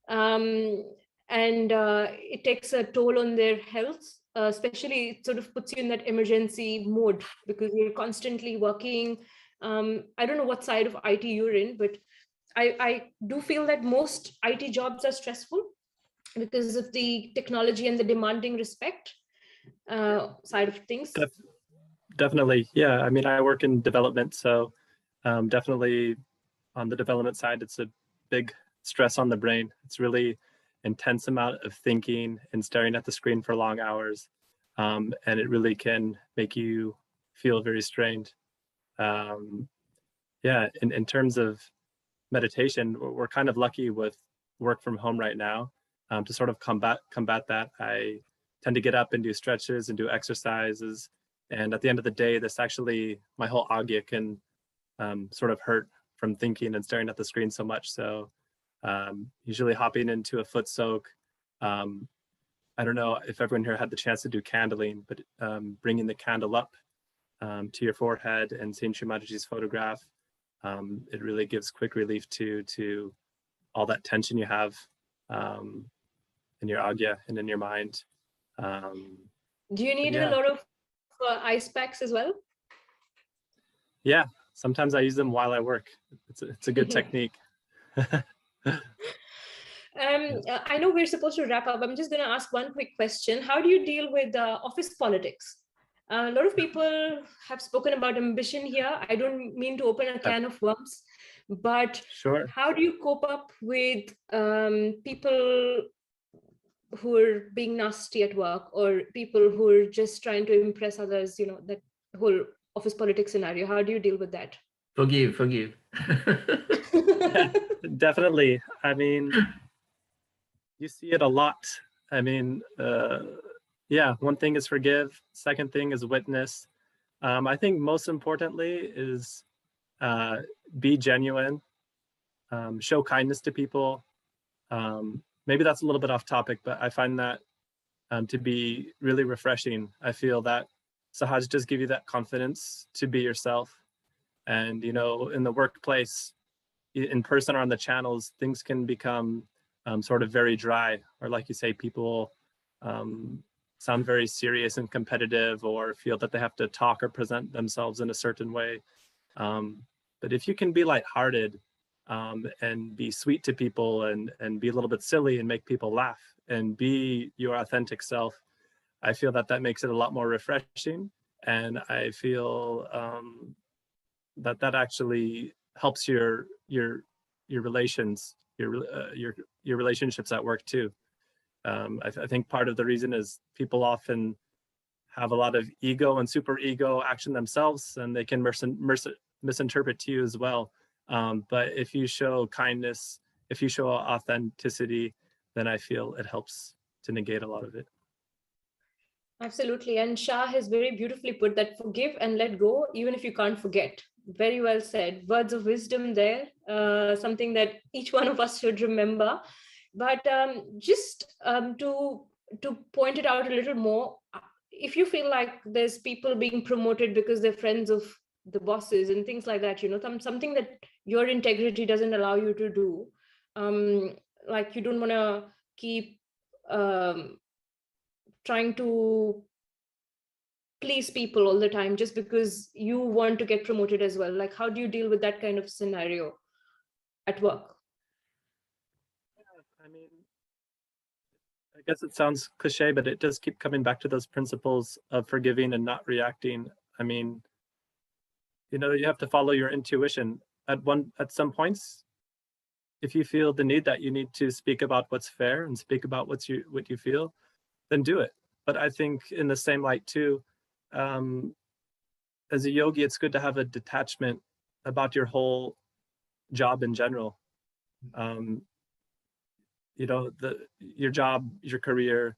[SPEAKER 5] and it takes a toll on their health. Especially, it sort of puts you in that emergency mode because you're constantly working. I don't know what side of IT you're in, but I do feel that most IT jobs are stressful because of the technology and the demanding respect side of things.
[SPEAKER 10] Definitely. Yeah. I mean, I work in development, so definitely on the development side, it's a big stress on the brain. It's really intense amount of thinking and staring at the screen for long hours. And it really can make you feel very strained. Yeah, in terms of meditation, we're kind of lucky with work from home right now. To sort of combat that, I tend to get up and do stretches and do exercises. And at the end of the day, this actually, my whole agya can sort of hurt from thinking and staring at the screen so much. So usually hopping into a foot soak. I don't know if everyone here had the chance to do candling, but bringing the candle up to your forehead and seeing Shri Mataji's photograph, it really gives quick relief to all that tension you have in your agya and in your mind.
[SPEAKER 5] Do you need a lot of ice packs as well?
[SPEAKER 10] Yeah, sometimes I use them while I work. It's a good technique.
[SPEAKER 5] I know we're supposed to wrap up. I'm just going to ask one quick question. How do you deal with office politics? A lot of people have spoken about ambition here. I don't mean to open a can of worms, but
[SPEAKER 10] sure.
[SPEAKER 5] How do you cope up with people who are being nasty at work, or people who are just trying to impress others? You know, that whole office politics scenario. How do you deal with that?
[SPEAKER 12] Forgive.
[SPEAKER 10] Yeah, definitely. I mean, you see it a lot. I mean, yeah, one thing is forgive. Second thing is witness. I think most importantly is be genuine, show kindness to people. Maybe that's a little bit off topic, but I find that to be really refreshing. I feel that Sahaja does give you that confidence to be yourself. And, you know, in the workplace, in person or on the channels, things can become sort of very dry, or like you say, people sound very serious and competitive, or feel that they have to talk or present themselves in a certain way. But if you can be lighthearted and be sweet to people and be a little bit silly and make people laugh and be your authentic self, I feel that that makes it a lot more refreshing. And I feel that actually helps your relations, your relationships at work too. I think part of the reason is people often have a lot of ego and super ego action themselves, and they can misinterpret to you as well. But if you show kindness, if you show authenticity, then I feel it helps to negate a lot of it.
[SPEAKER 5] Absolutely. And Shah has very beautifully put that: forgive and let go, even if you can't forget. Very well said. Words of wisdom there, something that each one of us should remember. But just to point it out a little more, if you feel like there's people being promoted because they're friends of the bosses and things like that, you know, something that your integrity doesn't allow you to do, like you don't want to keep trying to please people all the time just because you want to get promoted as well. Like, how do you deal with that kind of scenario at work?
[SPEAKER 10] I mean, I guess it sounds cliche, but it does keep coming back to those principles of forgiving and not reacting. I mean, you know, you have to follow your intuition. At some points, if you feel the need that you need to speak about what's fair and speak about what you feel, then do it. But I think in the same light too, as a yogi, it's good to have a detachment about your whole job in general. You know, your job, your career,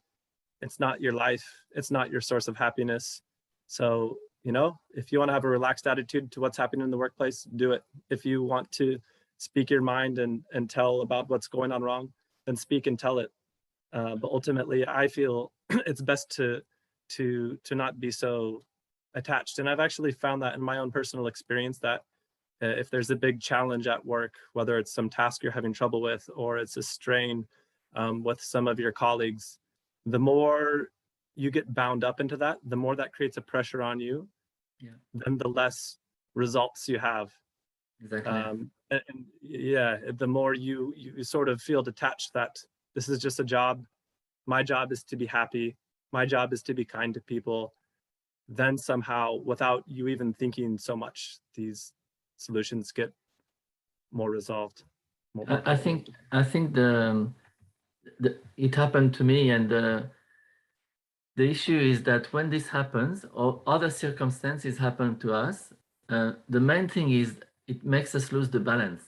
[SPEAKER 10] it's not your life. It's not your source of happiness. So You know, if you want to have a relaxed attitude to what's happening in the workplace, do it. If you want to speak your mind and tell about what's going on wrong, then speak and tell it. But ultimately, I feel it's best to not be so attached. And I've actually found that in my own personal experience that if there's a big challenge at work, whether it's some task you're having trouble with or it's a strain with some of your colleagues, the more you get bound up into that, the more that creates a pressure on you, then the less results you have.
[SPEAKER 12] Exactly.
[SPEAKER 10] And yeah, the more you sort of feel detached that this is just a job. My job is to be happy. My job is to be kind to people. Then somehow, without you even thinking so much, these solutions get more resolved.
[SPEAKER 12] I think it happened to me, and the issue is that when this happens or other circumstances happen to us, the main thing is it makes us lose the balance,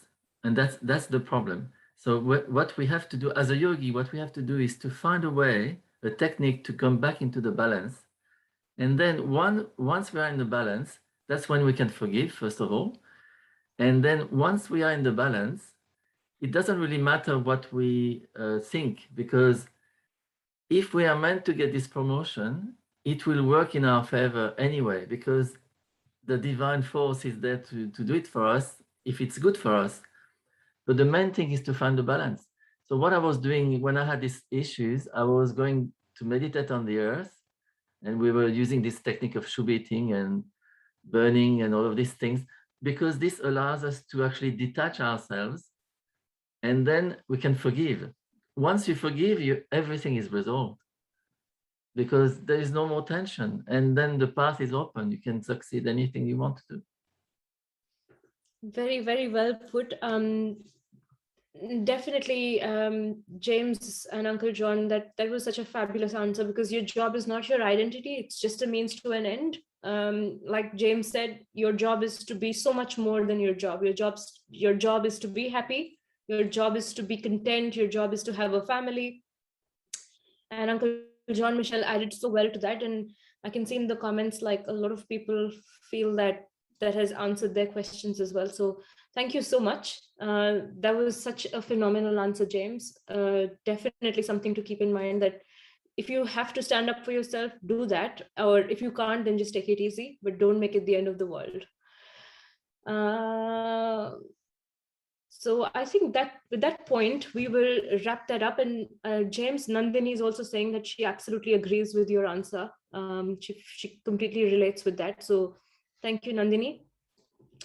[SPEAKER 12] and that's the problem. So what we have to do as a yogi, what we have to do is to find a way, a technique to come back into the balance, and then once we are in the balance, that's when we can forgive, first of all, and then once we are in the balance, it doesn't really matter what we think, because if we are meant to get this promotion, it will work in our favor anyway, because the divine force is there to do it for us if it's good for us. But the main thing is to find the balance. So what I was doing when I had these issues, I was going to meditate on the earth, and we were using this technique of shubiting and burning and all of these things, because this allows us to actually detach ourselves, and then we can forgive. Once you forgive, everything is resolved, because there is no more tension, and then the path is open. You can succeed anything you want to do.
[SPEAKER 5] Very, very well put. Definitely, James and Uncle John, that was such a fabulous answer, because your job is not your identity. It's just a means to an end. Like James said, your job is to be so much more than your job. Your job is to be happy. Your job is to be content. Your job is to have a family. And Uncle John Michel added so well to that. And I can see in the comments, like a lot of people feel that has answered their questions as well. So thank you so much. That was such a phenomenal answer, James. Definitely something to keep in mind, that if you have to stand up for yourself, do that. Or if you can't, then just take it easy, but don't make it the end of the world. So I think that with that point, we will wrap that up. And James, Nandini is also saying that she absolutely agrees with your answer. She completely relates with that. So thank you, Nandini.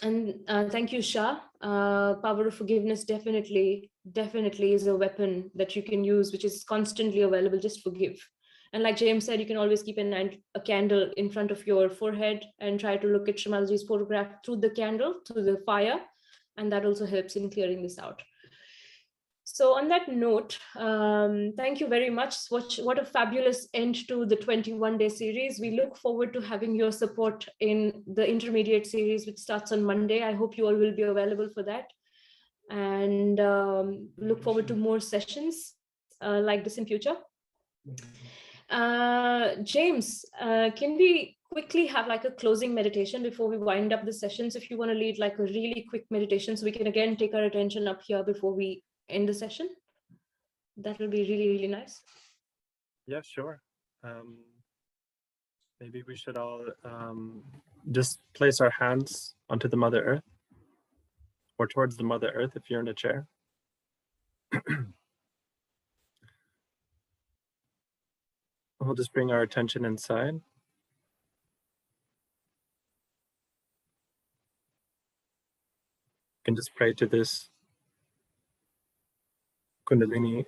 [SPEAKER 5] And thank you, Shah. Power of forgiveness definitely is a weapon that you can use, which is constantly available. Just forgive. And like James said, you can always keep a candle in front of your forehead and try to look at Shri Mataji's photograph through the candle, through the fire. And that also helps in clearing this out. So on that note, thank you very much. What a fabulous end to the 21-day series. We look forward to having your support in the intermediate series, which starts on Monday. I hope you all will be available for that. And look forward to more sessions like this in future. James, can we quickly have like a closing meditation before we wind up the sessions? If you want to lead like a really quick meditation, so we can again take our attention up here before we end the session, that will be really, really nice.
[SPEAKER 10] Yeah, sure. Maybe we should all just place our hands onto the Mother Earth, or towards the Mother Earth if you're in a chair. We'll just bring our attention inside. You can just pray to this Kundalini.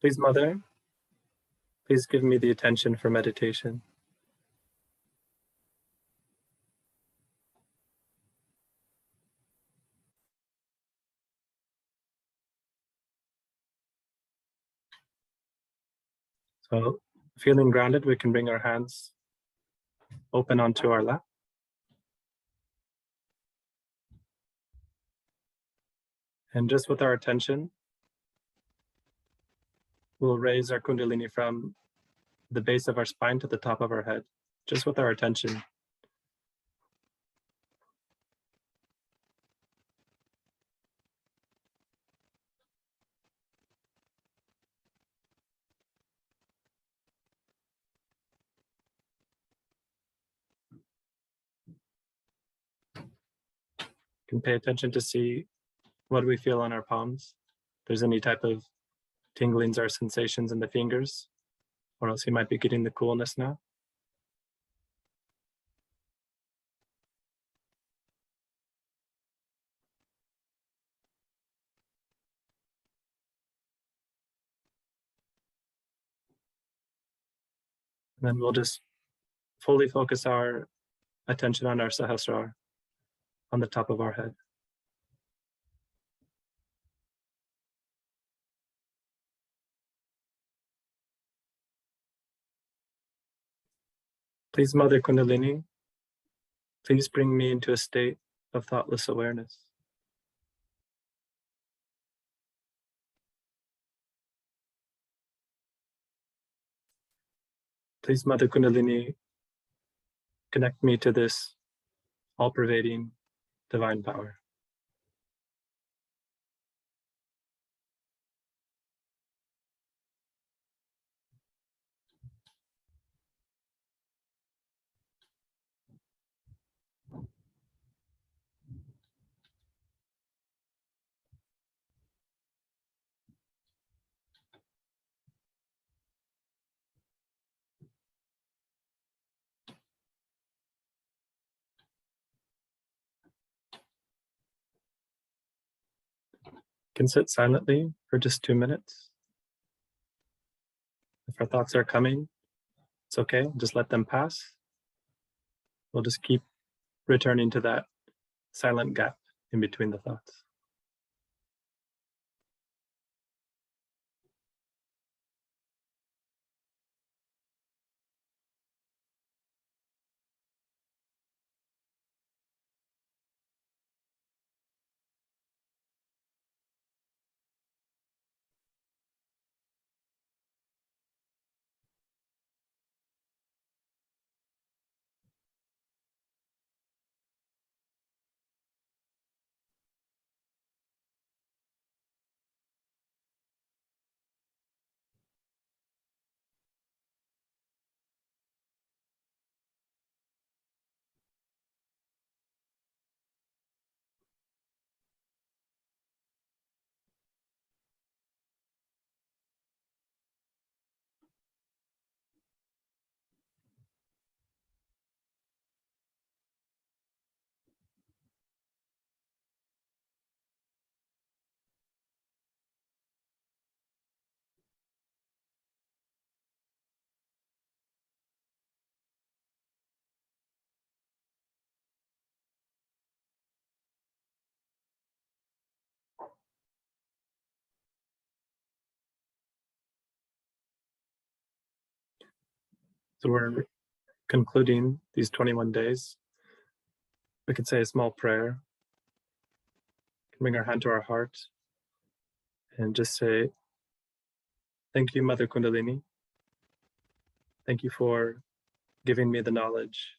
[SPEAKER 10] Please, Mother, please give me the attention for meditation. So, feeling grounded, we can bring our hands open onto our lap. And just with our attention, we'll raise our Kundalini from the base of our spine to the top of our head. just with our attention. Can pay attention to see what we feel on our palms. If there's any type of tinglings or sensations in the fingers, or else you might be getting the coolness now. And then we'll just fully focus our attention on our Sahasrara, on the top of our head. Please, Mother Kundalini, please bring me into a state of thoughtless awareness. Please, Mother Kundalini, connect me to this all-pervading divine power. Can sit silently for just 2 minutes. If our thoughts are coming, it's okay, just let them pass. We'll just keep returning to that silent gap in between the thoughts. So we're concluding these 21 days. We could say a small prayer. Bring our hand to our heart and just say, thank you, Mother Kundalini. Thank you for giving me the knowledge.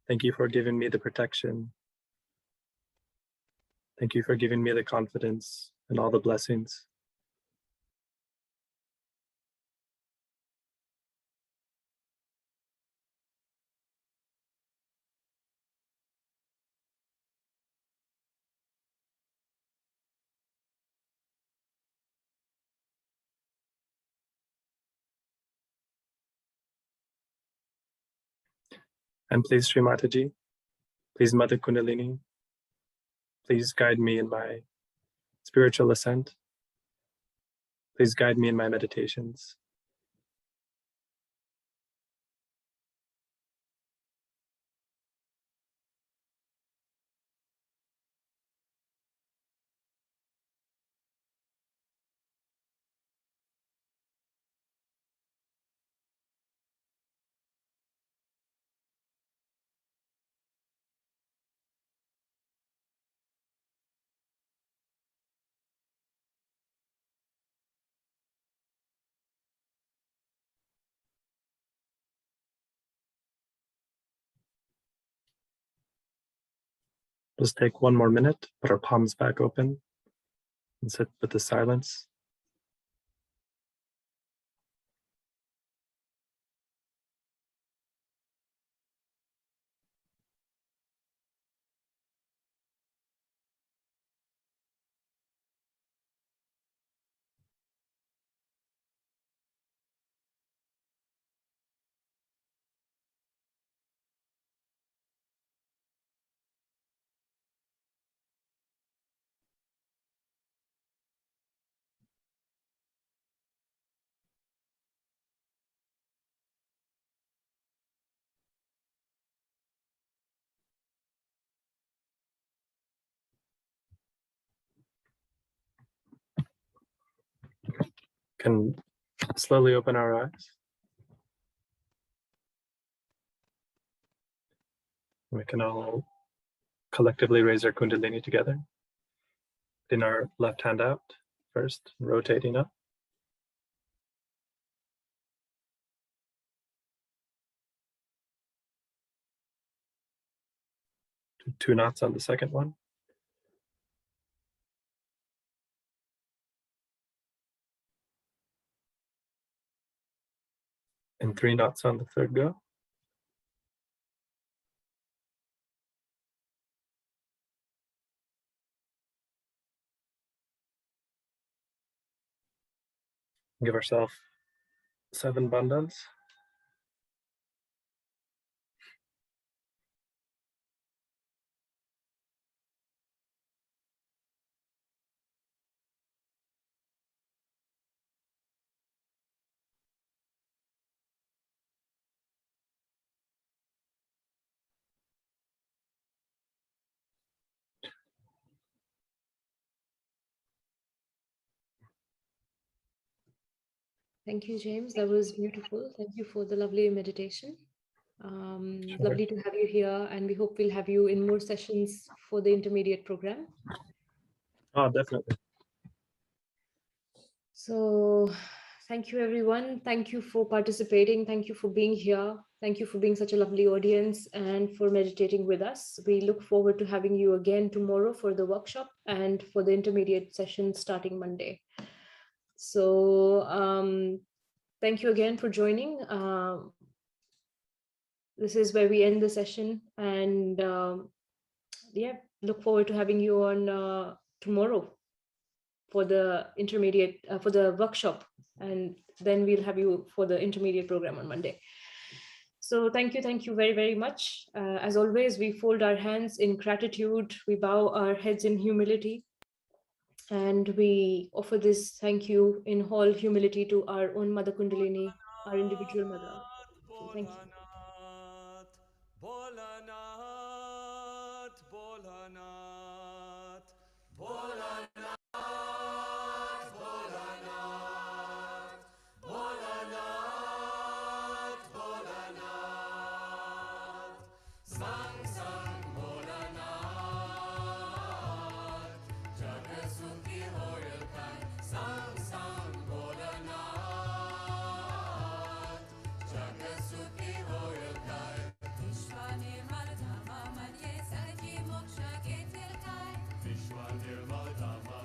[SPEAKER 10] Thank you for giving me the protection. Thank you for giving me the confidence and all the blessings. And please, Shri Mataji, please, Mother Kundalini, please guide me in my spiritual ascent. Please guide me in my meditations. Let's take one more minute, put our palms back open, and sit with the silence. Can slowly open our eyes. We can all collectively raise our Kundalini together. In our left hand out first, rotating up. 2 knots on the second one. And 3 knots on the third go. Give ourselves 7 bandhas.
[SPEAKER 5] Thank you, James. That was beautiful. Thank you for the lovely meditation. Lovely to have you here, and we hope we'll have you in more sessions for the intermediate program.
[SPEAKER 10] Oh, definitely.
[SPEAKER 5] So thank you, everyone. Thank you for participating. Thank you for being here. Thank you for being such a lovely audience and for meditating with us. We look forward to having you again tomorrow for the workshop and for the intermediate session starting Monday. So thank you again for joining. This is where we end the session, and yeah, look forward to having you on tomorrow for the intermediate, for the workshop, and then we'll have you for the intermediate program on Monday. So thank you very, very much. As always, we fold our hands in gratitude, we bow our heads in humility, and we offer this thank you in all humility to our own Mother Kundalini, our individual mother. So thank you.
[SPEAKER 2] Bholanat, Bholanat, Bholanat, Bholanat, Bholanat, Bholanat, Sang Sang Bholanat, Jag Sukhi Hoya Kai, Sang Sang Bholanat, Jag Sukhi Hoya Kai. Shri Mataji Nirmala Devi.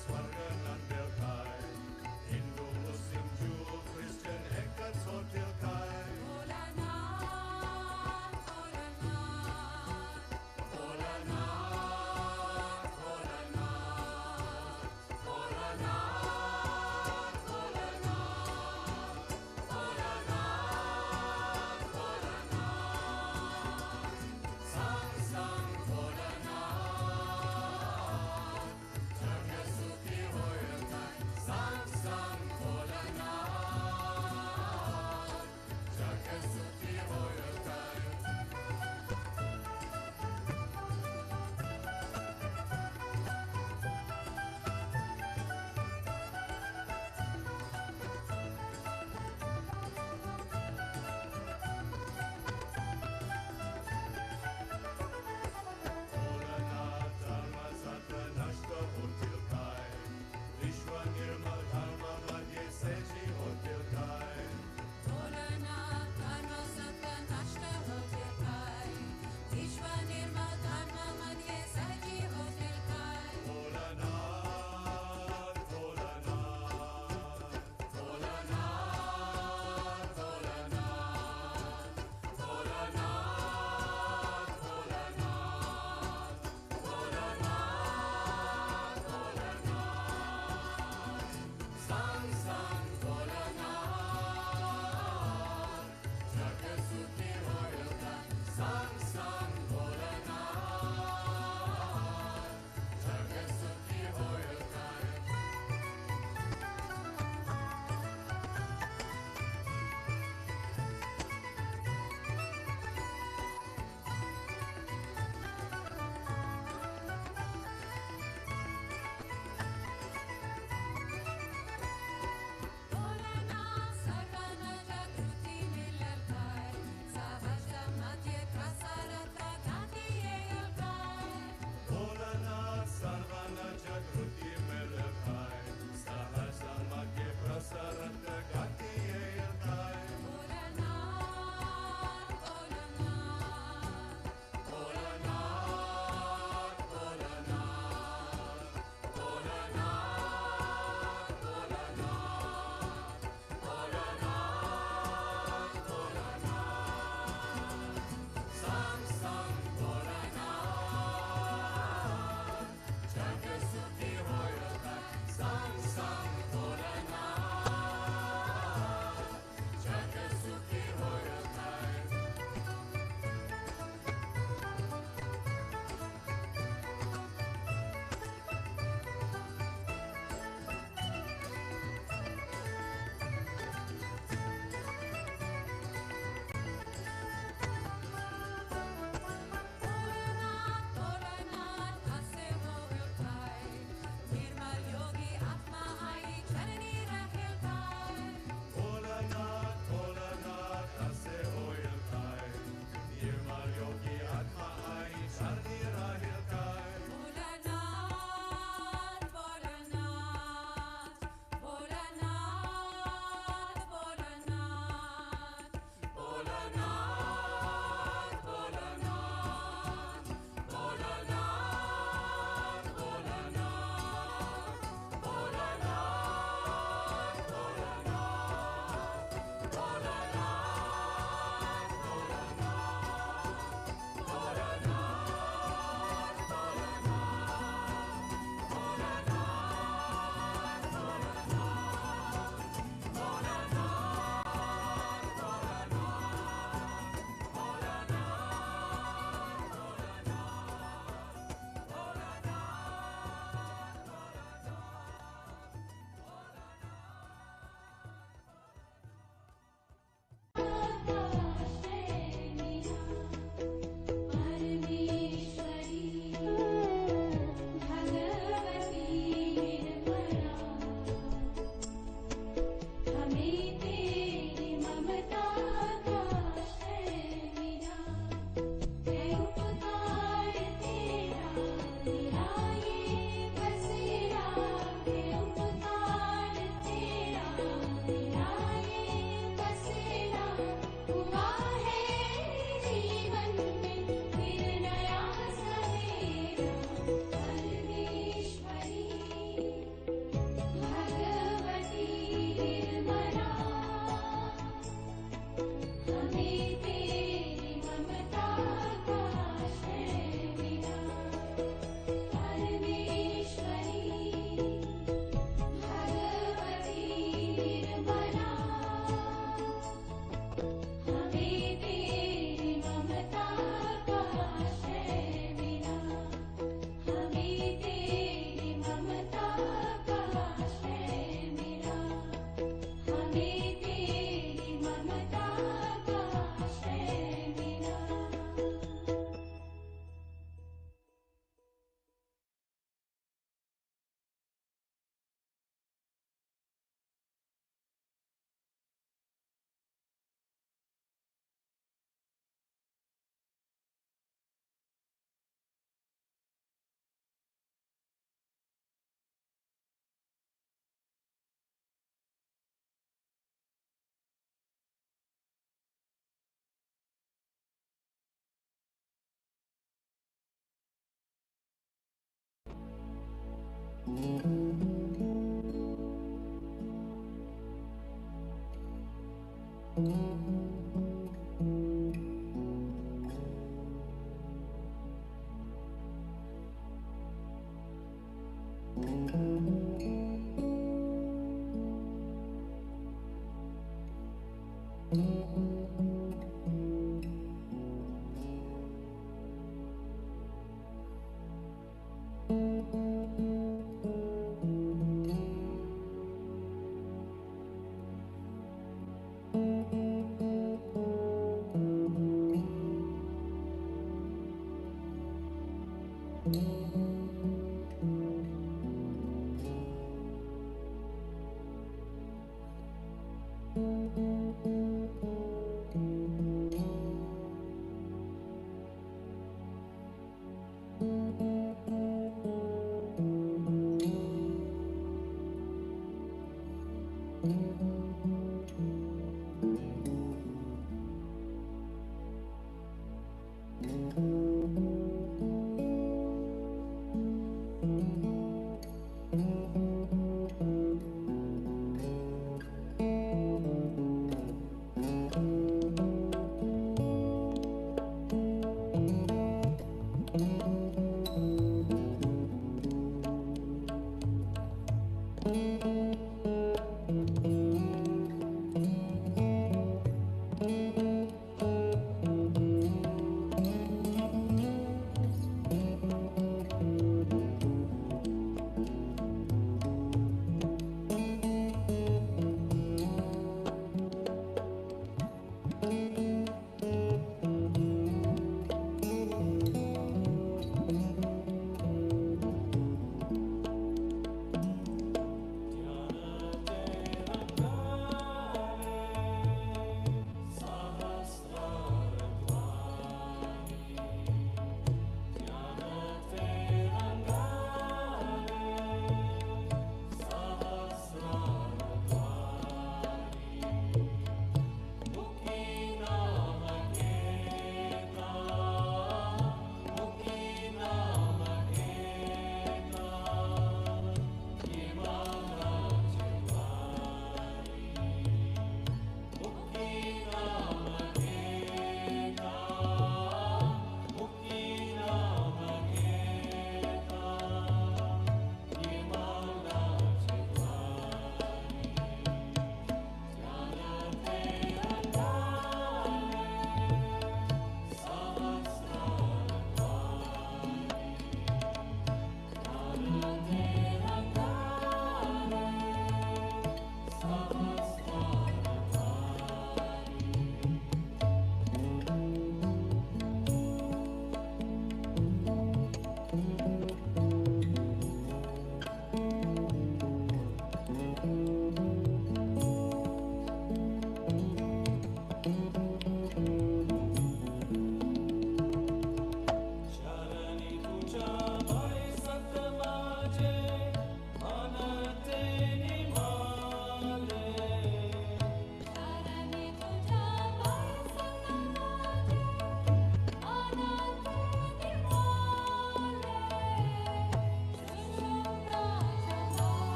[SPEAKER 2] स्वर्ग नंदेल काय हिंदू मुस्लिम जू Christian एकच होतील काय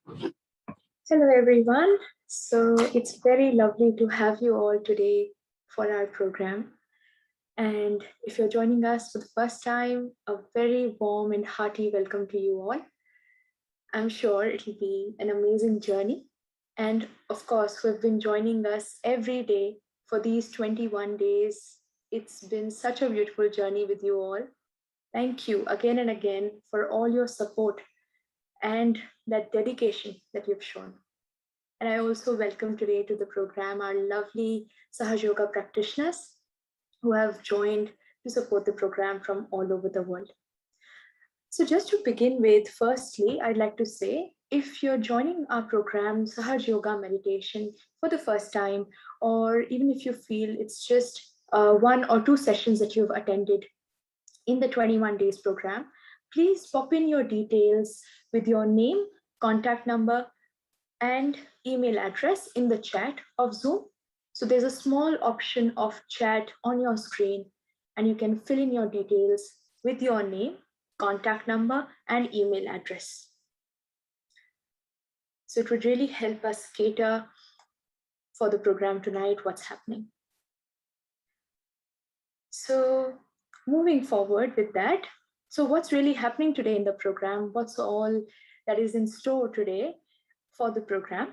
[SPEAKER 14] Hello, everyone. So it's very lovely to have you all today for our program. And if you're joining us for the first time, a very warm and hearty welcome to you all. I'm sure it'll be an amazing journey. And of course, who have been joining us every day for these 21 days. It's been such a beautiful journey with you all. Thank you again and again for all your support and that dedication that you've shown. And I also welcome today to the program our lovely Sahaja Yoga practitioners who have joined to support the program from all over the world. So just to begin with, firstly, I'd like to say, if you're joining our program, Sahaja Yoga Meditation, for the first time, or even if you feel it's just 1 or 2 sessions that you've attended in the 21 days program, please pop in your details with your name, contact number, and email address in the chat of Zoom. So there's a small option of chat on your screen, and you can fill in your details with your name, contact number, and email address. So it would really help us cater for the program tonight, what's happening. So moving forward with that, so what's really happening today in the program? What's all that is in store today for the program?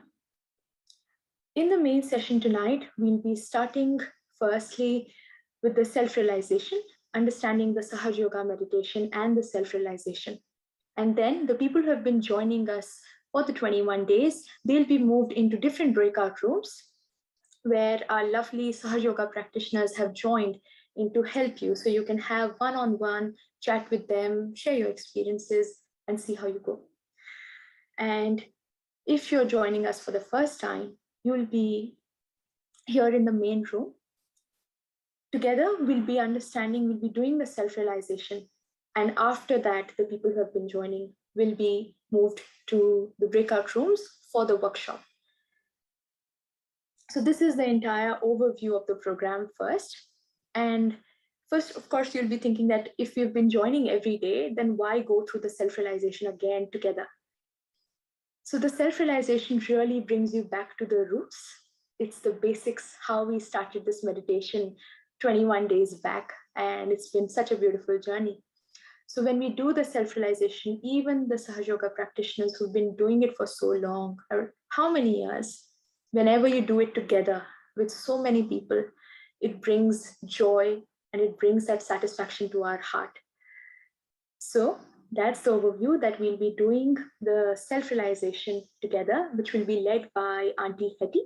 [SPEAKER 14] In the main session tonight, we'll be starting firstly with the self-realization, understanding the Sahaja Yoga meditation and the self-realization. And then the people who have been joining us for the 21 days, they'll be moved into different breakout rooms where our lovely Sahaja Yoga practitioners have joined in to help you. So you can have one-on-one chat with them, share your experiences, and see how you go. And if you're joining us for the first time, you'll be here in the main room. Together, we'll be understanding, we'll be doing the self-realization. And after that, the people who have been joining will be moved to the breakout rooms for the workshop. So this is the entire overview of the program first. And first, of course, you'll be thinking that if you've been joining every day, then why go through the self-realization again together? So the self-realization really brings you back to the roots. It's the basics, how we started this meditation 21 days back, and it's been such a beautiful journey. So when we do the self-realization, even the Sahaja Yoga practitioners who've been doing it for so long, or how many years, whenever you do it together with so many people, it brings joy and it brings that satisfaction to our heart. So that's the overview that we'll be doing the self-realization together, which will be led by Auntie Hetty.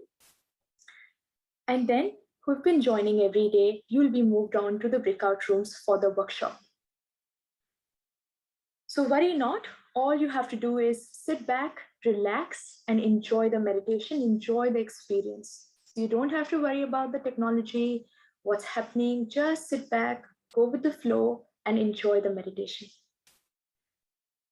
[SPEAKER 14] And then who've been joining every day, you'll be moved on to the breakout rooms for the workshop. So worry not, all you have to do is sit back, relax, and enjoy the meditation, enjoy the experience. You don't have to worry about the technology, what's happening, just sit back, go with the flow, and enjoy the meditation.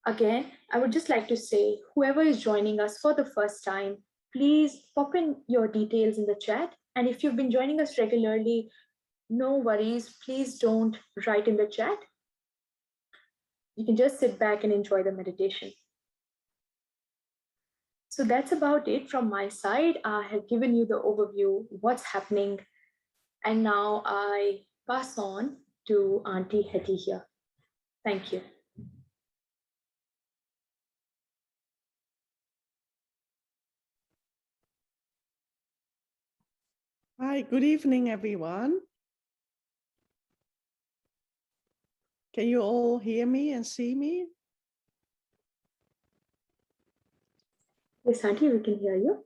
[SPEAKER 14] Again, I would just like to say, whoever is joining us for the first time, please pop in your details in the chat. And if you've been joining us regularly, no worries, please don't write in the chat. You can just sit back and enjoy the meditation. So that's about it from my side. I have given you the overview, what's happening. And now I pass on to Auntie Hetty here. Thank you.
[SPEAKER 11] Hi, good evening, everyone. Can you all hear me and see me?
[SPEAKER 14] Yes, Auntie, we can hear you.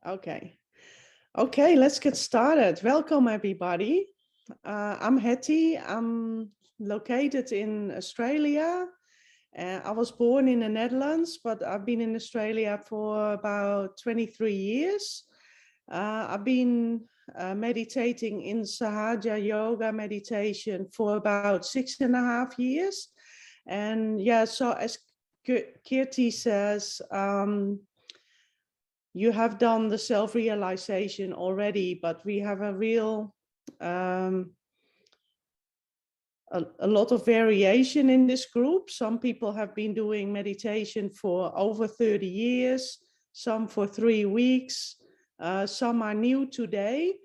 [SPEAKER 11] Okay. Okay, let's get started. Welcome, everybody. I'm Hetty. I'm located in Australia. I was born in the Netherlands, but I've been in Australia for about 23 years. I've been meditating in Sahaja Yoga Meditation for about 6.5 years. And yeah, so as Kirti says, you have done the self-realization already, but we have a real a lot of variation in this group. Some people have been doing meditation for over 30 years, some for 3 weeks, some are new today.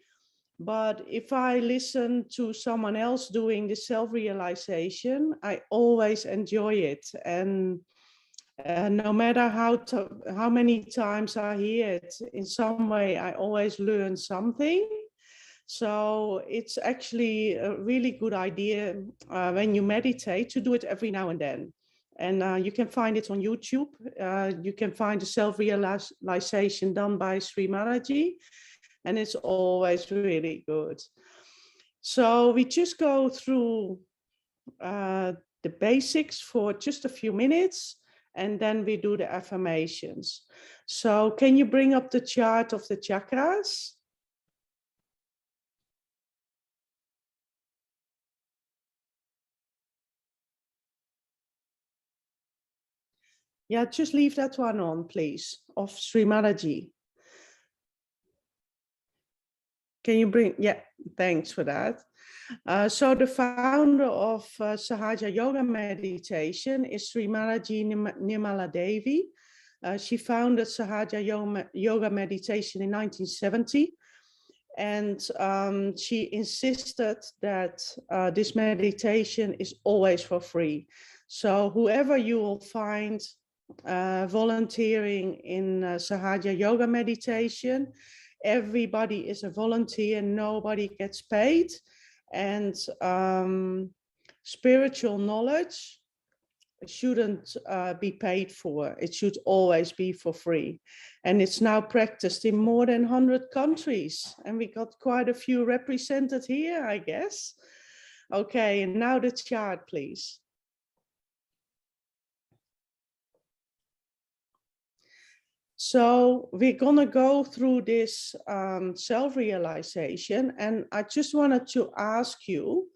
[SPEAKER 11] But if I listen to someone else doing the self-realization, I always enjoy it. And no matter how many times I hear it, in some way, I always learn something. So it's actually a really good idea when you meditate to do it every now and then. And you can find it on YouTube. You can find the self-realization done by Shri Mataji, and it's always really good. So we just go through the basics for just a few minutes, and then we do the affirmations. So can you bring up the chart of the chakras? Yeah, just leave that one on, please, of Shri Mataji. Can you bring, yeah, thanks for that. So the founder of Sahaja Yoga Meditation is Shri Mataji Nirmala Devi. She founded Sahaja Yoga Meditation in 1970. And she insisted that this meditation is always for free. So whoever you will find volunteering in Sahaja Yoga Meditation, everybody is a volunteer, nobody gets paid. And spiritual knowledge shouldn't be paid for. It should always be for free. And it's now practiced in more than 100 countries. And we got quite a few represented here, I guess. Okay, and now the chart, please. So we're gonna go through this self-realization, and I just wanted to ask you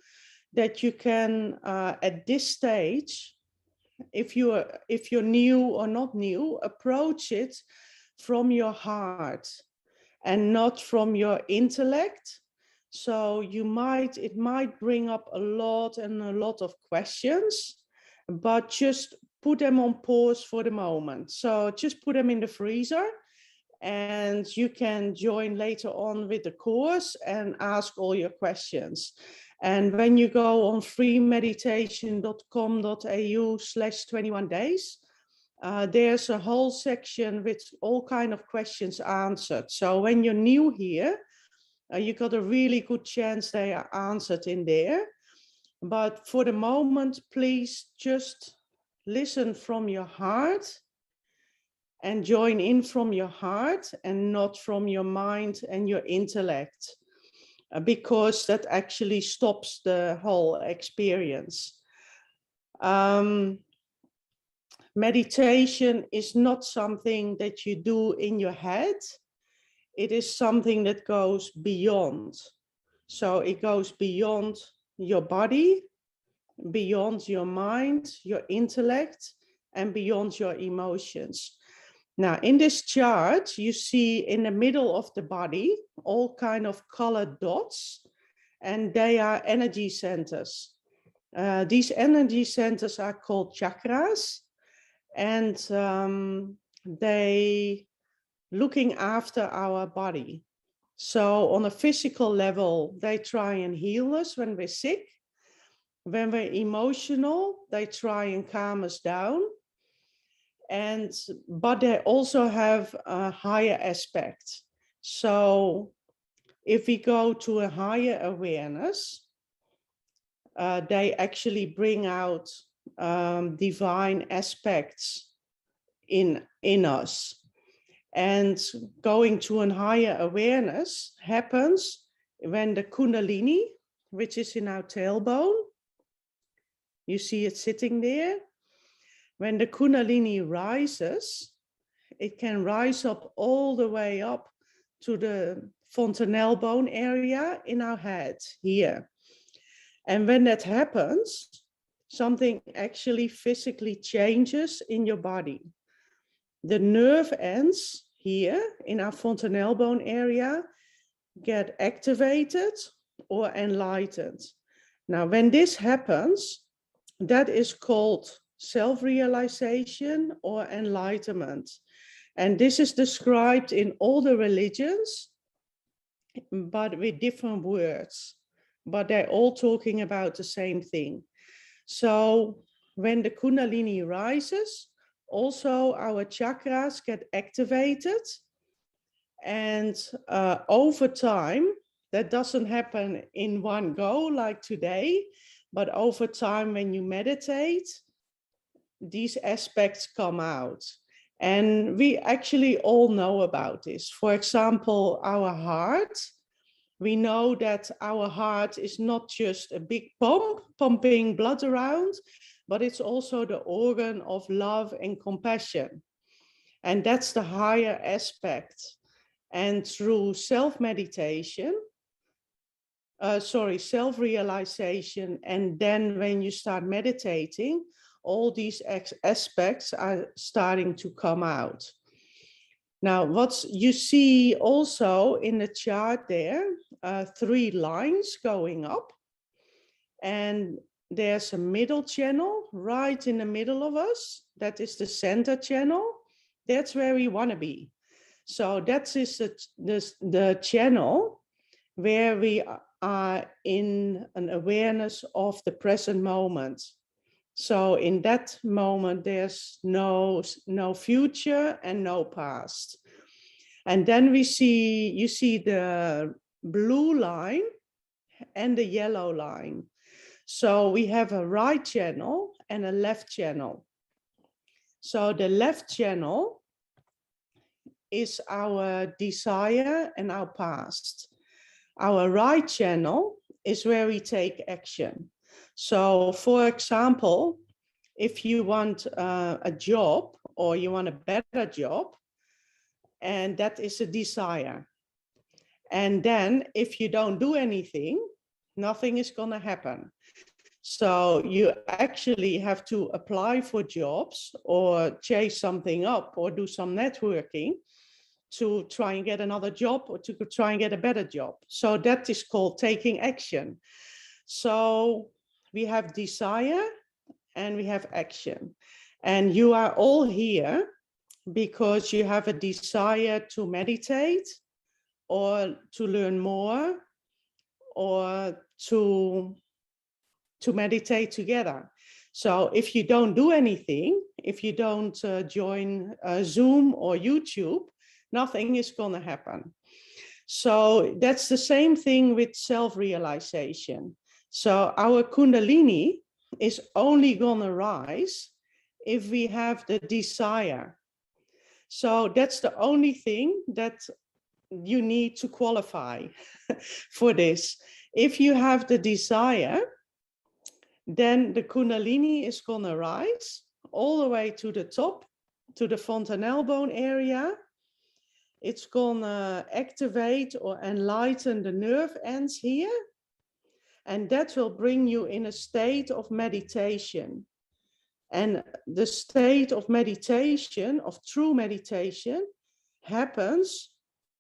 [SPEAKER 11] that you can, at this stage, if you're new or not new, approach it from your heart and not from your intellect. So it might bring up a lot of questions, but just put them on pause for the moment. So just put them in the freezer, and you can join later on with the course and ask all your questions. And when you go on freemeditation.com.au/21 days, there's a whole section with all kind of questions answered. So when you're new here, you got a really good chance they are answered in there. But for the moment, please just listen from your heart and join in from your heart and not from your mind and your intellect, because that actually stops the whole experience. Meditation is not something that you do in your head. It is something that goes beyond. So it goes beyond your body, beyond your mind, your intellect, and beyond your emotions. Now, in this chart, you see in the middle of the body all kind of colored dots, and they are energy centers. These energy centers are called chakras, and they looking after our body. So on a physical level, they try and heal us when we're sick. When we're emotional, they try and calm us down. But they also have a higher aspect. So if we go to a higher awareness, they actually bring out divine aspects in us. And going to a higher awareness happens when the Kundalini, which is in our tailbone, you see it sitting there. When the Kundalini rises, it can rise up all the way up to the fontanelle bone area in our head here. And when that happens, something actually physically changes in your body. The nerve ends here in our fontanelle bone area get activated or enlightened. Now, when this happens, that is called self-realization or enlightenment. And this is described in all the religions, but with different words. But they're all talking about the same thing. So when the Kundalini rises, also our chakras get activated. And over time, that doesn't happen in one go like today, but over time when you meditate, these aspects come out. And we actually all know about this. For example, our heart. We know that our heart is not just a big pump pumping blood around, but it's also the organ of love and compassion. And that's the higher aspect. And through self-realization, and then when you start meditating, all these aspects are starting to come out. Now, what you see also in the chart there, 3 lines going up, and there's a middle channel right in the middle of us. That is the center channel. That's where we want to be. So that is the channel where we are in an awareness of the present moment. So in that moment, there's no future and no past. And then you see the blue line and the yellow line. So we have a right channel and a left channel. So the left channel is our desire and our past. Our right channel is where we take action. So for example, if you want a job or you want a better job, and that is a desire. And then if you don't do anything, nothing is going to happen. So you actually have to apply for jobs or chase something up or do some networking to try and get another job or to try and get a better job. So that is called taking action. So we have desire and we have action. And you are all here because you have a desire to meditate or to learn more or to meditate together. So if you don't do anything, if you don't join Zoom or YouTube, nothing is going to happen. So that's the same thing with self-realization. So our Kundalini is only going to rise if we have the desire. So that's the only thing that you need to qualify for this. If you have the desire, then the Kundalini is going to rise all the way to the top, to the fontanelle bone area. It's going to activate or enlighten the nerve ends here. And that will bring you in a state of meditation. And the state of meditation, of true meditation, happens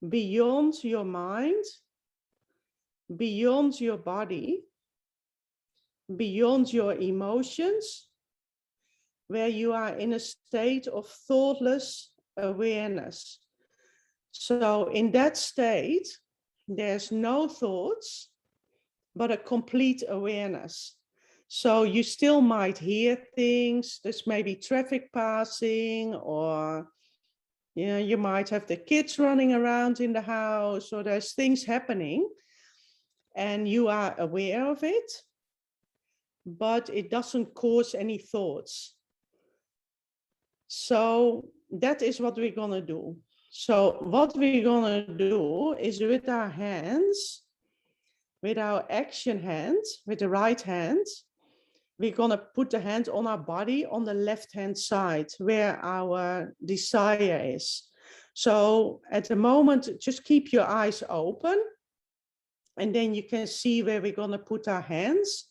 [SPEAKER 11] beyond your mind, beyond your body, beyond your emotions, where you are in a state of thoughtless awareness. So in that state, there's no thoughts, but a complete awareness. So you still might hear things. There's maybe traffic passing, or you might have the kids running around in the house, or there's things happening and you are aware of it, but it doesn't cause any thoughts. So that is what we're going to do. So what we're going to do is with our hands, with our action hand, with the right hand, we're going to put the hand on our body on the left-hand side where our desire is. So at the moment, just keep your eyes open and then you can see where we're going to put our hands.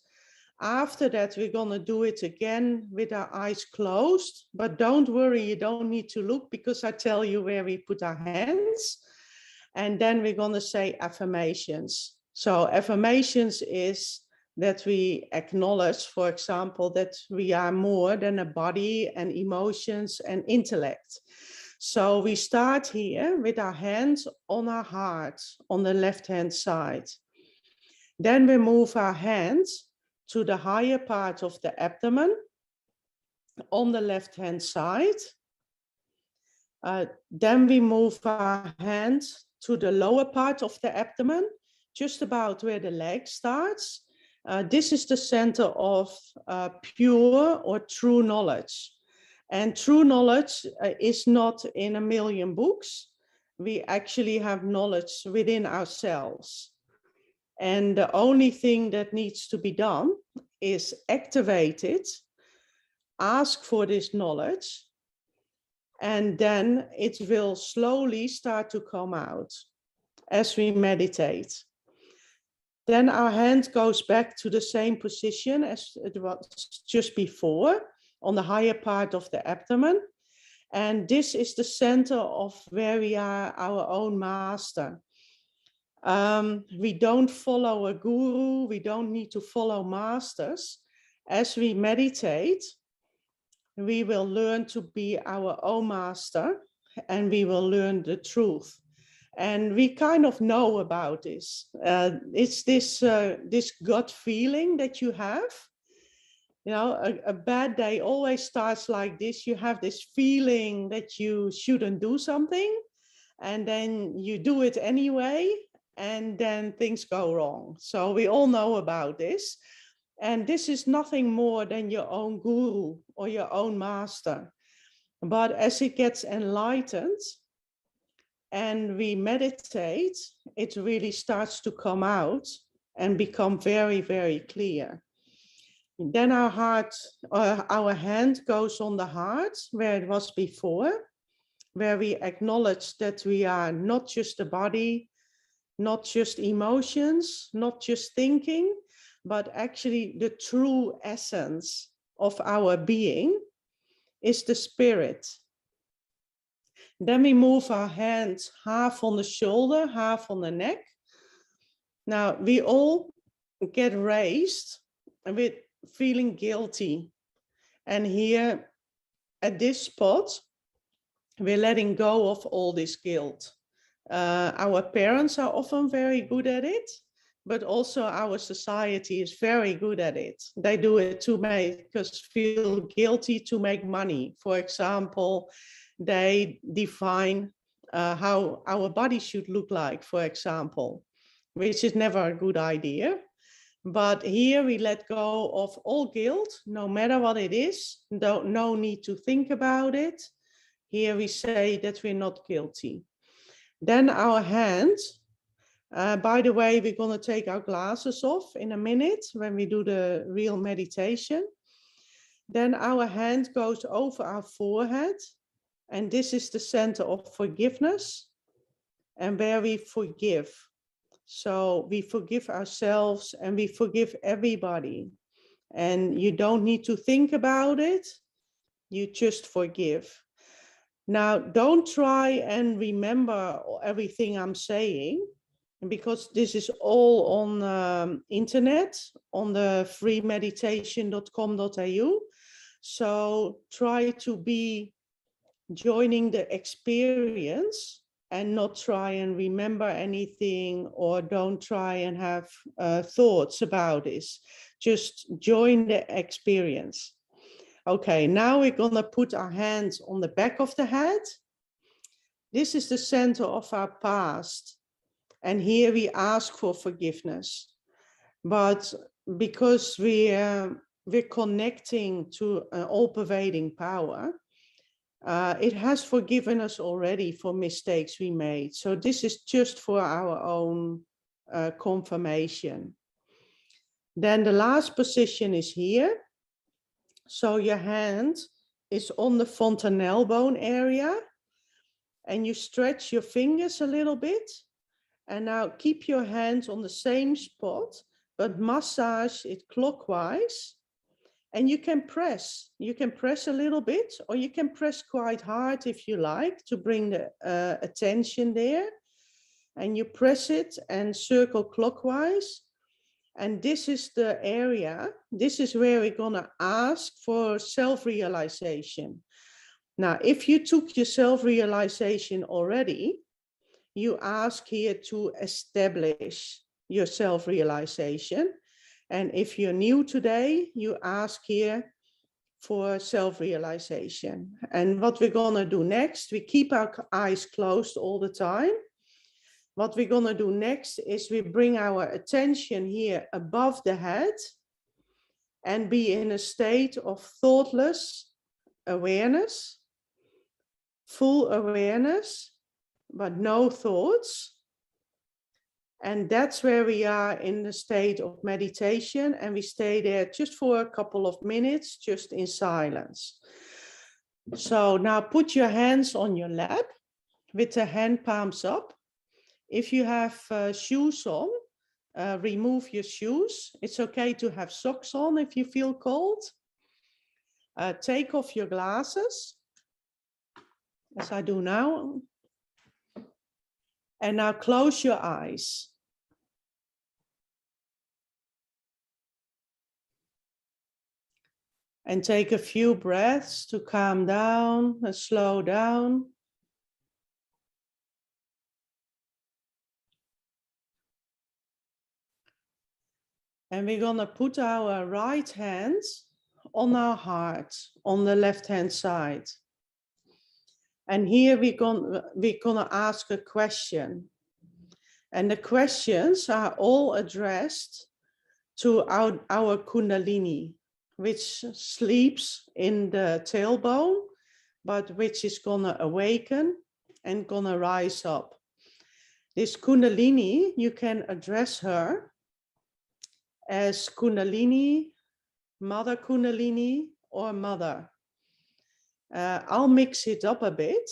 [SPEAKER 11] After that, we're going to do it again with our eyes closed, but don't worry, you don't need to look because I tell you where we put our hands. And then we're going to say affirmations. So affirmations is that we acknowledge, for example, that we are more than a body and emotions and intellect. So we start here with our hands on our heart on the left-hand side. Then we move our hands to the higher part of the abdomen on the left-hand side. Then we move our hands to the lower part of the abdomen, just about where the leg starts. This is the center of pure or true knowledge. And true knowledge is not in a million books. We actually have knowledge within ourselves. And the only thing that needs to be done is activate it, ask for this knowledge, and then it will slowly start to come out as we meditate. Then our hand goes back to the same position as it was just before, on the higher part of the abdomen. And this is the center of where we are our own master. We don't follow a guru, we don't need to follow masters. As we meditate, we will learn to be our own master, and we will learn the truth. And we kind of know about this. It's this gut feeling that you have. You know, a bad day always starts like this. You have this feeling that you shouldn't do something, and then you do it anyway, and then things go wrong. So we all know about this. And this is nothing more than your own guru or your own master. But as it gets enlightened and we meditate, it really starts to come out and become very, very clear. Then our hand goes on the heart where it was before, where we acknowledge that we are not just a body, not just emotions, not just thinking, but actually the true essence of our being is the spirit. Then we move our hands half on the shoulder, half on the neck. Now we all get raised with feeling guilty. And here at this spot, we're letting go of all this guilt. Our parents are often very good at it, but also our society is very good at it. They do it to make us feel guilty to make money. For example, they define how our body should look like, for example, which is never a good idea. But here we let go of all guilt, no matter what it is. No need to think about it. Here we say that we're not guilty. Then our hands, by the way, we're going to take our glasses off in a minute when we do the real meditation. Then our hand goes over our forehead. And this is the center of forgiveness and where we forgive. So we forgive ourselves and we forgive everybody. And you don't need to think about it. You just forgive. Now, don't try and remember everything I'm saying, because this is all on internet, on the freemeditation.com.au. So try to be joining the experience and not try and remember anything, or don't try and have thoughts about this. Just join the experience. Okay, now we're going to put our hands on the back of the head. This is the center of our past. And here we ask for forgiveness. But because we're connecting to an all-pervading power, it has forgiven us already for mistakes we made. So this is just for our own confirmation. Then the last position is here. So your hand is on the fontanelle bone area, and you stretch your fingers a little bit. And now keep your hands on the same spot, but massage it clockwise. And you can press a little bit, or you can press quite hard if you like to bring the attention there. And you press it and circle clockwise. And this is the area, this is where we're going to ask for self-realization. Now, if you took your self-realization already, you ask here to establish your self-realization. And if you're new today, you ask here for self-realization. And what we're going to do next, we keep our eyes closed all the time. What we're going to do next is we bring our attention here above the head and be in a state of thoughtless awareness, full awareness, but no thoughts. And that's where we are in the state of meditation, and we stay there just for a couple of minutes, just in silence. So now put your hands on your lap with the hand palms up. If you have shoes on, remove your shoes. It's okay to have socks on if you feel cold. Take off your glasses, as I do now. And now close your eyes. And take a few breaths to calm down and slow down. And we're going to put our right hand on our heart, on the left-hand side. And here we're going to ask a question. And the questions are all addressed to our Kundalini, which sleeps in the tailbone, but which is going to awaken and going to rise up. This Kundalini, you can address her as Kundalini, Mother Kundalini, or Mother. I'll mix it up a bit,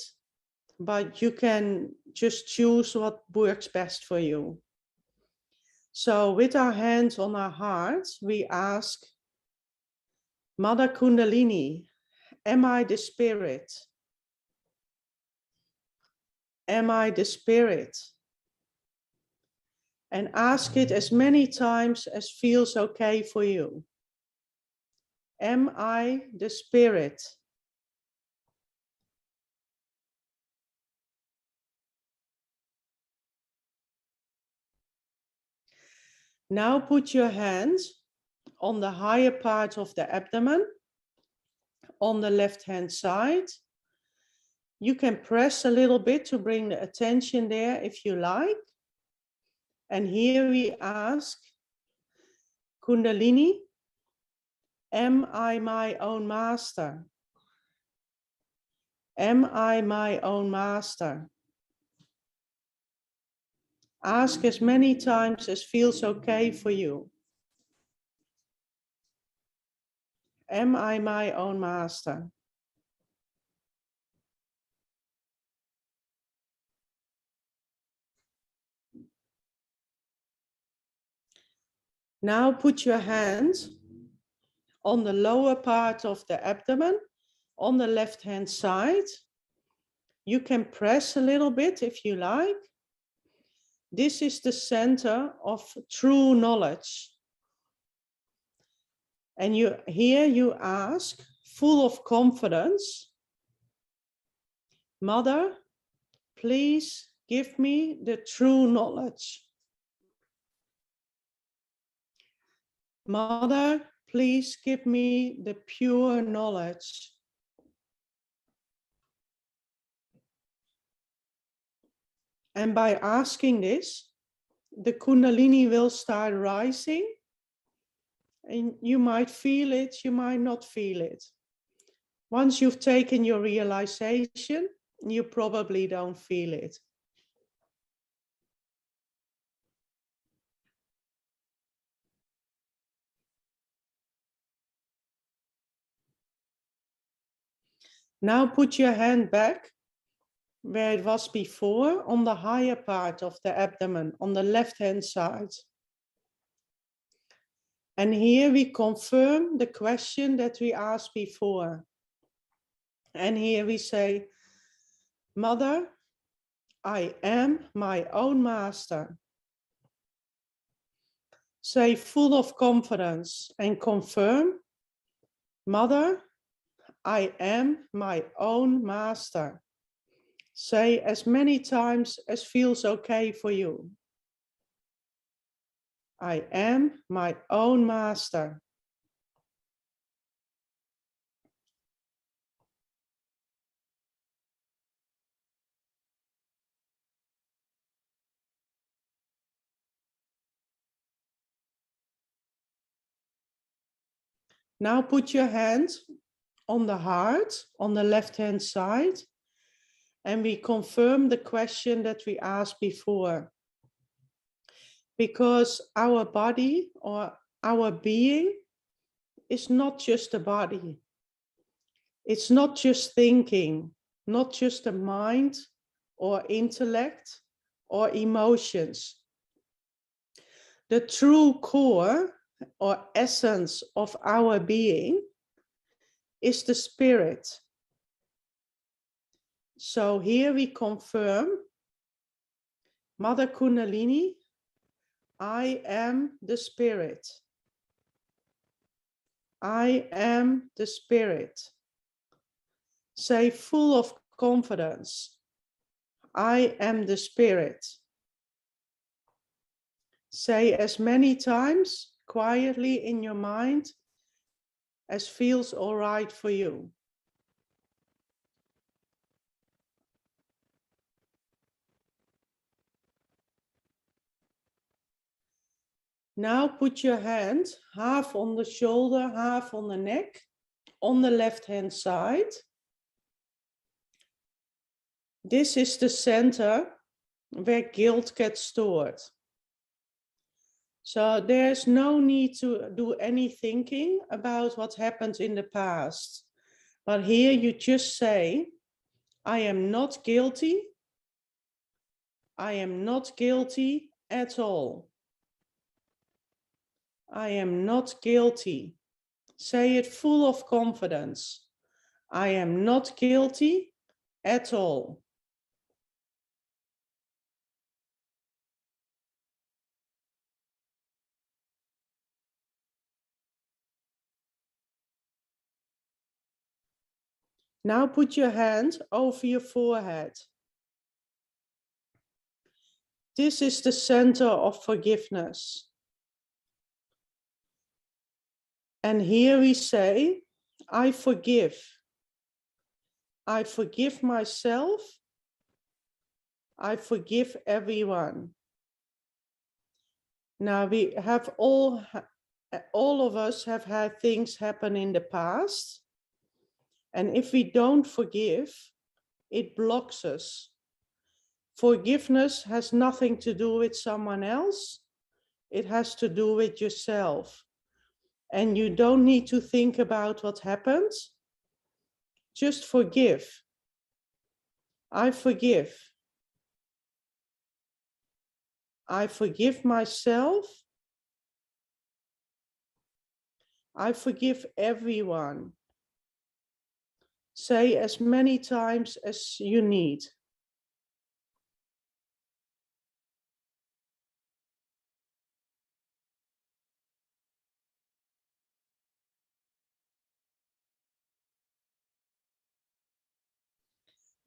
[SPEAKER 11] but you can just choose what works best for you. So with our hands on our hearts, we ask, Mother Kundalini, am I the spirit? Am I the spirit? And ask it as many times as feels okay for you. Am I the spirit? Now put your hands on the higher part of the abdomen, on the left-hand side. You can press a little bit to bring the attention there if you like. And here we ask, Kundalini, am I my own master? Am I my own master? Ask as many times as feels okay for you. Am I my own master? Now put your hands on the lower part of the abdomen, on the left-hand side. You can press a little bit if you like. This is the center of true knowledge. And here you ask, full of confidence, Mother, please give me the true knowledge. Mother, please give me the pure knowledge. And by asking this, the Kundalini will start rising. And you might feel it, you might not feel it. Once you've taken your realization, you probably don't feel it. Now put your hand back where it was before, on the higher part of the abdomen, on the left-hand side. And here we confirm the question that we asked before. And here we say, Mother, I am my own master. Say full of confidence and confirm, Mother, I am my own master. Say as many times as feels okay for you. I am my own master. Now put your hand on the heart, on the left-hand side, and we confirm the question that we asked before. Because our body or our being is not just a body. It's not just thinking, not just a mind or intellect or emotions. The true core or essence of our being is the spirit. So here we confirm, Mother Kundalini, I am the spirit. I am the spirit. Say full of confidence, I am the spirit. Say as many times quietly in your mind as feels all right for you. Now put your hand half on the shoulder, half on the neck, on the left-hand side. This is the center where guilt gets stored. So there's no need to do any thinking about what happened in the past. But here you just say, I am not guilty. I am not guilty at all. I am not guilty. Say it full of confidence. I am not guilty at all. Now put your hand over your forehead. This is the center of forgiveness. And here we say, I forgive. I forgive myself. I forgive everyone. Now we have all of us have had things happen in the past. And if we don't forgive, it blocks us. Forgiveness has nothing to do with someone else. It has to do with yourself. And you don't need to think about what happened. Just forgive. I forgive. I forgive myself. I forgive everyone. Say as many times as you need.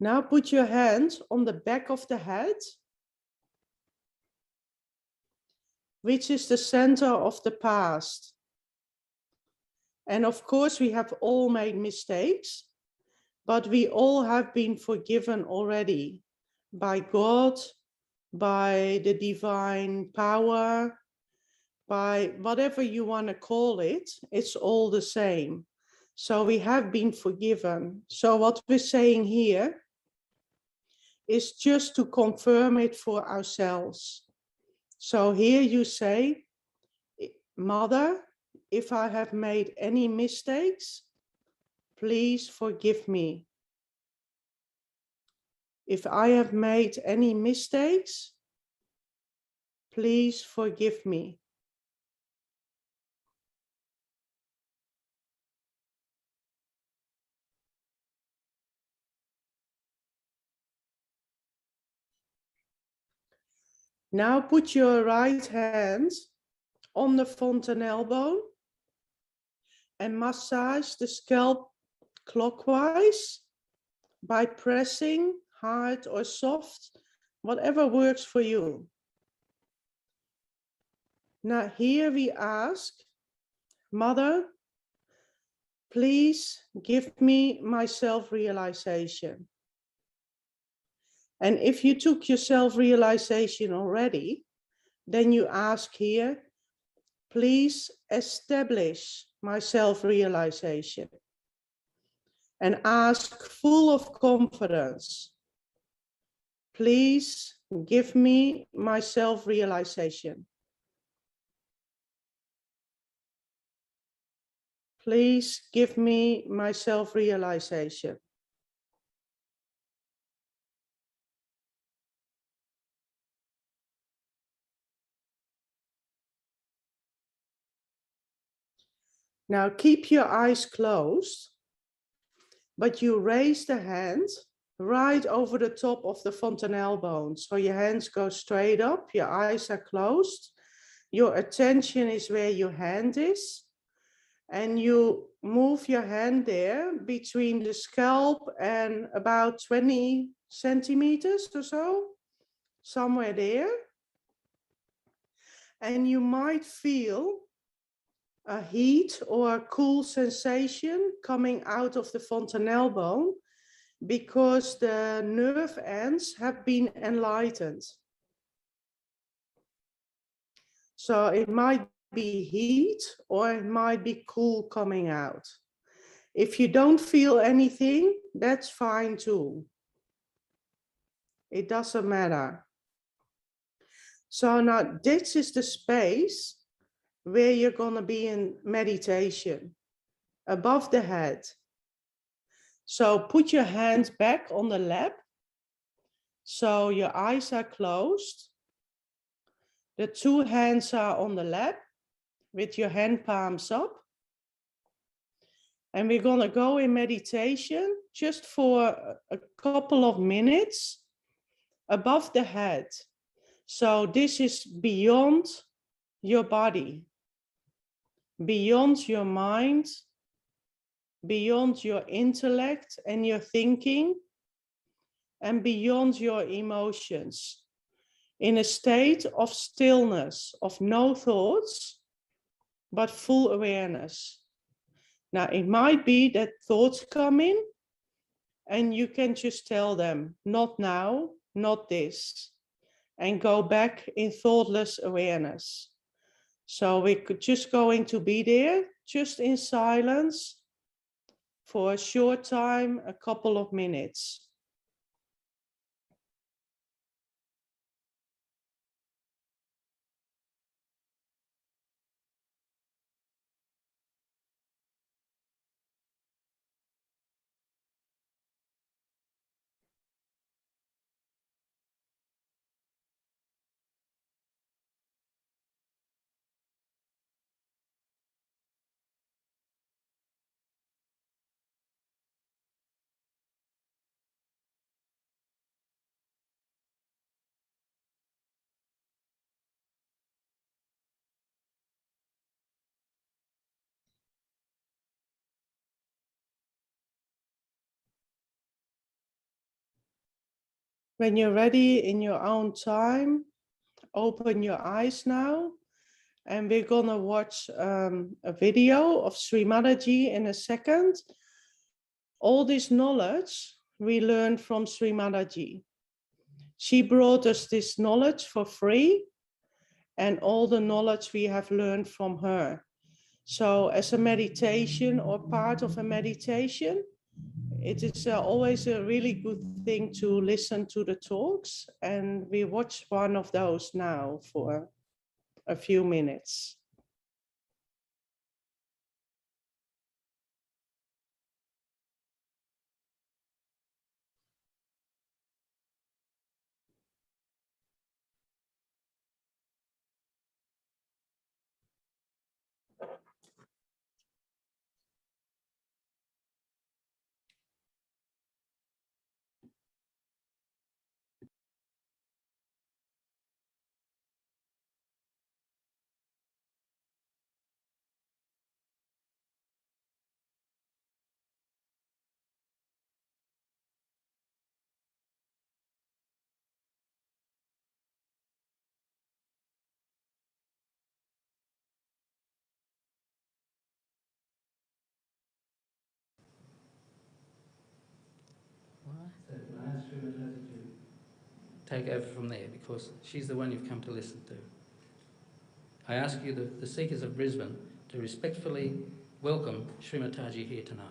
[SPEAKER 11] Now put your hand on the back of the head, which is the center of the past. And of course, we have all made mistakes, but we all have been forgiven already by God, by the divine power, by whatever you want to call it, it's all the same. So we have been forgiven. So what we're saying here is just to confirm it for ourselves. So here you say, Mother, if I have made any mistakes, please forgive me. If I have made any mistakes, please forgive me. Now put your right hand on the fontanelle bone and massage the scalp clockwise by pressing hard or soft, whatever works for you. Now here we ask, Mother, please give me my self-realization. And if you took your self-realization already, then you ask here, please establish my self-realization. And ask full of confidence, please give me my self-realization. Please give me my self-realization. Now keep your eyes closed, but you raise the hand right over the top of the fontanelle bone. So your hands go straight up, your eyes are closed, your attention is where your hand is, and you move your hand there between the scalp and about 20 centimeters or so, somewhere there. And you might feel a heat or a cool sensation coming out of the fontanelle bone because the nerve ends have been enlightened. So it might be heat or it might be cool coming out. If you don't feel anything, that's fine too. It doesn't matter. So now this is the space where you're going to be in meditation, above the head. So put your hand back on the lap. So your eyes are closed. The two hands are on the lap with your hand palms up. And we're going to go in meditation just for a couple of minutes above the head. So this is beyond your body, beyond your mind, beyond your intellect and your thinking, and beyond your emotions, in a state of stillness, of no thoughts, but full awareness. Now, it might be that thoughts come in and you can just tell them, not now, not this, and go back in thoughtless awareness. So we're just going to be there, just in silence for a short time, a couple of minutes. When you're ready in your own time, open your eyes now, and we're gonna watch a video of Shri Mataji in a second. All this knowledge we learned from Shri Mataji. She brought us this knowledge for free, and all the knowledge we have learned from her. So as a meditation or part of a meditation, it is always a really good thing to listen to the talks, and we watch one of those now for a few minutes.
[SPEAKER 15] take over from there, because she's the one you've come to listen to. I ask you, the Seekers of Brisbane, to respectfully welcome Shri Mataji here tonight.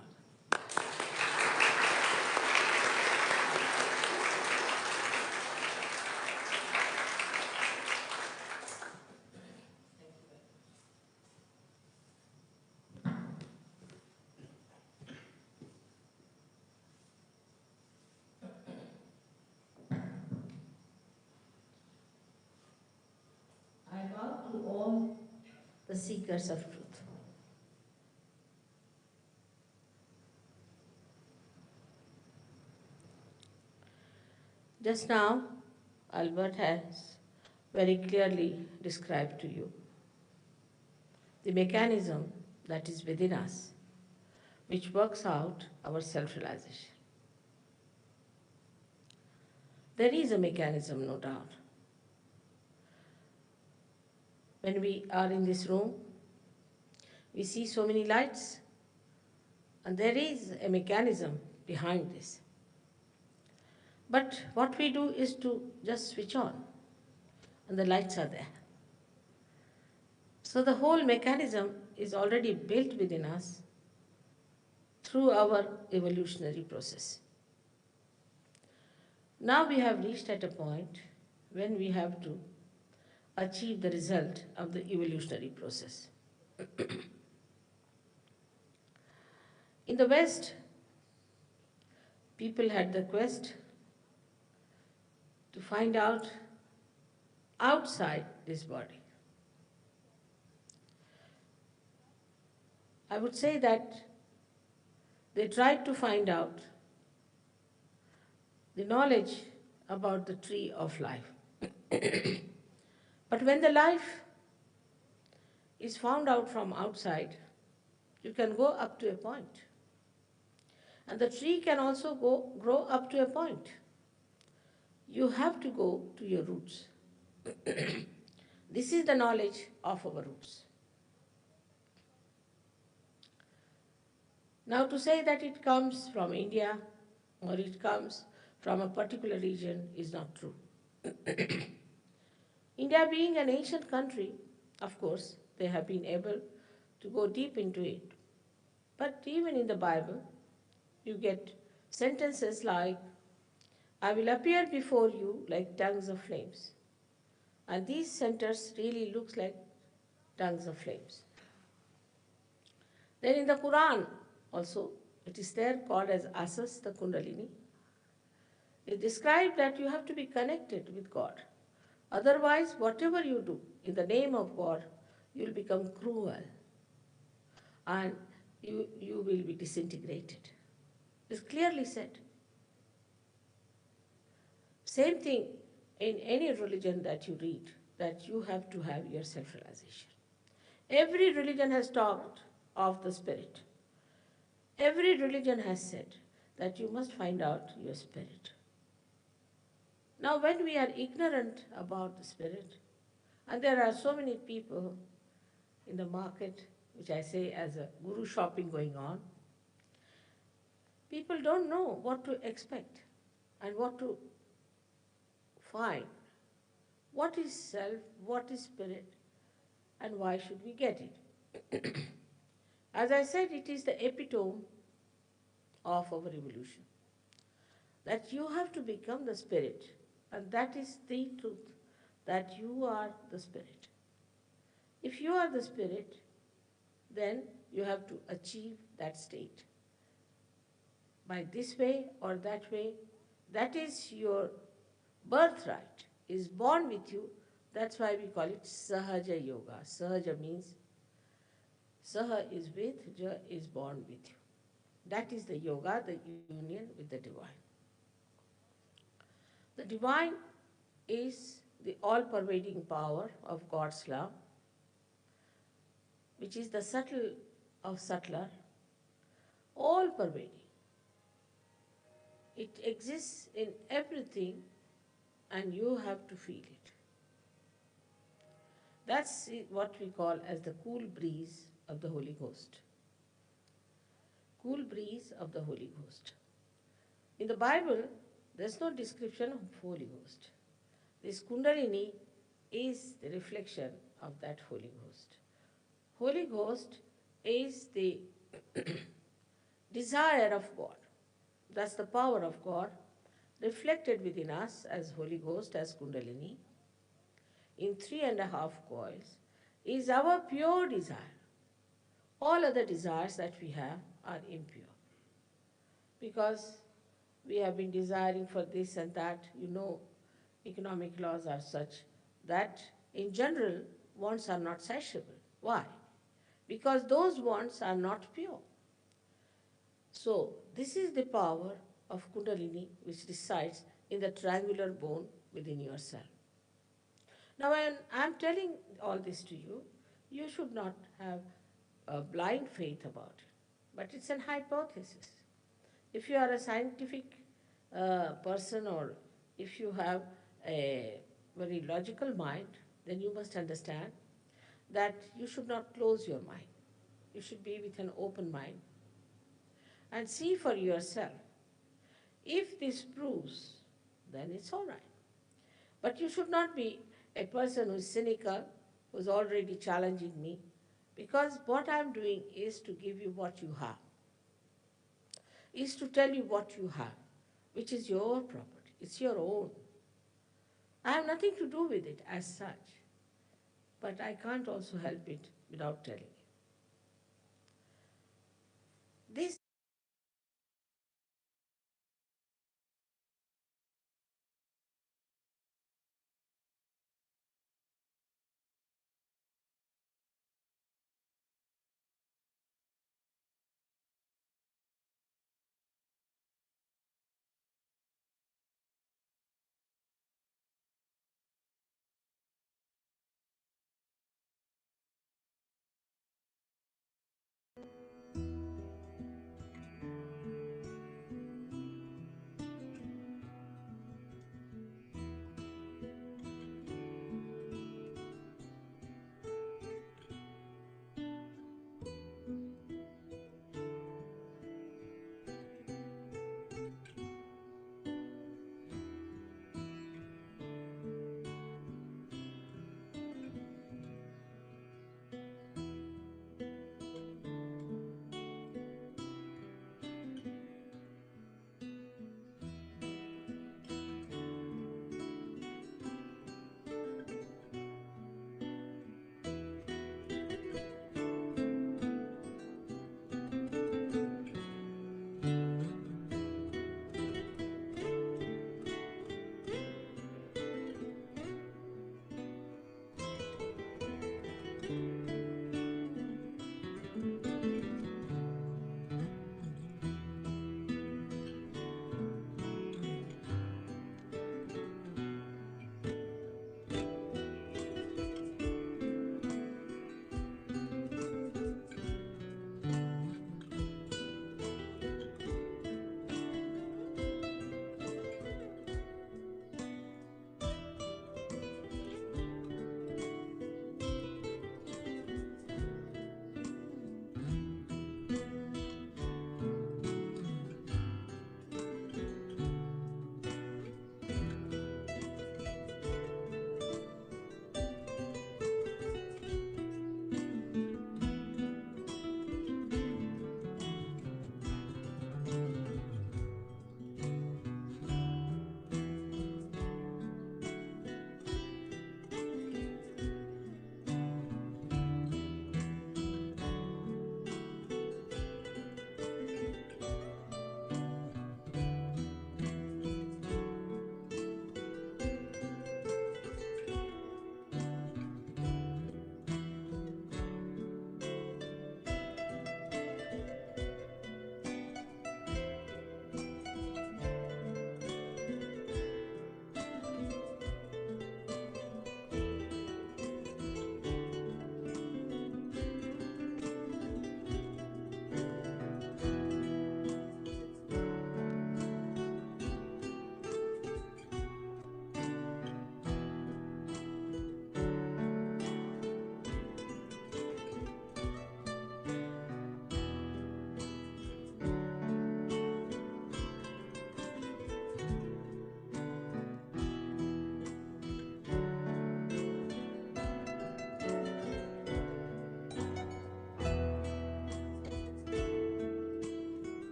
[SPEAKER 3] I bow to all the seekers of truth. Just now, Albert has very clearly described to you the mechanism that is within us, which works out our self-realization. There is a mechanism, no doubt. When we are in this room, we see so many lights, and there is a mechanism behind this. But what we do is to just switch on, and the lights are there. So the whole mechanism is already built within us through our evolutionary process. Now we have reached at a point when we have to achieve the result of the evolutionary process. In the West, people had the quest to find out outside this body. I would say that they tried to find out the knowledge about the tree of life. But when the life is found out from outside, you can go up to a point. And the tree can also grow up to a point. You have to go to your roots. This is the knowledge of our roots. Now, to say that it comes from India or it comes from a particular region is not true. India being an ancient country, of course, they have been able to go deep into it. But even in the Bible, you get sentences like, I will appear before you like tongues of flames. And these sentences really looks like tongues of flames. Then in the Quran also, it is there called as Asas, the Kundalini. It describes that you have to be connected with God. Otherwise, whatever you do in the name of God, you will become cruel and you will be disintegrated. It's clearly said. Same thing in any religion that you read, that you have to have your self-realization. Every religion has talked of the spirit. Every religion has said that you must find out your spirit. Now, when we are ignorant about the spirit, and there are so many people in the market, which I say as a guru shopping going on, people don't know what to expect and what to find. What is self, what is spirit, and why should we get it? As I said, it is the epitome of our evolution. That you have to become the spirit, and that is the truth, that you are the spirit. If you are the spirit, then you have to achieve that state. By this way or that way, that is your birthright, is born with you. That's why we call it Sahaja Yoga. Sahaja means Saha is with, Ja is born with you. That is the yoga, the union with the divine. The divine is the all-pervading power of God's love, which is the subtle of subtler, all-pervading. It exists in everything and you have to feel it. That's what we call as the cool breeze of the Holy Ghost. Cool breeze of the Holy Ghost. In the Bible, there's no description of Holy Ghost.
[SPEAKER 16] This Kundalini is the reflection of that Holy Ghost. Holy Ghost is the desire of God. That's the power of God reflected within us as Holy Ghost, as Kundalini, in 3.5 coils, is our pure desire. All other desires that we have are impure. Because we have been desiring for this and that, economic laws are such that in general wants are not satiable. Why? Because those wants are not pure. So this is the power of Kundalini which resides in the triangular bone within yourself. Now when I am telling all this to you, you should not have a blind faith about it, but it's an hypothesis. If you are a scientific person, or if you have a very logical mind, then you must understand that you should not close your mind. You should be with an open mind and see for yourself. If this proves, then it's all right. But you should not be a person who is cynical, who is already challenging me, because what I'm doing is to give you what you have, is to tell you what you have, which is your property. It's your own. I have nothing to do with it as such, but I can't also help it without telling you. This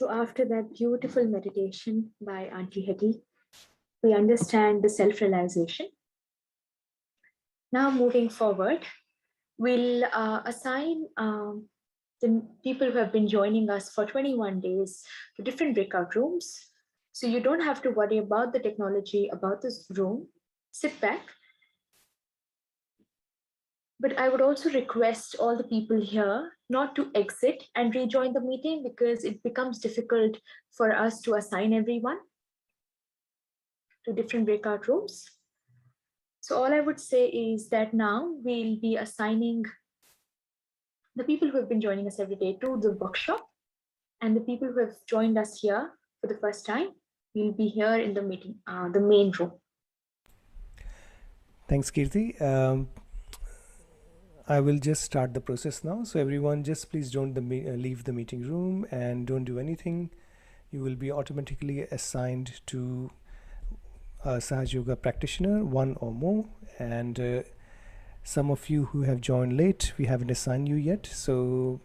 [SPEAKER 14] So after that beautiful meditation by Auntie Hetty, we understand the self-realization. Now moving forward, we'll assign the people who have been joining us for 21 days to different breakout rooms. So you don't have to worry about the technology, about this room. Sit back. But I would also request all the people here not to exit and rejoin the meeting, because it becomes difficult for us to assign everyone to different breakout rooms. So all I would say is that now we'll be assigning the people who have been joining us every day to the workshop, and the people who have joined us here for the first time will be here in the meeting, the main room.
[SPEAKER 17] Thanks, Kirti. I will just start the process now. So everyone, just please don't leave the meeting room and don't do anything. You will be automatically assigned to a Sahaja Yoga practitioner, one or more. And some of you who have joined late, we haven't assigned you yet. So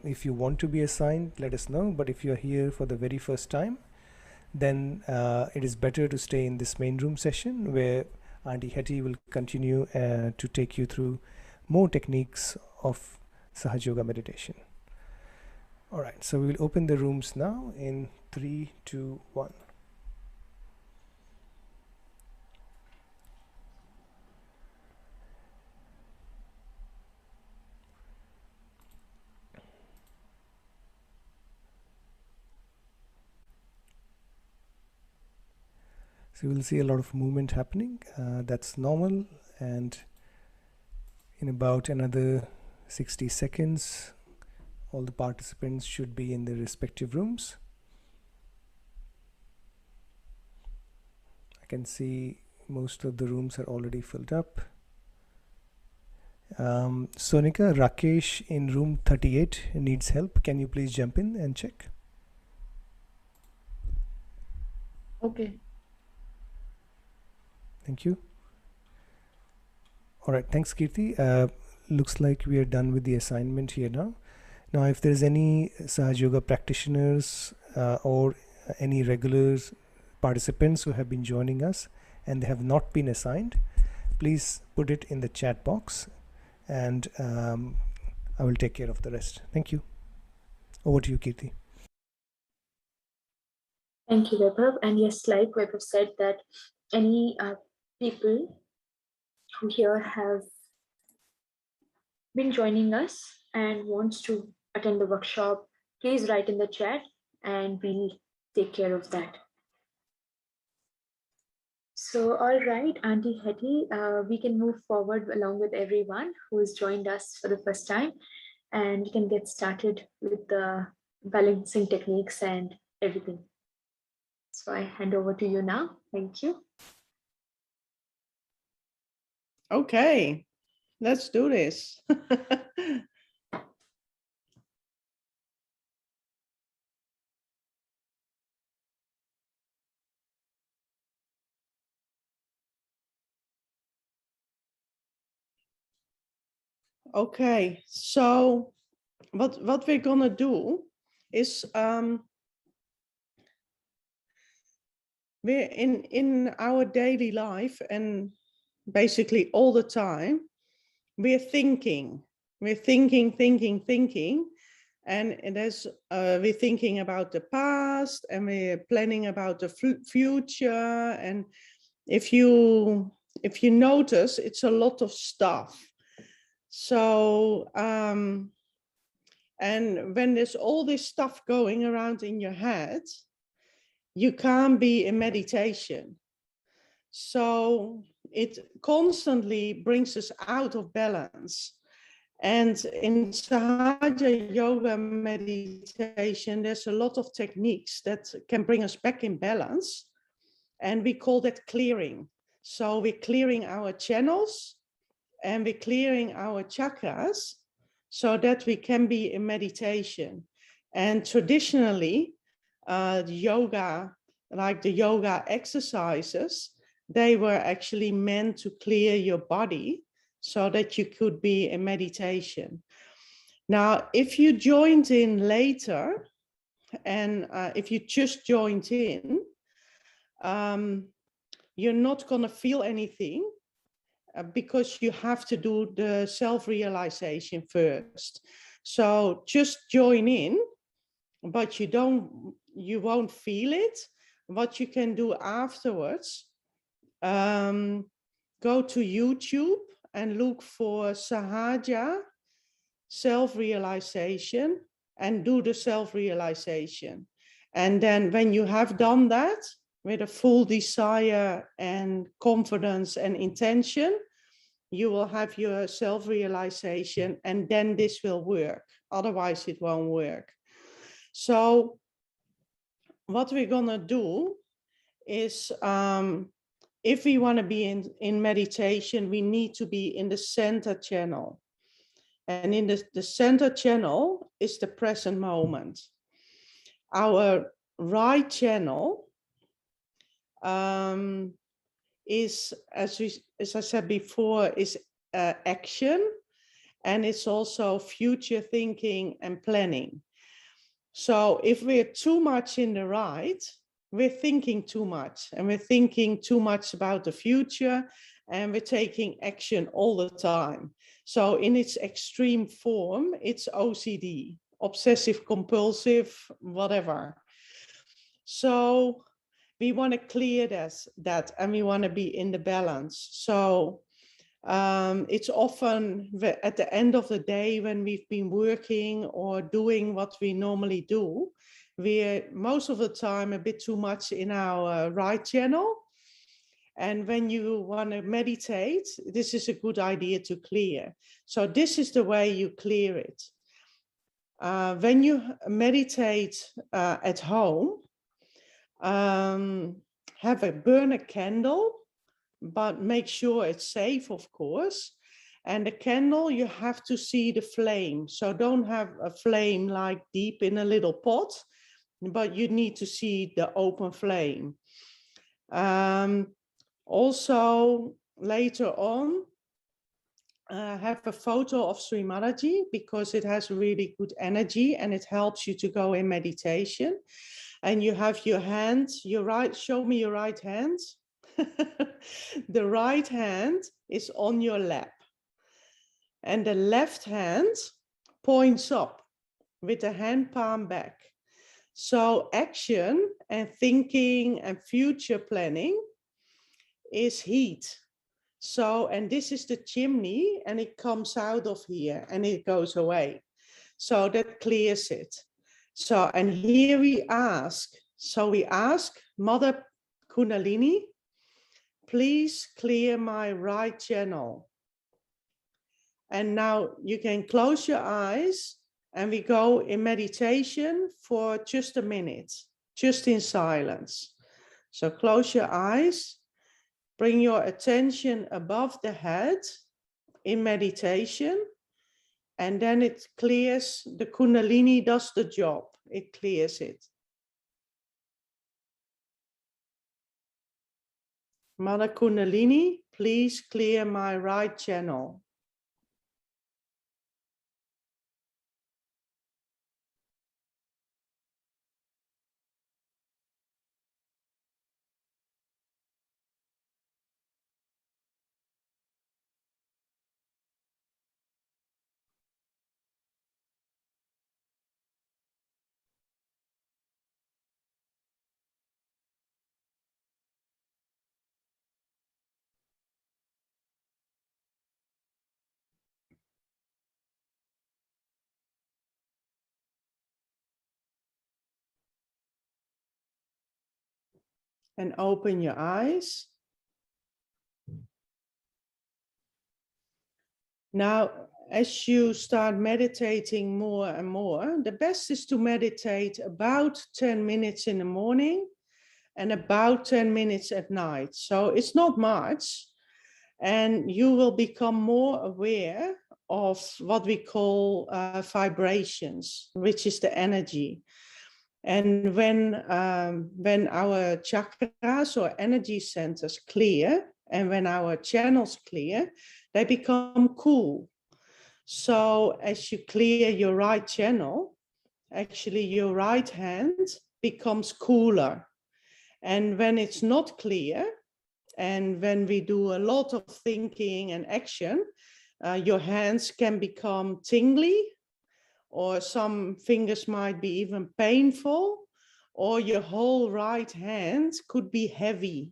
[SPEAKER 17] if you want to be assigned, let us know. But if you're here for the very first time, then it is better to stay in this main room session, where Auntie Hetty will continue to take you through more techniques of Sahaja Yoga meditation. All right, so we will open the rooms now in 3, 2, 1. So you will see a lot of movement happening. That's normal, and in about another 60 seconds, all the participants should be in their respective rooms. I can see most of the rooms are already filled up. Sonika, Rakesh in room 38 needs help. Can you please jump in and check?
[SPEAKER 11] Okay.
[SPEAKER 17] Thank you. All right, thanks, Kirti. Looks like we are done with the assignment here now. Now, if there's any Sahaja Yoga practitioners or any regular participants who have been joining us and they have not been assigned, please put it in the chat box, and I will take care of the rest. Thank you. Over to you, Kirti.
[SPEAKER 14] Thank you, Vaibhav. And yes, like Vaibhav said, that any people who here have been joining us and wants to attend the workshop, please write in the chat and we'll take care of that. So, all right, Auntie Hetty, we can move forward along with everyone who has joined us for the first time, and we can get started with the balancing techniques and everything. So I hand over to you now. Thank you.
[SPEAKER 11] Okay, let's do this. Okay, so what we're gonna do is we're in our daily life, and basically all the time we're thinking, and there's we're thinking about the past, and we're planning about the future. And if you notice, it's a lot of stuff. So and when there's all this stuff going around in your head, you can't be in meditation. So it constantly brings us out of balance. And in Sahaja Yoga meditation, there's a lot of techniques that can bring us back in balance. And we call that clearing. So we're clearing our channels and we're clearing our chakras so that we can be in meditation. And traditionally, the yoga, like the yoga exercises, they were actually meant to clear your body so that you could be in meditation. Now, if you joined in later, and if you just joined in, you're not going to feel anything because you have to do the self-realization first. So just join in, but you won't feel it. What you can do afterwards, go to YouTube and look for Sahaja self-realization and do the self-realization. And then when you have done that with a full desire and confidence and intention, you will have your self-realization, and then this will work. Otherwise it won't work. So what we're gonna do is, if we want to be in meditation, we need to be in the center channel. And in the center channel is the present moment. Our right channel is, as I said before, is action, and it's also future thinking and planning. So if we're too much in the right, we're thinking too much, and we're thinking too much about the future, and we're taking action all the time. So in its extreme form, it's OCD, obsessive compulsive, whatever. So we want to clear that, and we want to be in the balance. So it's often at the end of the day when we've been working or doing what we normally do, we're most of the time a bit too much in our right channel. And when you want to meditate, this is a good idea to clear. So this is the way you clear it. When you meditate at home, burn a candle, but make sure it's safe, of course. And the candle, you have to see the flame. So don't have a flame like deep in a little pot, but you need to see the open flame. Also, later on, have a photo of Shri Mataji, because it has really good energy and it helps you to go in meditation. And you have your hand, show me your right hand. The right hand is on your lap, and the left hand points up with the hand palm back. So action and thinking and future planning is heat. So, and this is the chimney, and it comes out of here and it goes away. So that clears it. So, and here we ask, Mother Kundalini, please clear my right channel. And now you can close your eyes, and we go in meditation for just a minute, just in silence. So close your eyes, bring your attention above the head in meditation, and then it clears, the Kundalini does the job, it clears it. Mother Kundalini, please clear my right channel. And open your eyes. Now, as you start meditating more and more, the best is to meditate about 10 minutes in the morning and about 10 minutes at night. So it's not much, and you will become more aware of what we call vibrations, which is the energy. And when our chakras or energy centers clear, and when our channels clear, they become cool. So as you clear your right channel actually your right hand becomes cooler. And when it's not clear, and when we do a lot of thinking and action, your hands can become tingly, or some fingers might be even painful, or your whole right hand could be heavy.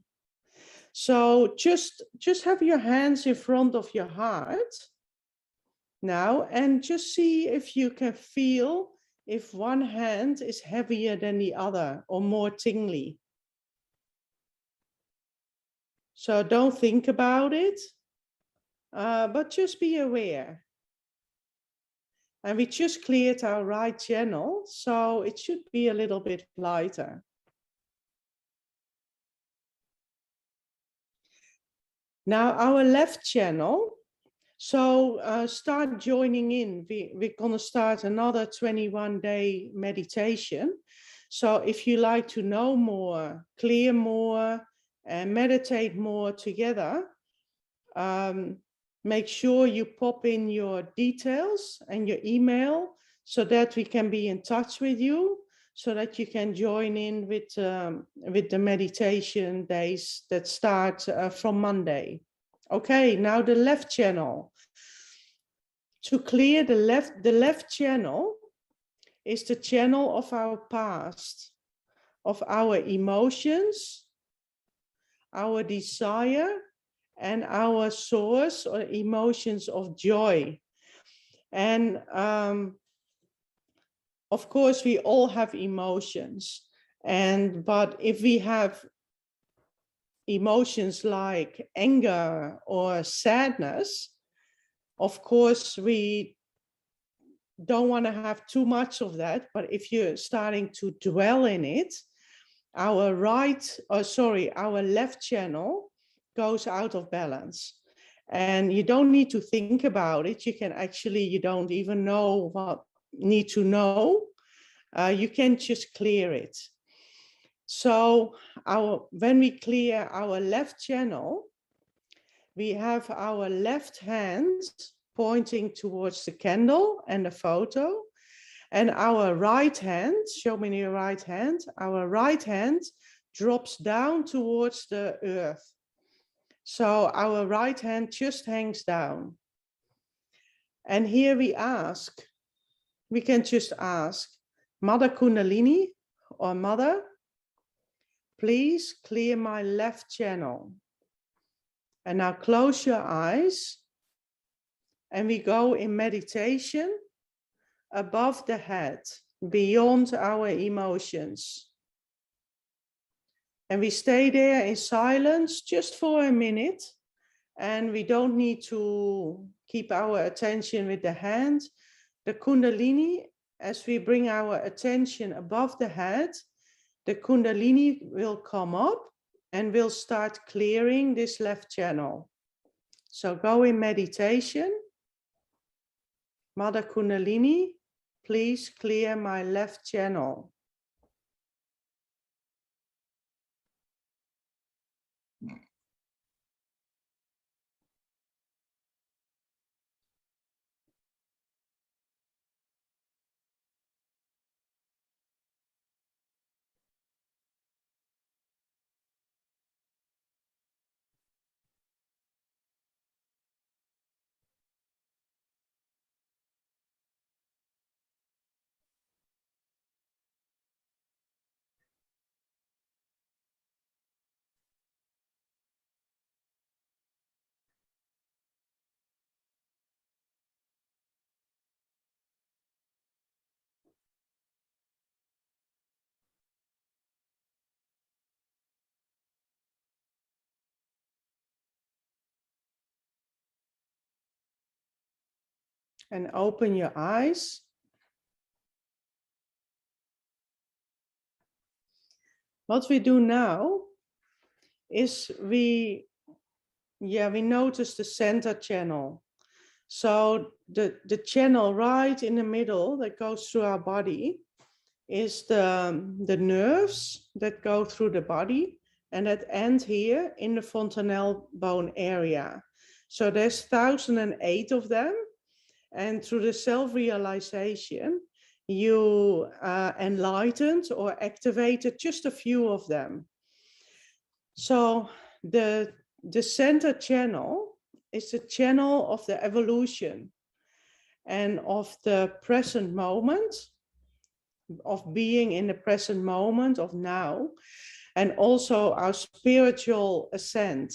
[SPEAKER 11] So just have your hands in front of your heart now, and just see if you can feel if one hand is heavier than the other or more tingly. So don't think about it, but just be aware. And we just cleared our right channel, so it should be a little bit lighter. Now our left channel, so start joining in. We're going to start another 21-day meditation. So if you like to know more, clear more, and meditate more together, make sure you pop in your details and your email so that we can be in touch with you, so that you can join in with the meditation days that start from Monday. Okay, now the left channel. To clear the left channel is the channel of our past, of our emotions, our desire, and our source or emotions of joy. And of course, we all have emotions. But if we have emotions like anger or sadness, of course, we don't want to have too much of that. But if you're starting to dwell in it, our left channel goes out of balance. And you don't need to think about it. You can actually, you don't even know what need to know. You can just clear it. So when we clear our left channel, we have our left hand pointing towards the candle and the photo, and our right hand, show me your right hand, our right hand drops down towards the earth. So our right hand just hangs down. And here we can just ask, Mother Kundalini or Mother, please clear my left channel. And now close your eyes, and we go in meditation above the head, beyond our emotions. And we stay there in silence just for a minute, and we don't need to keep our attention with the hand. The Kundalini, as we bring our attention above the head, the Kundalini will come up and will start clearing this left channel. So go in meditation. Mother Kundalini, please clear my left channel. And open your eyes. What we do now is we notice the center channel. So the channel right in the middle that goes through our body is the nerves that go through the body and that end here in the fontanelle bone area. So there's 1,008 of them. And through the self-realization, you enlightened or activated just a few of them. So the center channel is the channel of the evolution and of the present moment, of being in the present moment of now, and also our spiritual ascent.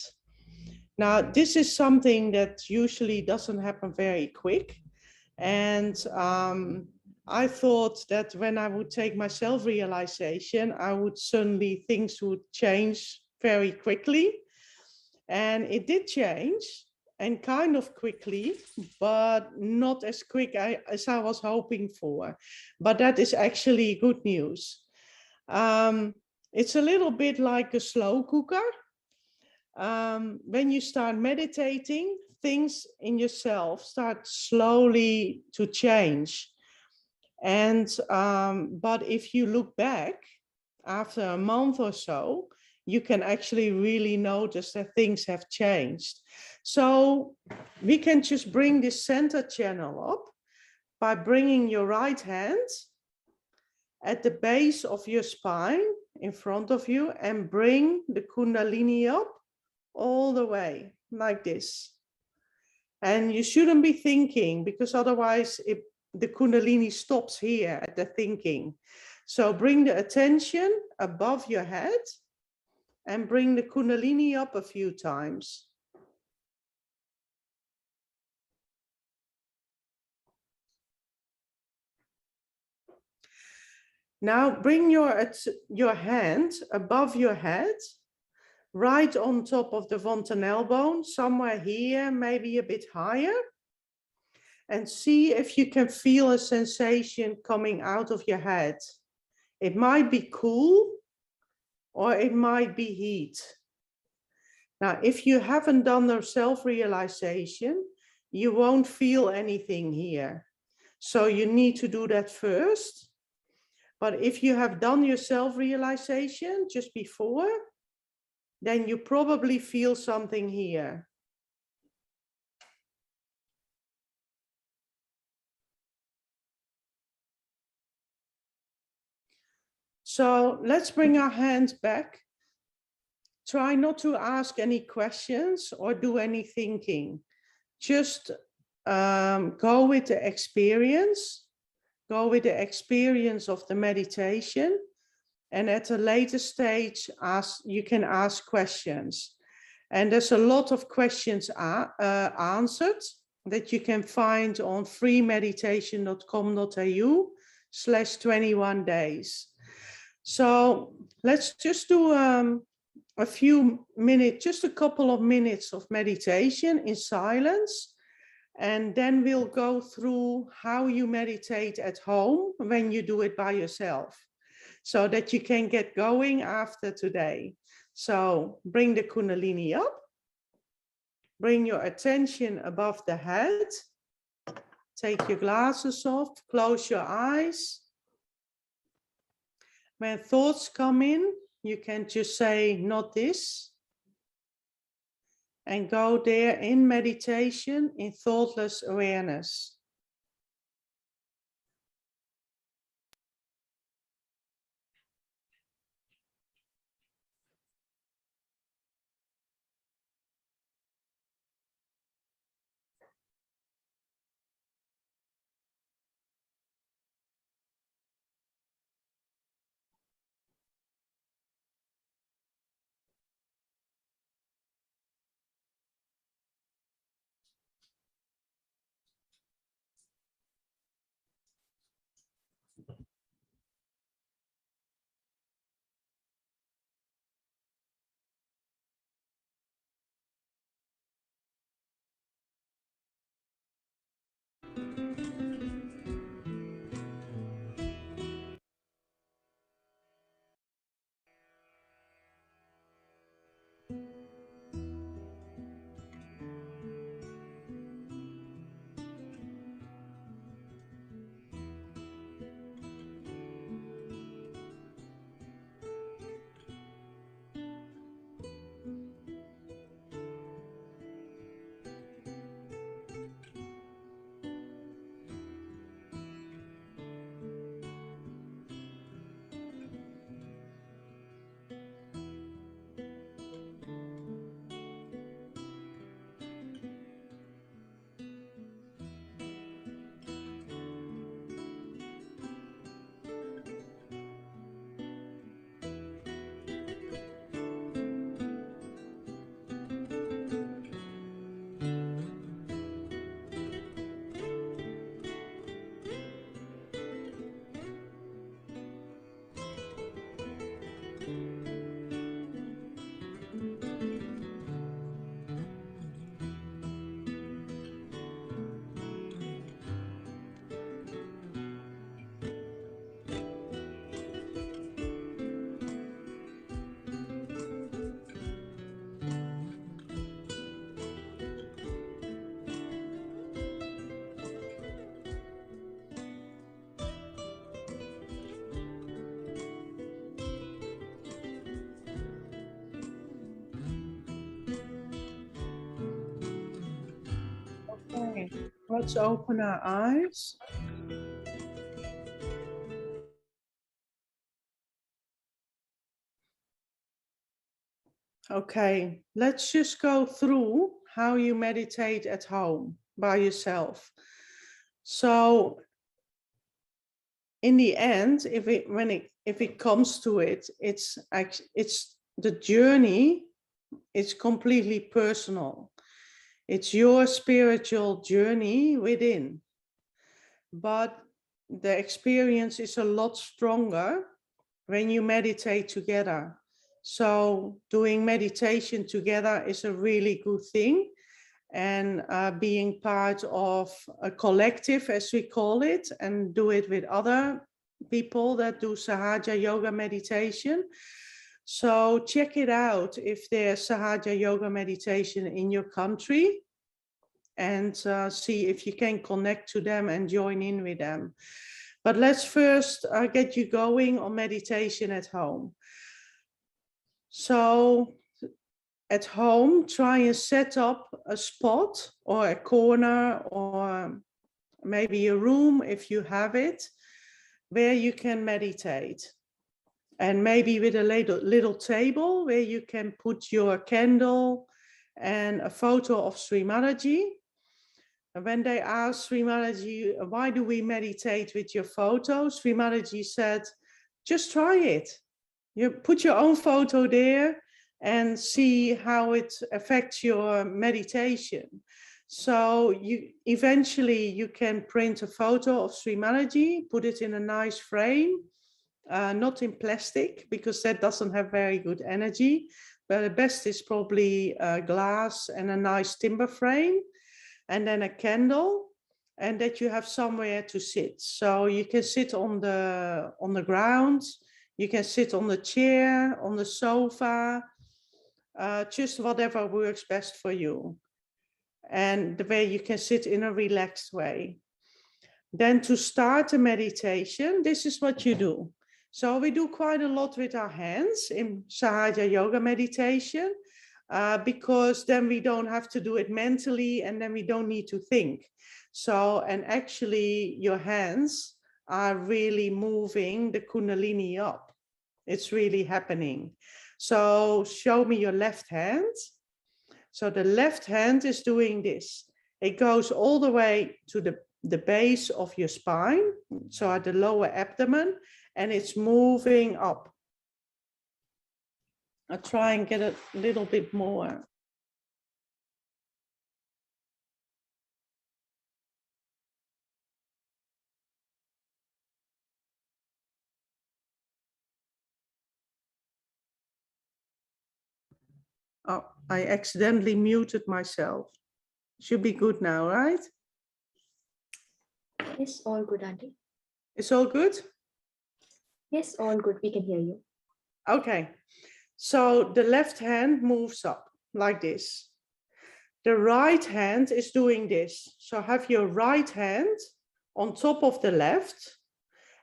[SPEAKER 11] Now, this is something that usually doesn't happen very quick. And I thought that when I would take my self-realization, I would suddenly, things would change very quickly. And it did change, and kind of quickly, but not as quick as I was hoping for. But that is actually good news. It's a little bit like a slow cooker. When you start meditating, things in yourself start slowly to change. And but if you look back after a month or so, you can actually really notice that things have changed. So we can just bring this center channel up by bringing your right hand at the base of your spine in front of you and bring the Kundalini up all the way like this. And you shouldn't be thinking, because otherwise the Kundalini stops here at the thinking. So bring the attention above your head and bring the Kundalini up a few times. Now bring your hand above your head, right on top of the fontanelle bone, somewhere here, maybe a bit higher. And see if you can feel a sensation coming out of your head. It might be cool or it might be heat. Now, if you haven't done the self-realization, you won't feel anything here. So you need to do that first. But if you have done your self-realization just before, then you probably feel something here. So let's bring our hands back. Try not to ask any questions or do any thinking. Just go with the experience. Go with the experience of the meditation. And at a later stage, you can ask questions. And there's a lot of questions answered that you can find on freemeditation.com.au/21 days. So let's just do a few minutes, just a couple of minutes of meditation in silence. And then we'll go through how you meditate at home when you do it by yourself, so that you can get going after today. So bring the Kundalini up, bring your attention above the head, take your glasses off, close your eyes. When thoughts come in, you can just say, not this, and go there in meditation, in thoughtless awareness. Let's open our eyes. Okay, let's just go through how you meditate at home by yourself. So in the end, if it comes to it, it's the journey. It's completely personal. It's your spiritual journey within. But the experience is a lot stronger when you meditate together. So doing meditation together is a really good thing. And being part of a collective, as we call it, and do it with other people that do Sahaja Yoga Meditation. So check it out if there's Sahaja Yoga Meditation in your country, and see if you can connect to them and join in with them. But let's first get you going on meditation at home. So at home, try and set up a spot or a corner or maybe a room, if you have it, where you can meditate. And maybe with a little table where you can put your candle and a photo of Shri Mataji. And when they asked Shri Mataji, why do we meditate with your photo? Shri Mataji said, just try it. You put your own photo there and see how it affects your meditation. So eventually you can print a photo of Shri Mataji, put it in a nice frame, not in plastic, because that doesn't have very good energy. But the best is probably glass and a nice timber frame, and then a candle, and that you have somewhere to sit. So you can sit on the ground, you can sit on the chair, on the sofa, just whatever works best for you. And the way you can sit in a relaxed way. Then to start a meditation, this is what you do. So we do quite a lot with our hands in Sahaja Yoga Meditation, because then we don't have to do it mentally, and then we don't need to think. So, and actually your hands are really moving the Kundalini up. It's really happening. So show me your left hand. So the left hand is doing this. It goes all the way to the base of your spine, so at the lower abdomen, and it's moving up. I'll try and get a little bit more. Oh, I accidentally muted myself. Should be good now, right?
[SPEAKER 14] Yes, all good, Auntie.
[SPEAKER 11] It's all good?
[SPEAKER 14] Yes, all good. We can hear you.
[SPEAKER 11] Okay. So the left hand moves up like this. The right hand is doing this. So have your right hand on top of the left,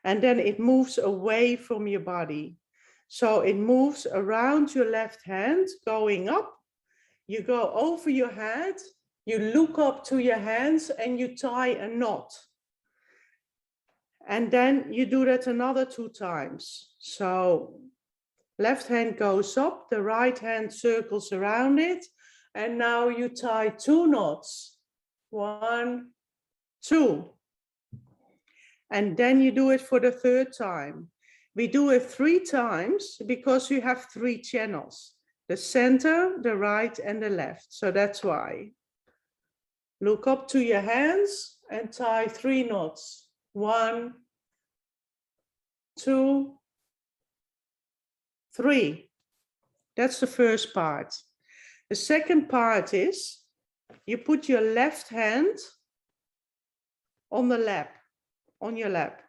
[SPEAKER 11] and then it moves away from your body. So it moves around your left hand, going up. You go over your head, you look up to your hands, and you tie a knot. And then you do that another 2 times. So left hand goes up, the right hand circles around it, and now you tie 2 knots. 1, 2. And then you do it for the 3rd time. We do it 3 times because we have 3 channels: the center, the right, and the left. So that's why. Look up to your hands and tie 3 knots. 1, 2, 3. That's the first part. The second part is you put your left hand on the lap, on your lap.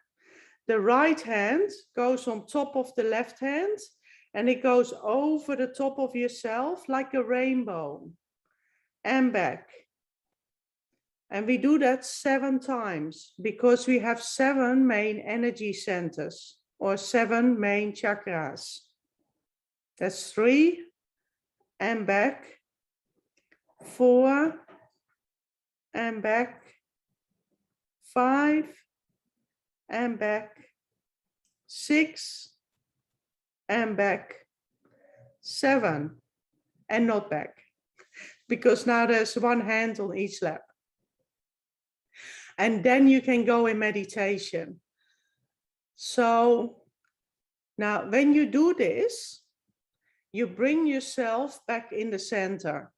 [SPEAKER 11] The right hand goes on top of the left hand, and it goes over the top of yourself like a rainbow, and back. And we do that 7 times because we have 7 main energy centers, or 7 main chakras. That's 3, and back, 4, and back, 5 and back, 6 and back, 7 and not back, because now there's one hand on each lap. And then you can go in meditation. So now when you do this, you bring yourself back in the center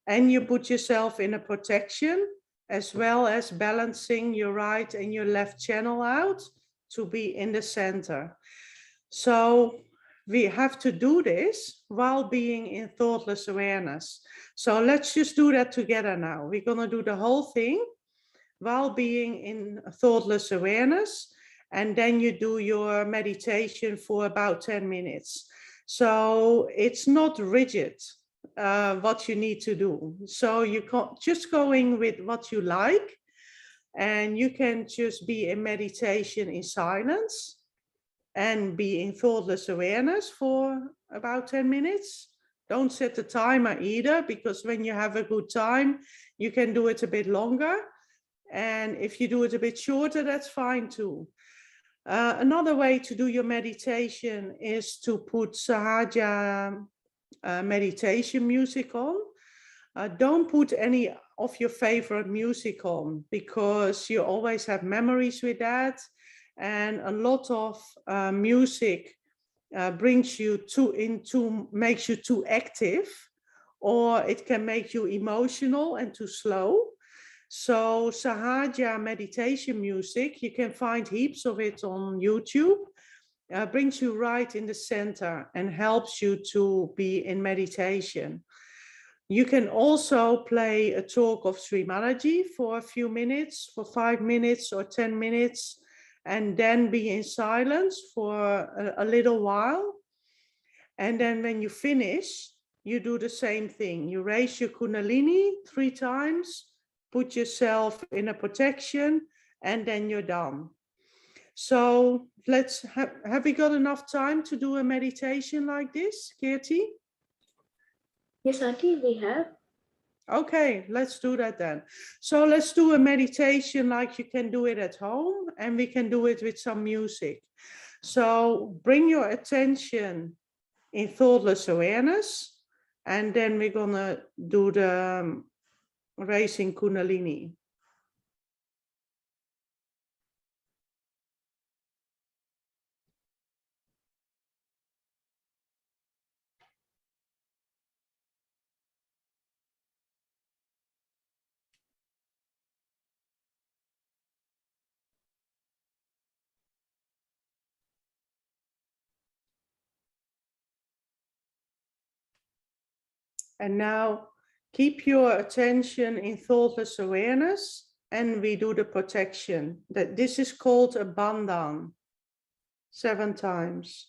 [SPEAKER 11] and you put yourself in a protection, as well as balancing your right and your left channel out to be in the center. So we have to do this while being in thoughtless awareness. So let's just do that together now. We're going to do the whole thing while being in thoughtless awareness, and then you do your meditation for about 10 minutes. So it's not rigid what you need to do. So you can just going with what you like, and you can just be in meditation in silence and be in thoughtless awareness for about 10 minutes. Don't set the timer either, because when you have a good time, you can do it a bit longer. And if you do it a bit shorter, that's fine too. Another way to do your meditation is to put Sahaja meditation music on. Don't put any of your favorite music on, because you always have memories with that. And a lot of music brings you makes you too active, or it can make you emotional and too slow. So Sahaja meditation music, you can find heaps of it on YouTube, brings you right in the center and helps you to be in meditation. You can also play a talk of Shri Mataji for a few minutes, for 5 minutes or 10 minutes, and then be in silence for a little while. And then when you finish, you do the same thing. You raise your Kundalini 3 times, put yourself in a protection, and then you're done. So let's have we got enough time to do a meditation like this, Kirti?
[SPEAKER 14] Yes, Auntie, we have.
[SPEAKER 11] Okay, let's do that then. So let's do a meditation like you can do it at home, and we can do it with some music. So bring your attention in thoughtless awareness, and then we're gonna do the raising Kundalini. And now keep your attention in thoughtless awareness, and we do the protection. This is called a bandhan, 7 times.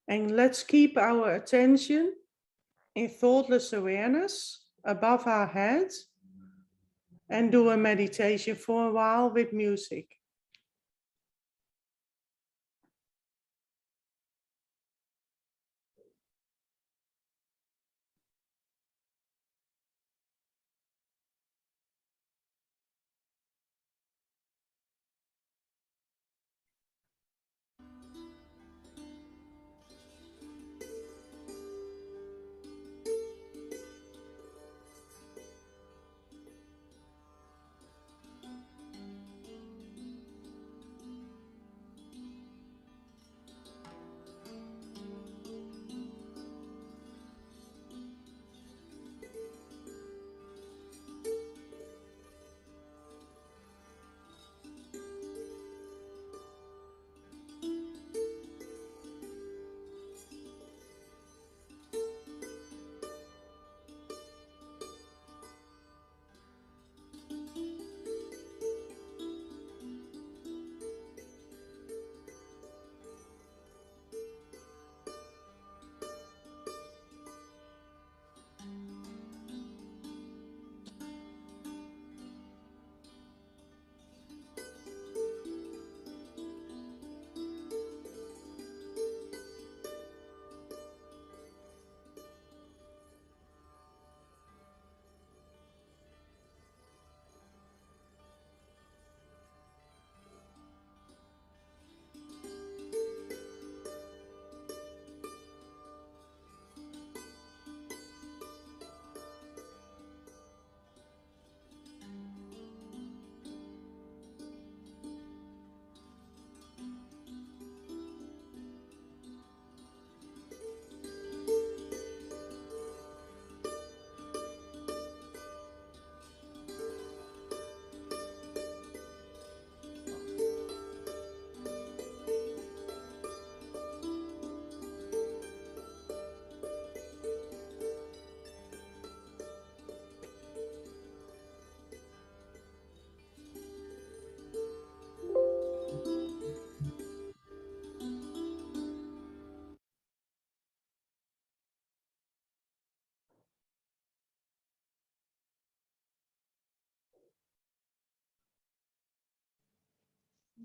[SPEAKER 11] And let's keep our attention in thoughtless awareness above our head, and do a meditation for a while with music.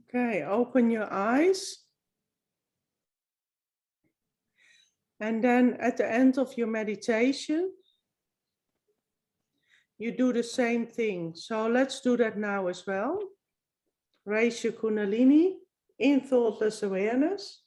[SPEAKER 11] Okay, open your eyes. And then at the end of your meditation, you do the same thing. So let's do that now as well. Raise your Kundalini in thoughtless awareness.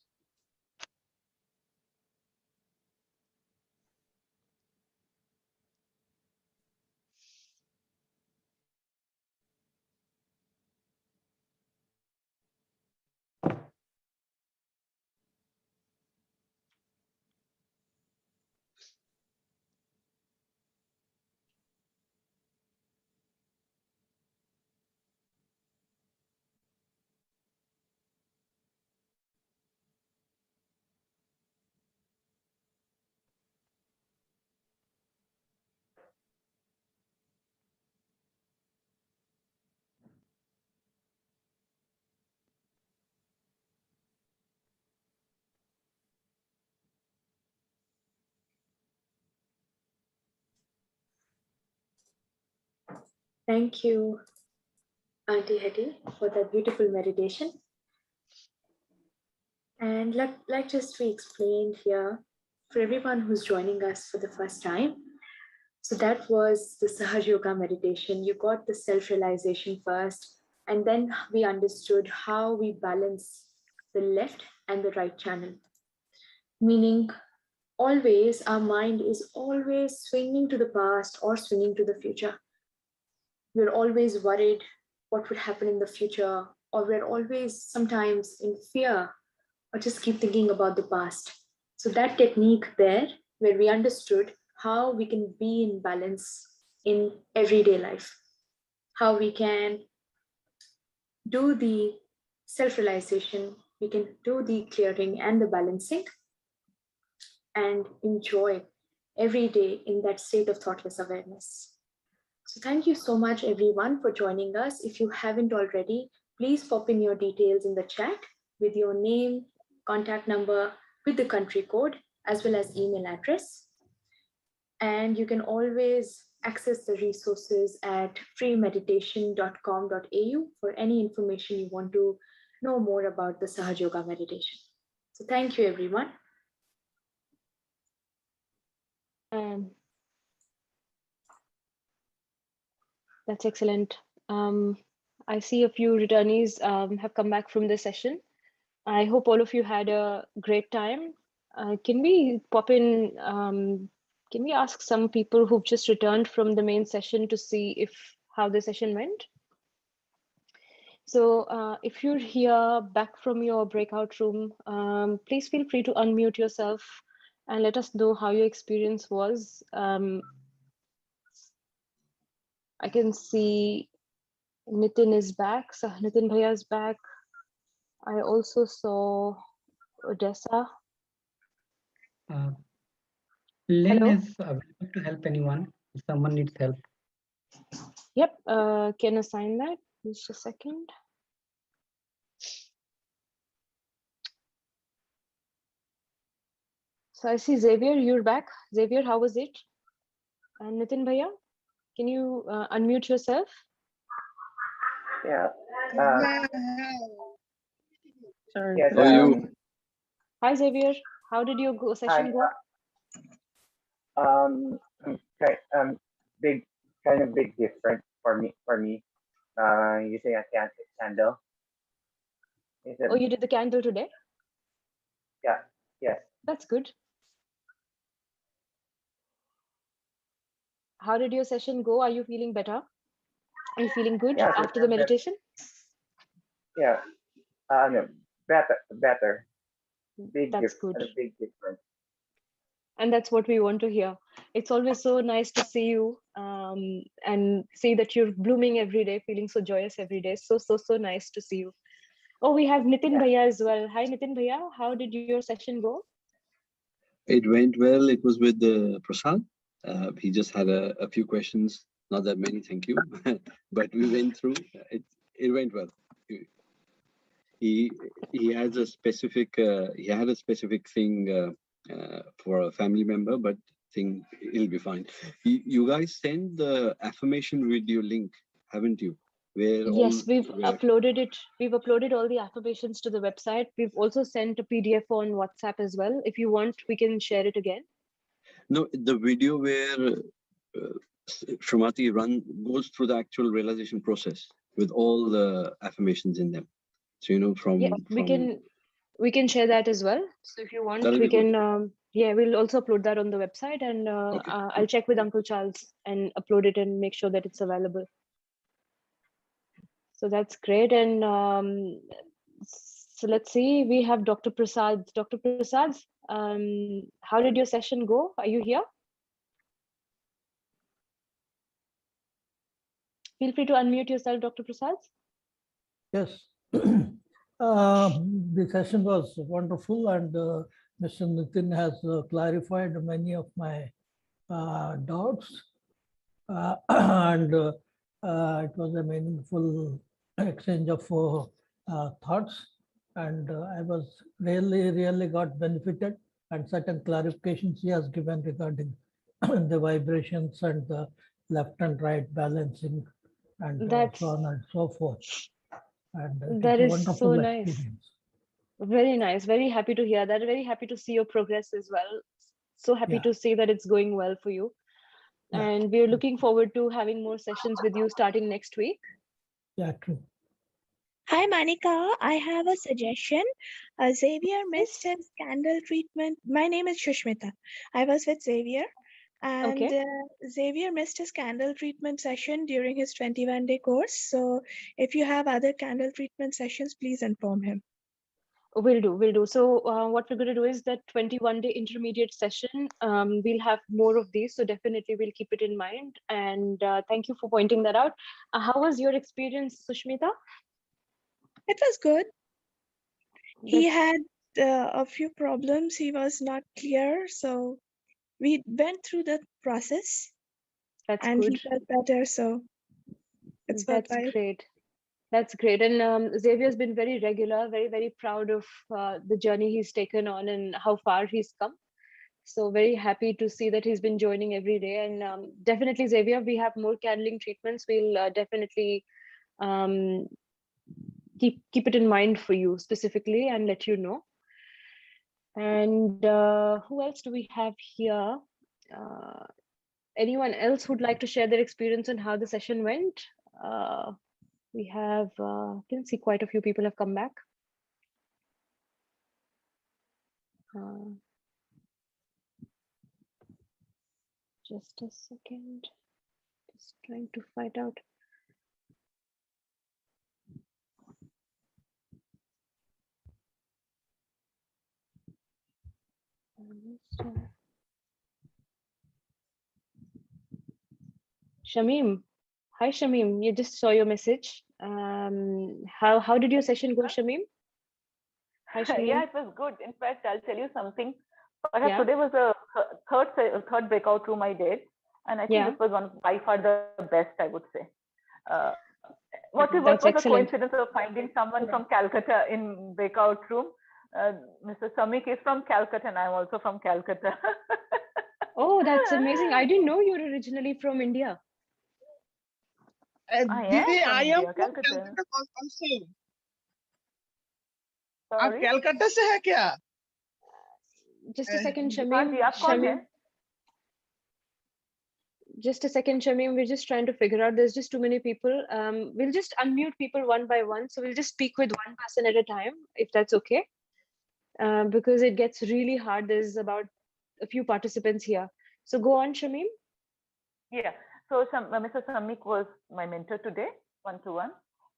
[SPEAKER 14] Thank you, Auntie Hetty, for that beautiful meditation. And like just we explained here, for everyone who's joining us for the first time, so that was the Sahaja Yoga meditation. You got the self-realization first, and then we understood how we balance the left and the right channel. Meaning, always our mind is always swinging to the past or swinging to the future. We're always worried what would happen in the future, or we're always sometimes in fear, or just keep thinking about the past. So that technique there, where we understood how we can be in balance in everyday life, how we can do the self-realization, we can do the clearing and the balancing, and enjoy every day in that state of thoughtless awareness. So thank you so much, everyone, for joining us. If you haven't already, please pop in your details in the chat with your name, contact number, with the country code, as well as email address. And you can always access the resources at freemeditation.com.au for any information you want to know more about the Sahaja Yoga meditation. So thank you, everyone.
[SPEAKER 5] That's excellent. I see a few returnees have come back from the session. I hope all of you had a great time. Can we pop in, can we ask some people who've just returned from the main session to see how the session went? So if you're here back from your breakout room, please feel free to unmute yourself and let us know how your experience was. I can see Nitin is back, so Nitin Bhaiya is back. I also saw Odessa.
[SPEAKER 18] Lynn
[SPEAKER 5] Hello?
[SPEAKER 18] is available to help anyone if someone needs help.
[SPEAKER 5] Yep, can assign that. Just a second. So I see Xavier, you're back. Xavier, how was it? And Nitin Bhaiya, can you unmute yourself?
[SPEAKER 19] Yeah.
[SPEAKER 5] Sorry.
[SPEAKER 19] Yes.
[SPEAKER 5] How are you? Hi Xavier, how did your session go?
[SPEAKER 19] Okay. Big, kind of big different for me. Using a candle.
[SPEAKER 5] Oh, you did the candle today?
[SPEAKER 19] Yeah. Yes.
[SPEAKER 5] That's good. How did your session go? Are you feeling better? Are you feeling good after the meditation?
[SPEAKER 19] Yeah. No, better.
[SPEAKER 5] That's good.
[SPEAKER 19] Big difference.
[SPEAKER 5] And that's what we want to hear. It's always so nice to see you and see that you're blooming every day, feeling so joyous every day. So nice to see you. Oh, we have Nitin Bhaiya as well. Hi, Nitin Bhaiya. How did your session go?
[SPEAKER 20] It went well. It was with Prasad. He just had a few questions, not that many, thank you. But we went through. It went well. He has a specific. He had a specific thing for a family member, but think it'll be fine. You guys send the affirmation video link, haven't you? where
[SPEAKER 5] Yes, we've
[SPEAKER 20] where
[SPEAKER 5] uploaded it. We've uploaded all the affirmations to the website. We've also sent a PDF on WhatsApp as well. If you want, we can share it again.
[SPEAKER 20] no, the video where Shrimati goes through the actual realization process with all the affirmations in them. So
[SPEAKER 5] Yeah, we can share that as well. So if you want,
[SPEAKER 20] that'll
[SPEAKER 5] we
[SPEAKER 20] be good.
[SPEAKER 5] can. Yeah, we'll also upload that on the website, and I'll check with Uncle Charles and upload it and make sure that it's available. So that's great. And so let's see, we have Dr. Prasad. Dr. Prasad, how did your session go? Are you here? Feel free to unmute yourself, Dr. Prasad.
[SPEAKER 21] Yes. The session was wonderful, and Mr. Nitin has clarified many of my doubts. And it was a meaningful exchange of thoughts, and I was really got benefited, and certain clarifications he has given regarding the vibrations and the left and right balancing and so on and so forth. And
[SPEAKER 5] That
[SPEAKER 21] it's a
[SPEAKER 5] is so
[SPEAKER 21] wonderful
[SPEAKER 5] nice.
[SPEAKER 21] experience.
[SPEAKER 5] Very nice. Very happy to hear that. Very happy to see your progress as well. So happy
[SPEAKER 21] Yeah.
[SPEAKER 5] to see that it's going well for you.
[SPEAKER 21] Yeah.
[SPEAKER 5] And we're looking forward to having more sessions with you starting next week.
[SPEAKER 21] Yeah, true.
[SPEAKER 22] Hi, Manika. I have a suggestion. Xavier missed his candle treatment. My name is Shushmita. I was with Xavier, and
[SPEAKER 5] Okay.
[SPEAKER 22] Xavier missed his candle treatment session during his 21-day course. So if you have other candle treatment sessions, please inform him.
[SPEAKER 5] Will do. So what we're going to do is that 21-day intermediate session, we'll have more of these. So definitely we'll keep it in mind. And thank you for pointing that out. How was your experience, Sushmita?
[SPEAKER 22] It was good. He had a few problems. He was not clear. So we went through the process.
[SPEAKER 5] That's
[SPEAKER 22] and
[SPEAKER 5] good.
[SPEAKER 22] he felt better. So it's
[SPEAKER 5] That's
[SPEAKER 22] worthwhile.
[SPEAKER 5] great. That's great. And Xavier's been very regular, very proud of the journey he's taken on and how far he's come. So very happy to see that he's been joining every day. And definitely, Xavier, we have more candling treatments. We'll definitely keep it in mind for you specifically and let you know. And who else do we have here? Anyone else who'd like to share their experience on how the session went? We have, I can see quite a few people have come back. Just a second, just trying to find out. Shamim, hi Shamim, you just saw your message. How did your session go, Shamim? Hi Shamim.
[SPEAKER 23] Yeah, it was good. In fact, I'll tell you something. Perhaps
[SPEAKER 5] Yeah.
[SPEAKER 23] today was a third breakout room I did, and I think
[SPEAKER 5] Yeah.
[SPEAKER 23] this was one by far the best, I would say. What
[SPEAKER 5] That's
[SPEAKER 23] was the
[SPEAKER 5] excellent.
[SPEAKER 23] coincidence of finding someone from Calcutta in breakout room? Mr. Samik is from Calcutta, and I'm also from Calcutta.
[SPEAKER 5] Oh, that's amazing. I didn't know you were originally from India.
[SPEAKER 23] Didi,
[SPEAKER 11] I am from
[SPEAKER 23] Calcutta.
[SPEAKER 11] Calcutta also. आप
[SPEAKER 23] Sorry?
[SPEAKER 11] Calcutta से है क्या?
[SPEAKER 5] Just a second,
[SPEAKER 23] हाँ
[SPEAKER 5] Shamim.
[SPEAKER 23] जी, आप कौन हैं?
[SPEAKER 5] Just a second, Shamim. We're just trying to figure out. There's just too many people. We'll just unmute people one by one. So we'll just speak with one person at a time, if that's okay. Because it gets really hard. There's about a few participants here. So go on, Shamim.
[SPEAKER 23] Yeah. So Mr. Samik was my mentor today, one-to-one,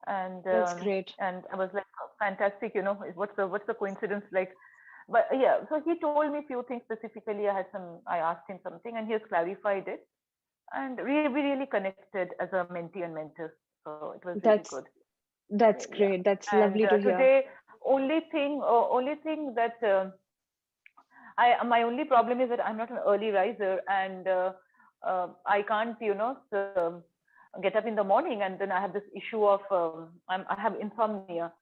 [SPEAKER 23] and
[SPEAKER 5] That's great.
[SPEAKER 23] And I was like, oh, fantastic. You know, what's the coincidence like? But yeah, so he told me a few things specifically. I asked him something, and he has clarified it, and we really connected as a mentee and mentor. So it was really good.
[SPEAKER 5] That's great. That's lovely to hear.
[SPEAKER 23] Today, only thing that my only problem is that I'm not an early riser, and I can't, get up in the morning, and then I have this issue of I have insomnia.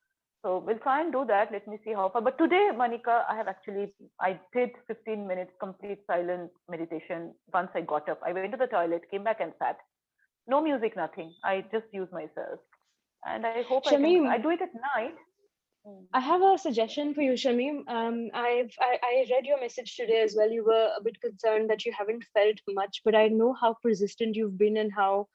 [SPEAKER 23] So we'll try and do that. Let me see how far. But today, Manika, I did 15 minutes complete silent meditation once I got up. I went to the toilet, came back and sat. No music, nothing. I just used myself. and I hope
[SPEAKER 5] Shamim,
[SPEAKER 23] I do it at night.
[SPEAKER 5] I have a suggestion for you, Shamim. I read your message today as well. You were a bit concerned that you haven't felt much, but I know how persistent you've been and how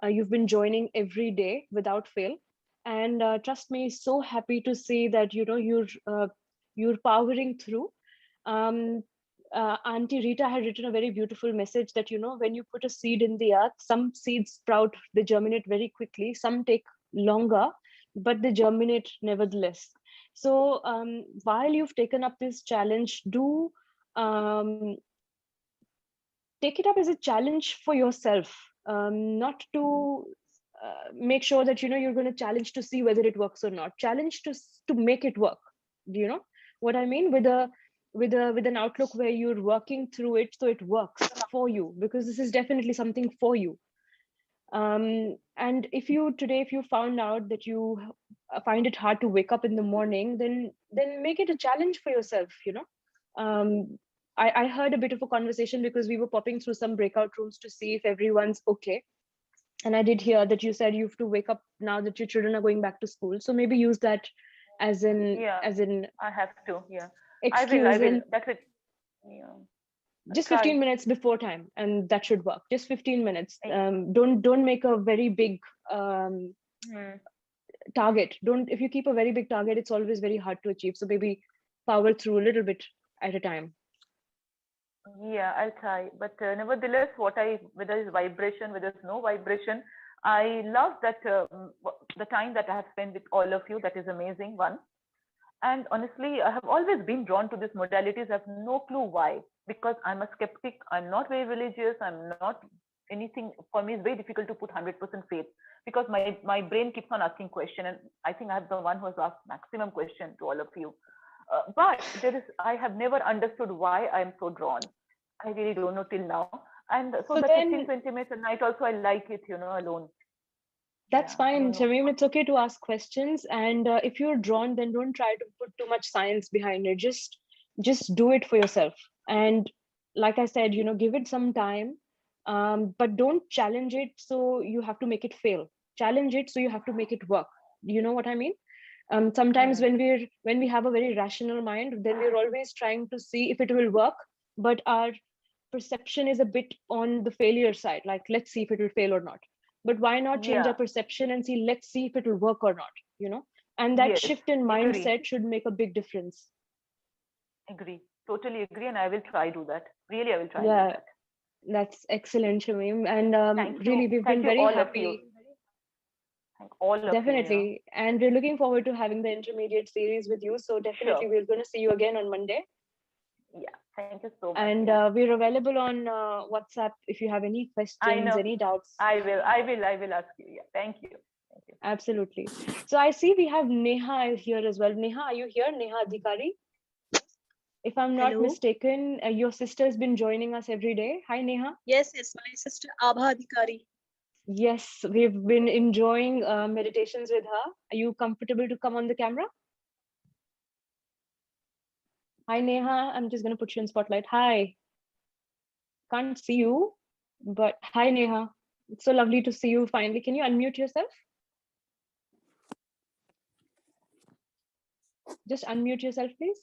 [SPEAKER 5] you've been joining every day without fail. And trust me, so happy to see that you're powering through. Auntie Rita had written a very beautiful message that when you put a seed in the earth, some seeds sprout, they germinate very quickly. Some take longer, but they germinate nevertheless. So while you've taken up this challenge, do take it up as a challenge for yourself, not to make sure that you're going to challenge to see whether it works or not. Challenge to make it work. Do you know what I mean? With an outlook where you're working through it so it works for you, because this is definitely something for you. And if you found out that you find it hard to wake up in the morning, then make it a challenge for yourself. I heard a bit of a conversation because we were popping through some breakout rooms to see if everyone's okay, and I did hear that you said you have to wake up now that your children are going back to school. So maybe use that as in
[SPEAKER 23] I have to,
[SPEAKER 5] excuse.
[SPEAKER 23] I will. That's it. Yeah.
[SPEAKER 5] Just 15 minutes before time, and that should work. Just 15 minutes. Don't make a very big target. If you keep a very big target, it's always very hard to achieve. So maybe power through a little bit at a time.
[SPEAKER 23] Yeah, I'll try. But nevertheless, whether it's vibration, whether it's no vibration, I love that the time that I have spent with all of you. That is amazing one. And honestly, I have always been drawn to these modalities. I have no clue why. Because I'm a skeptic. I'm not very religious. I'm not anything. For me, it's very difficult to put 100% faith, because my brain keeps on asking questions, and I think I'm the one who has asked maximum question to all of you. But I have never understood why I am so drawn. I really don't know till now. And so the 15-20 minutes a night also, I like it, alone.
[SPEAKER 5] That's fine, Shamim. It's okay to ask questions. And if you're drawn, then don't try to put too much science behind it. Just do it for yourself. And like I said, give it some time, but don't challenge it so you have to make it fail. Challenge it so you have to make it work. You know what I mean? Sometimes when we have a very rational mind, then we're always trying to see if it will work, but our perception is a bit on the failure side. Like, let's see if it will fail or not. But why not change our perception and see, let's see if it will work or not, and that shift in mindset should make a big difference.
[SPEAKER 23] Agree. Totally agree. And I will try do that. Really, I will try.
[SPEAKER 5] Yeah, that's excellent, Shamim. And really, we've been very happy.
[SPEAKER 23] Thank all of you.
[SPEAKER 5] Definitely. And we're looking forward to having the intermediate series with you. So definitely we're going to see you again on Monday.
[SPEAKER 23] Yeah. Thank you so much.
[SPEAKER 5] And we're available on WhatsApp if you have any questions, any doubts.
[SPEAKER 23] I will ask you. Yeah. Thank you.
[SPEAKER 5] Absolutely. So I see we have Neha here as well. Neha, are you here? Neha Adhikari? If I'm not mistaken, your sister has been joining us every day. Hi, Neha.
[SPEAKER 4] Yes, my sister Abha Adhikari.
[SPEAKER 5] Yes, we've been enjoying meditations with her. Are you comfortable to come on the camera? Hi, Neha. I'm just going to put you in spotlight. Hi. Can't see you, but hi, Neha. It's so lovely to see you finally. Can you unmute yourself? Just unmute yourself, please.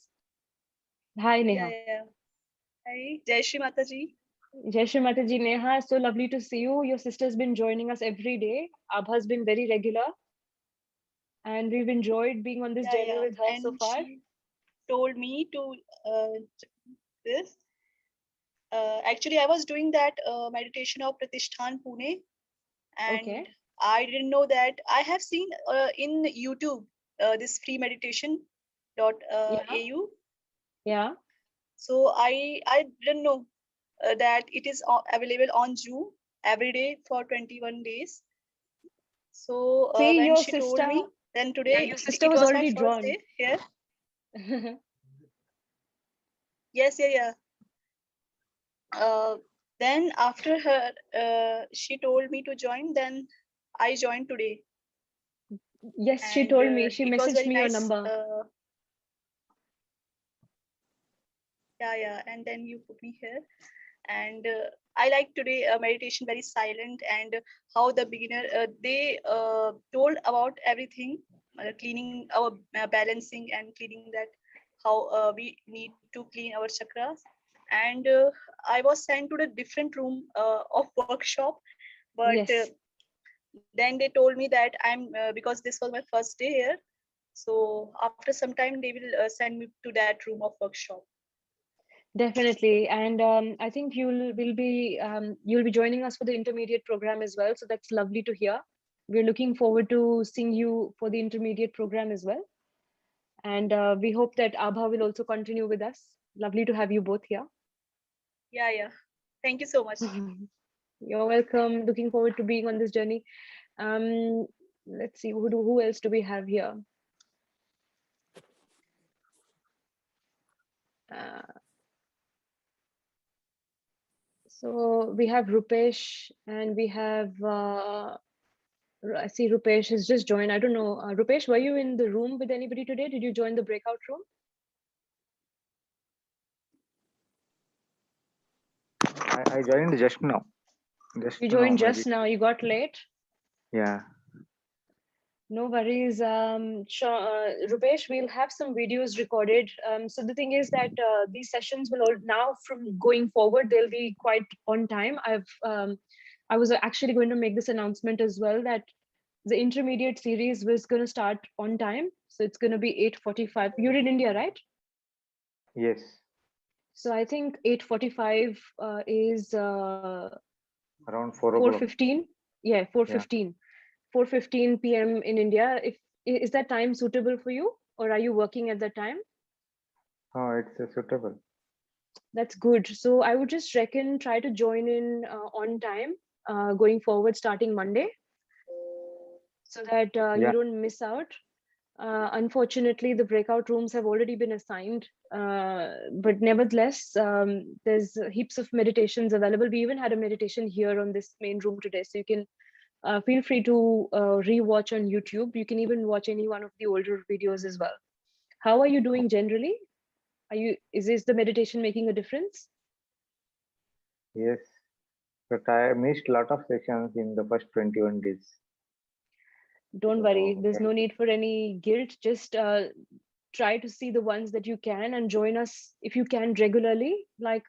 [SPEAKER 5] Hi, Neha.
[SPEAKER 4] Yeah. Hi, Jai Shri Mataji.
[SPEAKER 5] Jai Shri Mataji. Neha, so lovely to see you. Your sister's been joining us every day. Abha's been very regular. And we've enjoyed being on this journey with her so far.
[SPEAKER 4] She told me to this. Actually, I was doing that meditation of Pratishthan Pune. And I didn't know that. I have seen in YouTube this free meditation.au.
[SPEAKER 5] Yeah.
[SPEAKER 4] So I didn't know that it is available on Zoom every day for 21 days. So when she told me, then today
[SPEAKER 5] your sister was already
[SPEAKER 4] my first
[SPEAKER 5] drawn.
[SPEAKER 4] day here. Yes. Then after her, she told me to join. Then I joined today.
[SPEAKER 5] Yes, and she told me. She messaged me your number.
[SPEAKER 4] Yeah. And then you put me here. And I like today meditation very silent, and how the beginner they told about everything, cleaning our balancing and cleaning that, how we need to clean our chakras. And I was sent to the different room of workshop, but
[SPEAKER 1] Yes.
[SPEAKER 4] then they told me that I'm because this was my first day here, so after some time they will send me to that room of workshop.
[SPEAKER 5] Definitely, and I think you'll be joining us for the intermediate program as well. So that's lovely to hear. We're looking forward to seeing you for the intermediate program as well, and we hope that Abha will also continue with us. Lovely to have you both here.
[SPEAKER 4] Yeah. Thank you so much.
[SPEAKER 5] You're welcome. Looking forward to being on this journey. Let's see, who else do we have here? So we have Rupesh, and we have I see Rupesh has just joined. I don't know, Rupesh, were you in the room with anybody today? Did you join the breakout room?
[SPEAKER 6] I joined just now.
[SPEAKER 5] You joined just now. You got late.
[SPEAKER 6] Yeah.
[SPEAKER 5] No worries. Rupesh, we'll have some videos recorded. So the thing is that these sessions will all now from going forward, they'll be quite on time. I was actually going to make this announcement as well, that the intermediate series was going to start on time. So it's going to be 8:45. You're in India, right?
[SPEAKER 6] Yes.
[SPEAKER 5] So I think 8:45 is
[SPEAKER 6] Around 4 o'clock.
[SPEAKER 5] 4:15. Yeah, 4:15. 4:15 p.m. in India. Is that time suitable for you, or are you working at that time?
[SPEAKER 6] Oh, it's suitable.
[SPEAKER 5] That's good. So I would just reckon try to join in on time going forward, starting Monday, so that you don't miss out. Unfortunately, the breakout rooms have already been assigned, but nevertheless, there's heaps of meditations available. We even had a meditation here on this main room today, so you can feel free to re-watch on YouTube. You can even watch any one of the older videos as well. How are you doing generally? Is the meditation making a difference?
[SPEAKER 6] Yes, but I missed a lot of sessions in the first 21 days.
[SPEAKER 5] Don't worry, there's no need for any guilt. Just try to see the ones that you can and join us if you can regularly. Like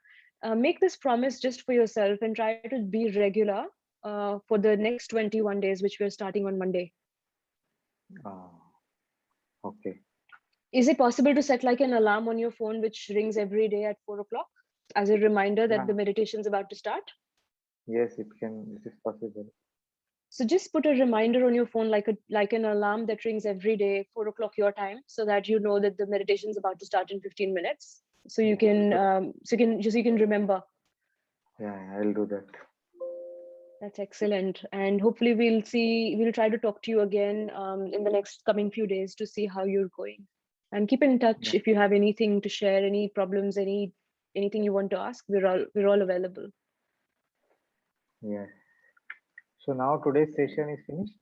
[SPEAKER 5] make this promise just for yourself and try to be regular for the next 21 days, which we're starting on Monday.
[SPEAKER 6] Okay.
[SPEAKER 5] Is it possible to set like an alarm on your phone which rings every day at 4 o'clock as a reminder that the meditation is about to start?
[SPEAKER 6] Yes, it is possible.
[SPEAKER 5] So just put a reminder on your phone, like an alarm that rings every day, 4 o'clock your time, so that you know that the meditation is about to start in 15 minutes. So you can you can remember.
[SPEAKER 6] Yeah, I'll do that.
[SPEAKER 5] That's excellent. And hopefully we'll try to talk to you again in the next coming few days to see how you're going. And keep in touch if you have anything to share, any problems, anything you want to ask. We're all available.
[SPEAKER 6] Yes. So now today's session is finished?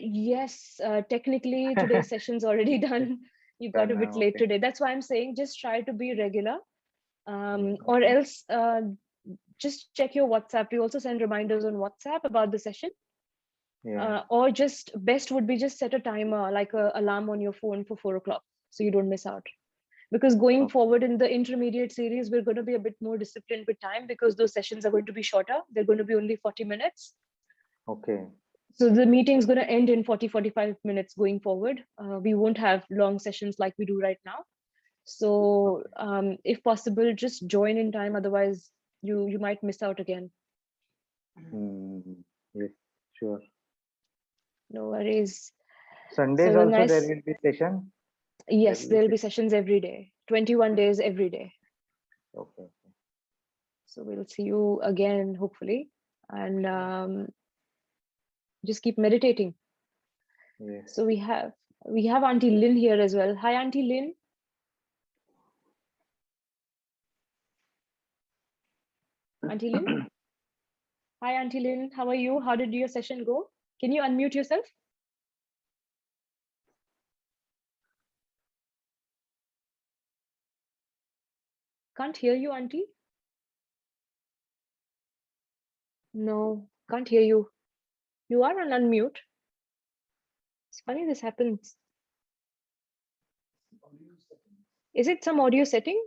[SPEAKER 5] Yes, technically today's session's already done. You got a bit late today. That's why I'm saying just try to be regular, or else just check your WhatsApp. We also send reminders on WhatsApp about the session. Or just best would be just set a timer, like a alarm on your phone for 4 o'clock, so you don't miss out. Because going forward in the intermediate series, we're going to be a bit more disciplined with time, because those sessions are going to be shorter. They're going to be only 40 minutes.
[SPEAKER 6] Okay.
[SPEAKER 5] So the meeting's going to end in 40-45 minutes going forward. We won't have long sessions like we do right now. So if possible, just join in time. Otherwise, you might miss out again.
[SPEAKER 6] Yes, sure.
[SPEAKER 5] No worries.
[SPEAKER 6] Sundays
[SPEAKER 5] So
[SPEAKER 6] also there will be session?
[SPEAKER 5] Yes, there will be sessions every day, 21 days every day.
[SPEAKER 6] Okay.
[SPEAKER 5] So we'll see you again, hopefully. And just keep meditating.
[SPEAKER 6] Yes.
[SPEAKER 5] So we have Auntie Lynn here as well. Hi, Auntie Lynn. Auntie Lynn. Hi, Auntie Lynn. How are you? How did your session go? Can you unmute yourself? Can't hear you, Auntie. No, can't hear you. You are on unmute. It's funny this happens. Is it some audio setting?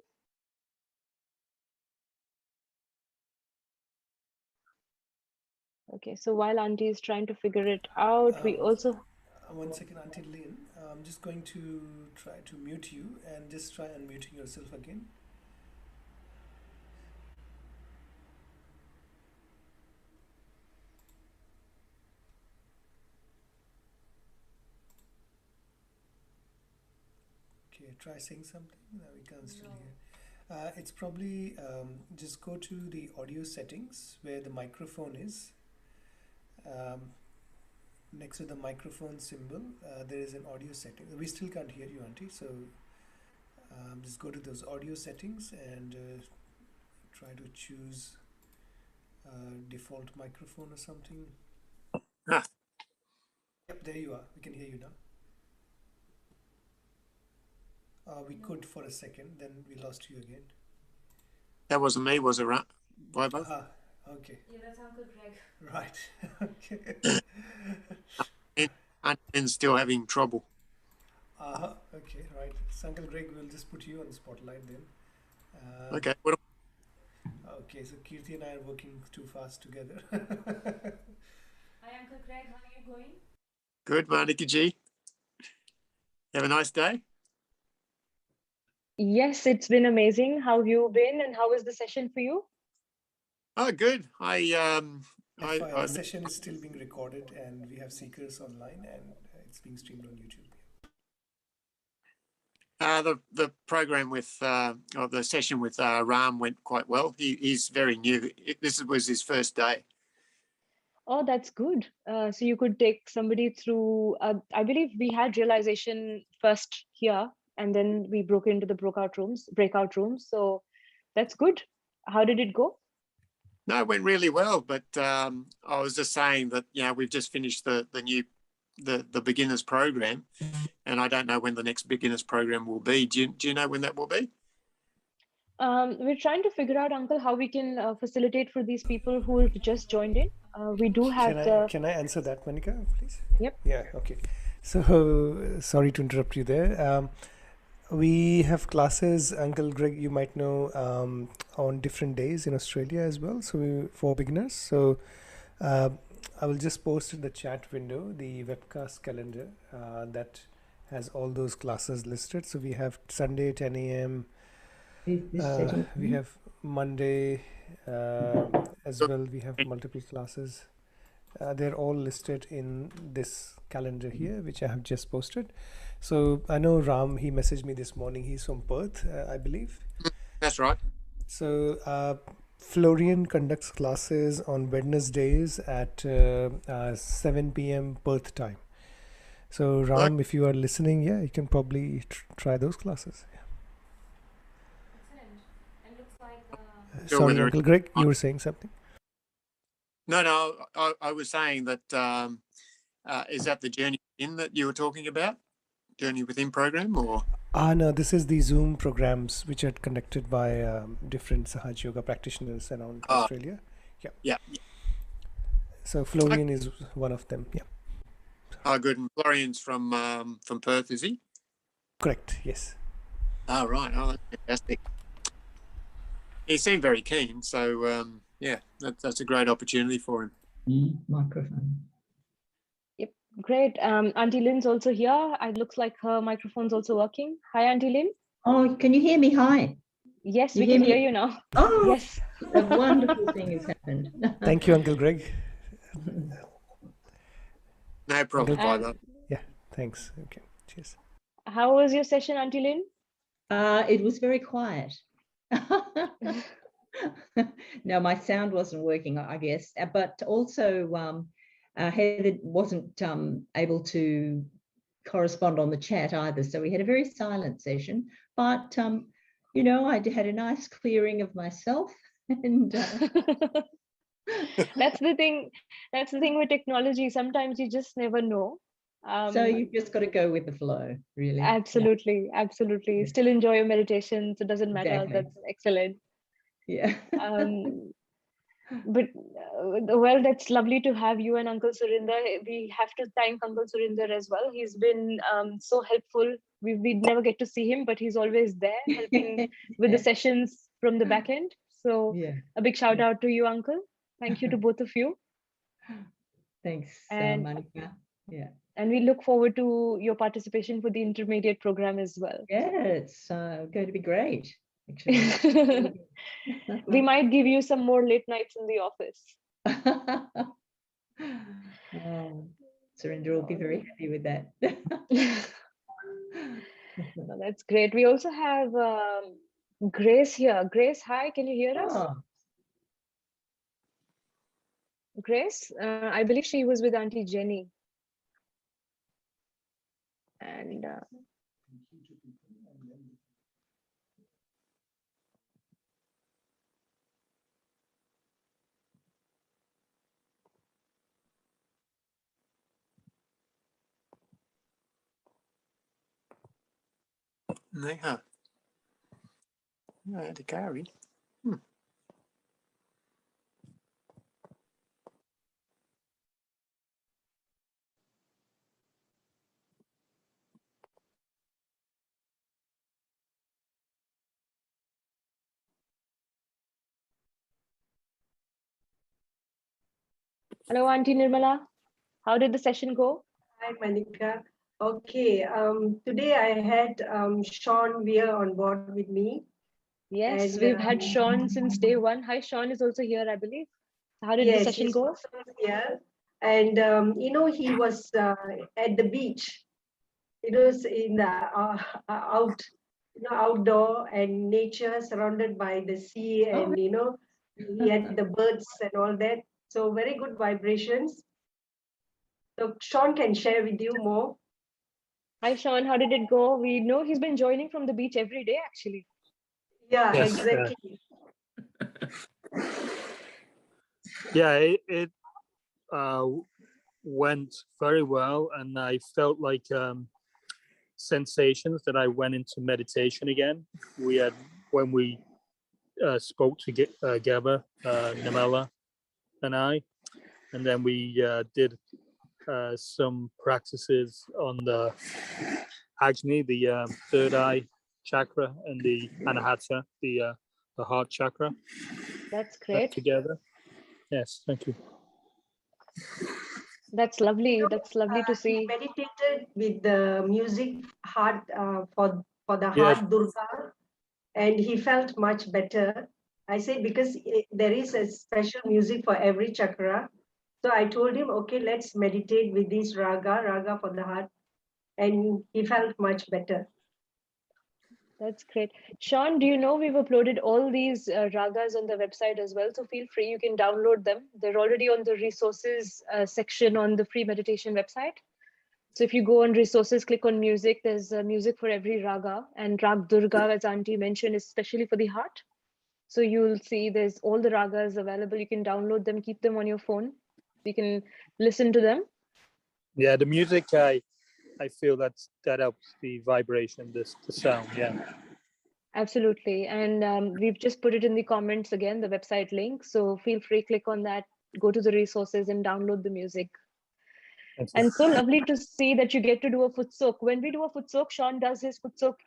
[SPEAKER 5] Okay, so while Auntie is trying to figure it out, we also...
[SPEAKER 17] 1 second, Auntie Lynn. I'm just going to try to mute you and just try unmuting yourself again. Okay, try saying something. No, we can't still hear. It's probably just go to the audio settings where the microphone is. Next to the microphone symbol, there is an audio setting. We still can't hear you, Auntie. So just go to those audio settings and try to choose default microphone or something.
[SPEAKER 7] Ah.
[SPEAKER 17] Yep, there you are. We can hear you now. We could for a second, then we lost you again.
[SPEAKER 7] That wasn't me, was it, right? Bibo?
[SPEAKER 17] Okay.
[SPEAKER 5] Yeah, that's Uncle Greg.
[SPEAKER 17] Right. Okay.
[SPEAKER 7] And still having trouble.
[SPEAKER 17] Okay, right. So Uncle Greg, we'll just put you on the spotlight then.
[SPEAKER 7] Okay.
[SPEAKER 17] Okay, so Kirti and I are working too fast together.
[SPEAKER 5] Hi, Uncle Greg. How are you going?
[SPEAKER 7] Good, Maniki Ji. Have a nice day.
[SPEAKER 5] Yes, it's been amazing. How have you been, and how was the session for you?
[SPEAKER 7] Oh, good.
[SPEAKER 17] The session is still being recorded, and we have seekers online, and it's being streamed on YouTube.
[SPEAKER 7] The program with or the session with Ram went quite well. He's very new. This was his first day.
[SPEAKER 5] Oh, that's good. So you could take somebody through. I believe we had realization first here, and then we broke into the breakout rooms. So that's good. How did it go?
[SPEAKER 7] No, it went really well. But I was just saying that we've just finished the beginners program, and I don't know when the next beginners program will be. Do you know when that will be?
[SPEAKER 5] We're trying to figure out, Uncle, how we can facilitate for these people who have just joined in. We do have
[SPEAKER 17] Can I answer that, Monica, please?
[SPEAKER 5] Yep.
[SPEAKER 17] Yeah, okay. So, sorry to interrupt you there. We have classes, Uncle Greg, you might know, on different days in Australia as well, so for beginners. So, I will just post in the chat window the webcast calendar that has all those classes listed. So, we have Sunday 10 a.m. We have Monday as well. We have multiple classes. They're all listed in this calendar here, which I have just posted. So I know Ram, he messaged me this morning. He's from Perth, I believe.
[SPEAKER 7] That's right.
[SPEAKER 17] So Florian conducts classes on Wednesdays at 7 p.m. Perth time. So Ram, if you are listening, you can probably try those classes. Sorry, Uncle Greg, you were saying something?
[SPEAKER 7] No, I was saying that is that the Journey Within that you were talking about? Journey Within program, or?
[SPEAKER 17] No, this is the Zoom programs which are conducted by different Sahaja Yoga practitioners around Australia.
[SPEAKER 7] Yeah.
[SPEAKER 17] So Florian is one of them. Yeah.
[SPEAKER 7] Oh, good. And Florian's from Perth, is he?
[SPEAKER 17] Correct. Yes.
[SPEAKER 7] Oh, right. Oh, that's fantastic. He seemed very keen, so that's a great opportunity for him.
[SPEAKER 8] Microphone.
[SPEAKER 5] Yep, great. Auntie Lynn's also here. It looks like her microphone's also working. Hi, Auntie Lynn.
[SPEAKER 8] Oh, can you hear me? Hi.
[SPEAKER 5] Yes, we can hear you now.
[SPEAKER 8] Oh,
[SPEAKER 5] yes.
[SPEAKER 8] A wonderful thing has happened.
[SPEAKER 17] Thank you, Uncle Greg.
[SPEAKER 7] No problem, Fido.
[SPEAKER 17] Yeah, thanks. Okay, cheers.
[SPEAKER 5] How was your session, Auntie Lynn?
[SPEAKER 8] It was very quiet. No, my sound wasn't working, I guess, but also Heather wasn't able to correspond on the chat either, so we had a very silent session, but I had a nice clearing of myself, and
[SPEAKER 5] that's the thing with technology. Sometimes you just never know,
[SPEAKER 8] so you've just got to go with the flow, really.
[SPEAKER 5] Absolutely. Still enjoy your meditations. It doesn't matter.
[SPEAKER 8] Exactly.
[SPEAKER 5] That's excellent.
[SPEAKER 8] Yeah.
[SPEAKER 5] But well, that's lovely to have you and Uncle Surinder. We have to thank Uncle Surinder as well. He's been so helpful. We never get to see him, but he's always there helping with the sessions from the back end. So a big shout out to you, Uncle. Thank you to both of you.
[SPEAKER 8] Thanks,
[SPEAKER 5] And
[SPEAKER 8] Monica. Yeah.
[SPEAKER 5] And we look forward to your participation for the intermediate program as well.
[SPEAKER 8] Yeah, it's going to be great, actually.
[SPEAKER 5] We might give you some more late nights in the office.
[SPEAKER 8] Surinder will be very happy with that.
[SPEAKER 5] No, that's great. We also have Grace here. Grace, hi, can you hear us? Grace, I believe she was with Auntie Jenny. And
[SPEAKER 7] Neha. No, Adhikari.
[SPEAKER 5] hello, Auntie Nirmala. How did the session go?
[SPEAKER 9] Hi, Manika. Okay, today I had Sean Weir on board with me.
[SPEAKER 5] Yes,
[SPEAKER 9] and,
[SPEAKER 5] we've had Sean since day one. Hi, Sean is also here, I believe. How did the session
[SPEAKER 9] he's
[SPEAKER 5] go?
[SPEAKER 9] also here. And, he was at the beach. It was in the outdoor and nature surrounded by the sea and, he had the birds and all that. So very good vibrations. So Sean can share with you more.
[SPEAKER 5] Hi, Sean. How did it go? We know he's been joining from the beach every day, actually.
[SPEAKER 9] Yeah,
[SPEAKER 10] Yes,
[SPEAKER 9] exactly.
[SPEAKER 10] Yeah, it went very well, and I felt like sensations that I went into meditation again. We had when we spoke together, Nirmala and I, and then we did some practices on the Agni, the third eye chakra, and the Anahata, the heart chakra.
[SPEAKER 5] That's great.
[SPEAKER 10] Together. Yes, thank you.
[SPEAKER 5] That's lovely. That's lovely to see.
[SPEAKER 9] He meditated with the music heart for the
[SPEAKER 10] Yes.
[SPEAKER 9] heart Durga, and he felt much better. I say because there is a special music for every chakra. So I told him, okay, let's meditate with this raga for the heart, and he felt much better.
[SPEAKER 5] That's great. Sean, do you know we've uploaded all these ragas on the website as well? So feel free, you can download them. They're already on the resources section on the free meditation website. So if you go on resources, click on music, there's music for every raga. And Rag Durga, as Auntie mentioned, is especially for the heart. So you'll see there's all the ragas available. You can download them, keep them on your phone. You can listen to them.
[SPEAKER 10] Yeah, the music, I feel that helps the vibration, the sound. Yeah.
[SPEAKER 5] Absolutely. And we've just put it in the comments again, the website link. So feel free, click on that, go to the resources and download the music. And so lovely to see that you get to do a foot soak. When we do a foot soak, Sean does his foot soak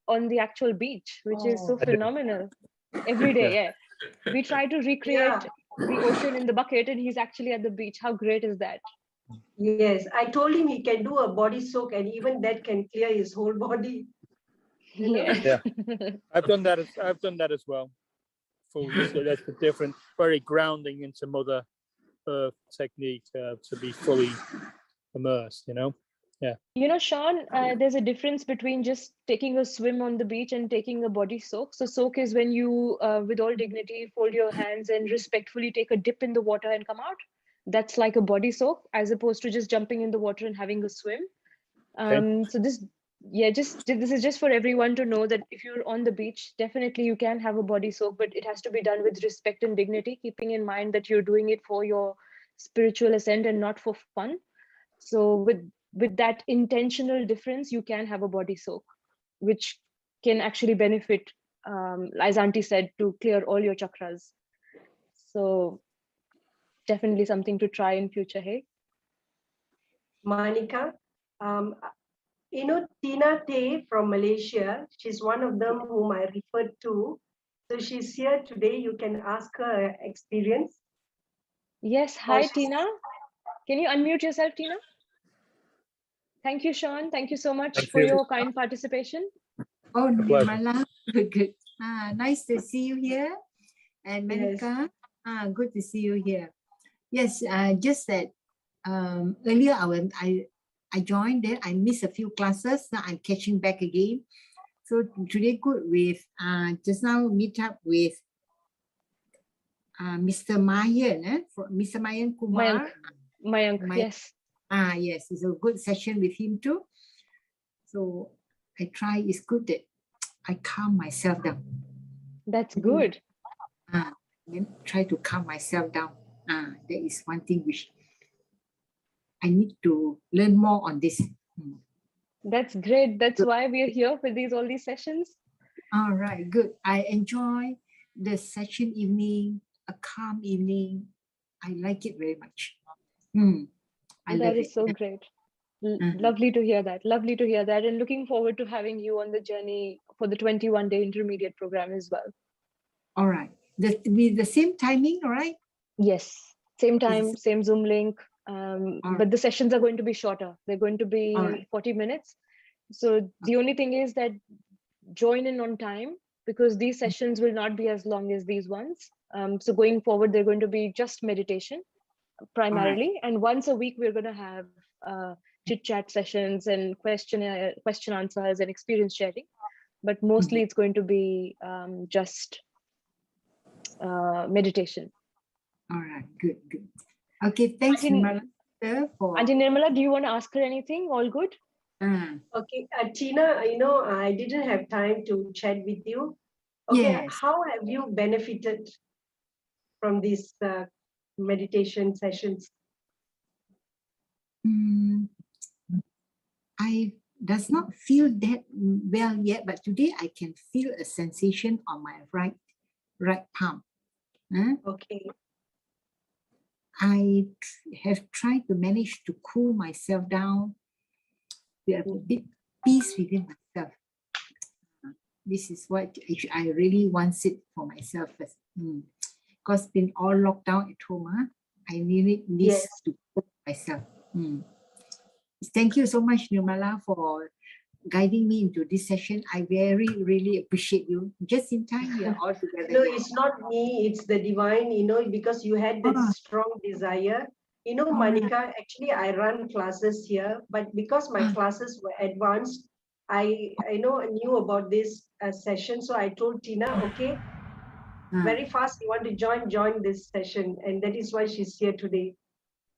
[SPEAKER 5] on the actual beach, which is so phenomenal. Every day, yeah. We try to recreate the ocean in the bucket and he's actually at the beach. How great is that?
[SPEAKER 9] Yes, I told him he can do a body soak, and even that can clear his whole body.
[SPEAKER 5] Yeah.
[SPEAKER 10] I've done that as well. Fully, so that's a different, very grounding into Mother Earth technique to be fully immersed. Yeah.
[SPEAKER 5] Sean, there's a difference between just taking a swim on the beach and taking a body soak. So soak is when you, with all dignity, fold your hands and respectfully take a dip in the water and come out. That's like a body soak, as opposed to just jumping in the water and having a swim. So this is just for everyone to know that if you're on the beach, definitely you can have a body soak, but it has to be done with respect and dignity, keeping in mind that you're doing it for your spiritual ascent and not for fun. So with that intentional difference, you can have a body soak, which can actually benefit, as Auntie said, to clear all your chakras. So definitely something to try in future. Hey,
[SPEAKER 9] Monica, you know, Tina Tay from Malaysia, she's one of them whom I referred to. So she's here today. You can ask her experience.
[SPEAKER 5] yes. Hi, Tina. Can you unmute yourself, Tina? Thank you, Sean. Thank you so much for your kind participation.
[SPEAKER 2] Oh, Nirmala, good. Nice to see you here. And Monica, good to see you here. Yes, just that earlier I joined there. I missed a few classes. Now I'm catching back again. So today good with just now meet up with Mr. Mayan, Mr. Mayan Kumar.
[SPEAKER 5] Mayank, yes.
[SPEAKER 2] Yes, it's a good session with him too. So I try, it's good that I calm myself down.
[SPEAKER 5] That's good.
[SPEAKER 2] Then try to calm myself down. That is one thing which I need to learn more on this.
[SPEAKER 5] That's great. That's why we are here for all these sessions.
[SPEAKER 2] All right, good. I enjoy the session evening, a calm evening. I like it very much.
[SPEAKER 5] That is so great. Lovely to hear that. Lovely to hear that. And looking forward to having you on the journey for the 21-day intermediate program as well.
[SPEAKER 2] All right. With the same timing, all right?
[SPEAKER 5] Yes. Same time, same Zoom link. But the sessions are going to be shorter. They're going to be 40 minutes. So the only thing is that join in on time, because these sessions will not be as long as these ones. So going forward, they're going to be just meditation primarily. And once a week, we're going to have chit chat sessions and question answers and experience sharing. But mostly it's going to be just meditation.
[SPEAKER 2] All right, good. Okay, thanks, Nirmala.
[SPEAKER 5] Auntie Nirmala, do you want to ask her anything? All good?
[SPEAKER 9] Okay, Tina, you know, I didn't have time to chat with you. Okay,
[SPEAKER 2] yes.
[SPEAKER 9] How have you benefited from these meditation sessions?
[SPEAKER 2] I does not feel that well yet, but today I can feel a sensation on my right palm.
[SPEAKER 9] Okay.
[SPEAKER 2] I have tried to manage to cool myself down, to have a bit peace within myself. This is what I really want it for myself first. Because been all locked down at home, I really need to cool myself. Thank you so much, Nirmala, for guiding me into this session. I really appreciate you. Just in time, we are all together.
[SPEAKER 9] No, it's not me, it's the divine, you know, because you had that strong desire. You know, Monica, actually I run classes here, but because my classes were advanced, I knew about this session. So I told Tina, okay, very fast, you want to join this session. And that is why she's here today.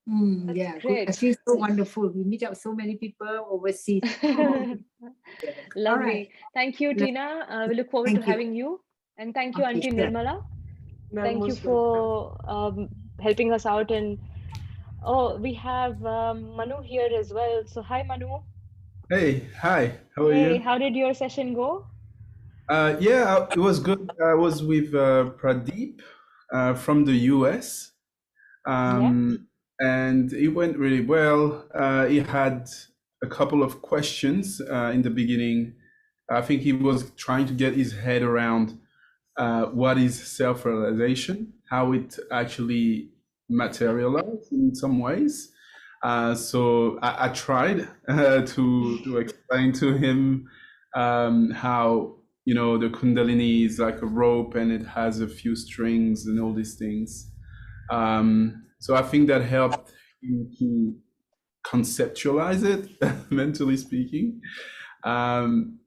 [SPEAKER 2] Yeah, great. I feel so wonderful. We meet up so many people overseas.
[SPEAKER 5] Lovely. Right. Thank you, Tina. We look forward to having you. And thank you, Auntie Nirmala. Thank you for helping us out. And we have Manu here as well. So hi, Manu.
[SPEAKER 12] Hey, hi. How are you?
[SPEAKER 5] Hey, how did your session go?
[SPEAKER 12] Yeah, it was good. I was with Pradeep from the US. And it went really well. He had a couple of questions in the beginning. I think he was trying to get his head around what is self-realization, how it actually materializes in some ways. So I tried to explain to him how, you know, the Kundalini is like a rope and it has a few strings and all these things. So I think that helped him to conceptualize it, mentally speaking. And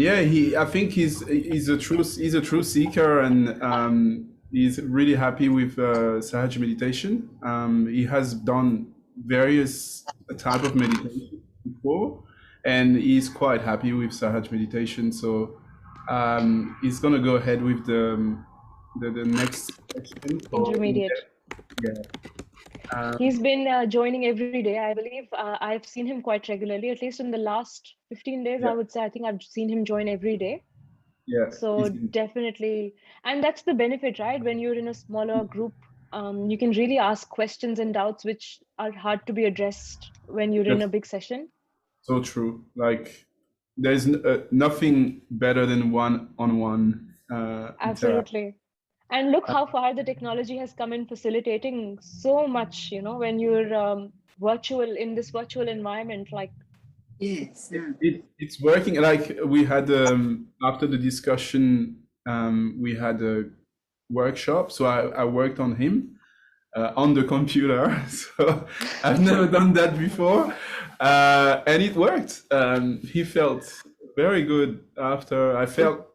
[SPEAKER 12] yeah, I think he's a true seeker, and he's really happy with Sahaja meditation. He has done various type of meditation before, and he's quite happy with Sahaja meditation. So he's gonna go ahead with the next section.
[SPEAKER 5] Intermediate.
[SPEAKER 12] Yeah.
[SPEAKER 5] He's been joining every day. I believe I've seen him quite regularly, at least in the last 15 days, I would say. I think I've seen him join every day.
[SPEAKER 12] Yeah.
[SPEAKER 5] So definitely, and that's the benefit, right? When you're in a smaller group, you can really ask questions and doubts which are hard to be addressed when you're in a big session.
[SPEAKER 12] So true. Like there's nothing better than one-on-one interaction.
[SPEAKER 5] Absolutely. And look how far the technology has come in facilitating so much, you know, when you're virtual in this virtual environment, like.
[SPEAKER 2] Yes.
[SPEAKER 12] It's working. Like we had after the discussion, we had a workshop. So I worked on him on the computer. So I've never done that before, and it worked. He felt very good after. I felt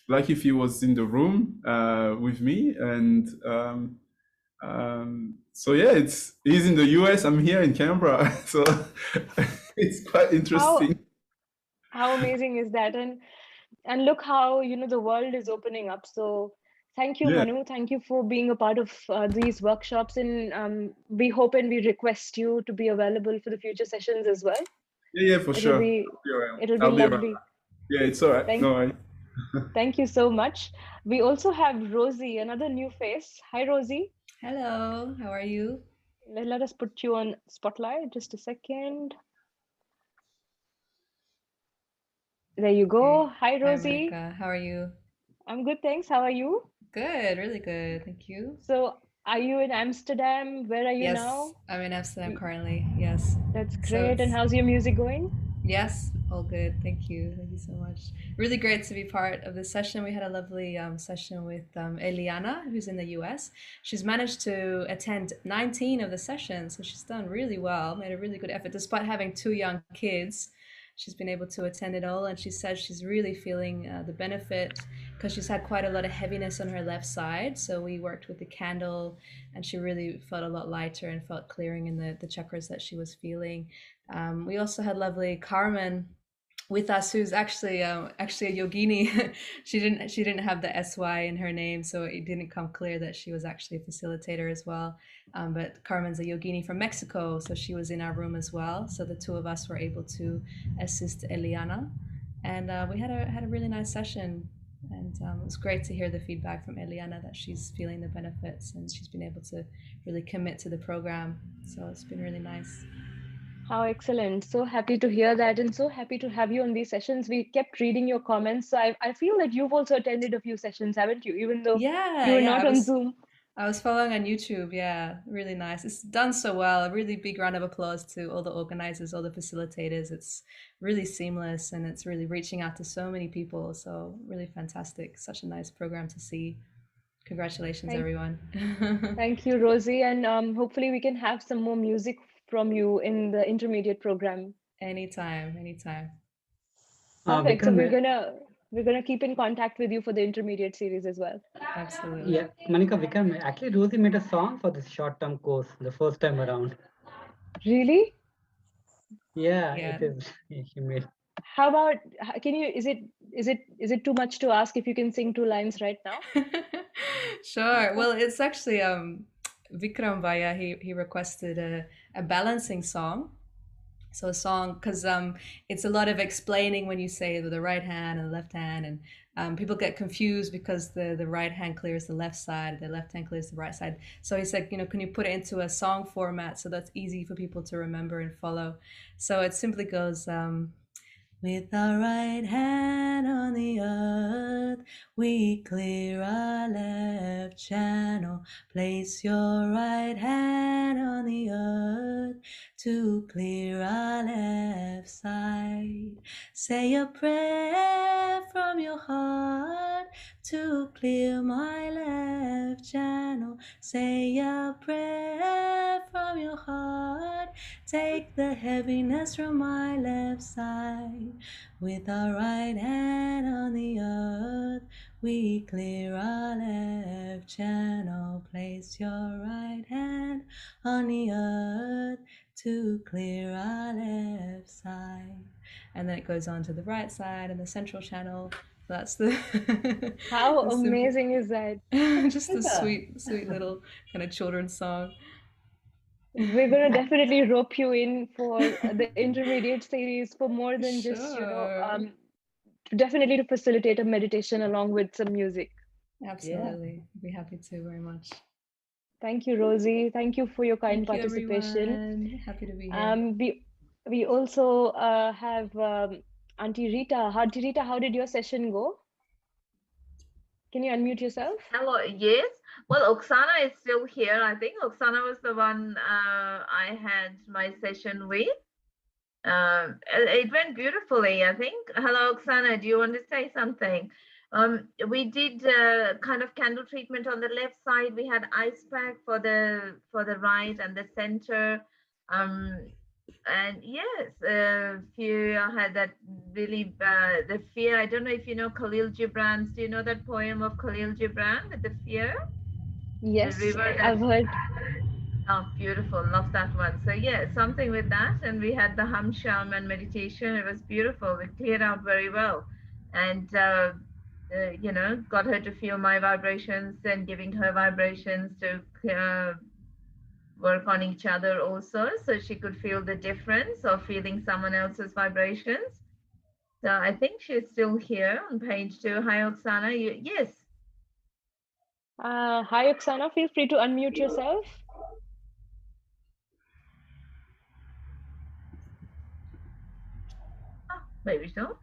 [SPEAKER 12] like if he was in the room with me, and so yeah, he's in the US. I'm here in Canberra, so it's quite interesting.
[SPEAKER 5] How amazing is that? And look how, you know, the world is opening up. So thank you,
[SPEAKER 12] Yeah.
[SPEAKER 5] Manu. Thank you for being a part of these workshops. And we hope and we request you to be available for the future sessions as well.
[SPEAKER 12] Yeah, for sure.
[SPEAKER 5] It'll be
[SPEAKER 12] I'll be
[SPEAKER 5] lovely.
[SPEAKER 12] around. Yeah, it's all right. No worries.
[SPEAKER 5] Thank you so much. We also have Rosie, another new face. Hi, Rosie.
[SPEAKER 3] Hello, how are you?
[SPEAKER 5] Let us put you on spotlight. Just a second. There you go.
[SPEAKER 3] Okay.
[SPEAKER 5] Hi, Rosie.
[SPEAKER 3] Hi, Monica. How are you?
[SPEAKER 5] I'm good, thanks. How are you?
[SPEAKER 3] Good, really good. Thank you.
[SPEAKER 5] So, are you in Amsterdam? Where are you now?
[SPEAKER 3] Yes, I'm in Amsterdam currently. Yes.
[SPEAKER 5] That's
[SPEAKER 3] So
[SPEAKER 5] great. And how's your music going?
[SPEAKER 3] Yes, all good. Thank you. Thank you so much. Really great to be part of this session. We had a lovely session with Eliana, who's in the US. She's managed to attend 19 of the sessions, so she's done really well, made a really good effort. Despite having 2 young kids, she's been able to attend it all, and she said she's really feeling the benefit because she's had quite a lot of heaviness on her left side. So we worked with the candle, and she really felt a lot lighter and felt clearing in the chakras that she was feeling. We also had lovely Carmen with us, who's actually a yogini. she didn't have the SY in her name, so it didn't come clear that she was actually a facilitator as well. But Carmen's a yogini from Mexico, so she was in our room as well. So the 2 of us were able to assist Eliana, and we had a really nice session. And it was great to hear the feedback from Eliana that she's feeling the benefits and she's been able to really commit to the program. So it's been really nice.
[SPEAKER 5] How excellent. So happy to hear that, and so happy to have you on these sessions. We kept reading your comments. So I feel that you've also attended a few sessions, haven't you? Even though you were not on Zoom.
[SPEAKER 3] I was following on YouTube. Yeah, really nice. It's done so well. A really big round of applause to all the organizers, all the facilitators. It's really seamless and it's really reaching out to so many people. So really fantastic. Such a nice program to see. Congratulations, everyone.
[SPEAKER 5] Thank you, Rosie. And hopefully we can have some more music from you in the intermediate program.
[SPEAKER 3] Anytime.
[SPEAKER 5] Perfect. So we're gonna keep in contact with you for the intermediate series as well.
[SPEAKER 3] Absolutely.
[SPEAKER 18] Yeah, Monica, Vikram, actually Rosie made a song for this short-term course the first time around.
[SPEAKER 5] Really?
[SPEAKER 18] Yeah. It is. She made.
[SPEAKER 5] How about, can you, is it too much to ask if you can sing 2 lines right now?
[SPEAKER 3] Sure. Well, it's actually Vikram Vaya, he requested a balancing song. So a song, because it's a lot of explaining when you say the right hand and the left hand, and people get confused because the right hand clears the left side, the left hand clears the right side. So he said, can you put it into a song format so that's easy for people to remember and follow? So it simply goes, with our right hand on the earth, we clear our left channel. Place your right hand on the earth to clear our left side. Say a prayer from your heart to clear my left channel. Say a prayer from your heart. Take the heaviness from my left side. With our right hand on the earth, we clear our left channel. Place your right hand on the earth to clear our left side. And then it goes on to the right side and the central channel. That's the
[SPEAKER 5] how
[SPEAKER 3] the
[SPEAKER 5] amazing is that?
[SPEAKER 3] Just a sweet little kind of children's song.
[SPEAKER 5] We're going to definitely rope you in for the intermediate series for more than just definitely to facilitate a meditation along with some music.
[SPEAKER 3] Absolutely. Be happy to very much.
[SPEAKER 5] Thank you, Rosie. Thank you for your kind
[SPEAKER 3] Thank you,
[SPEAKER 5] participation.
[SPEAKER 3] everyone. Happy to be here.
[SPEAKER 5] We also have Auntie Rita. Auntie Rita, how did your session go? Can you unmute yourself?
[SPEAKER 13] Hello, yes. Well, Oksana is still here. I think Oksana was the one I had my session with. It went beautifully, I think. Hello, Oksana, do you want to say something? We did kind of candle treatment on the left side. We had ice pack for the right and the center. And yes, few had that really the fear. I don't know if you know Khalil Gibran's. Do you know that poem of Khalil Gibran with the fear?
[SPEAKER 5] Yes,
[SPEAKER 13] The river
[SPEAKER 5] I've heard.
[SPEAKER 13] Oh, beautiful. Love that one. So yeah, something with that. And we had the hum sham and meditation. It was beautiful. We cleared out very well. And, you know, got her to feel my vibrations and giving her vibrations to work on each other also. So she could feel the difference of feeling someone else's vibrations. So I think she's still here on page 2. Hi, Oksana. Yes.
[SPEAKER 5] Hi, Oksana. Feel free to unmute yourself.
[SPEAKER 13] Maybe not.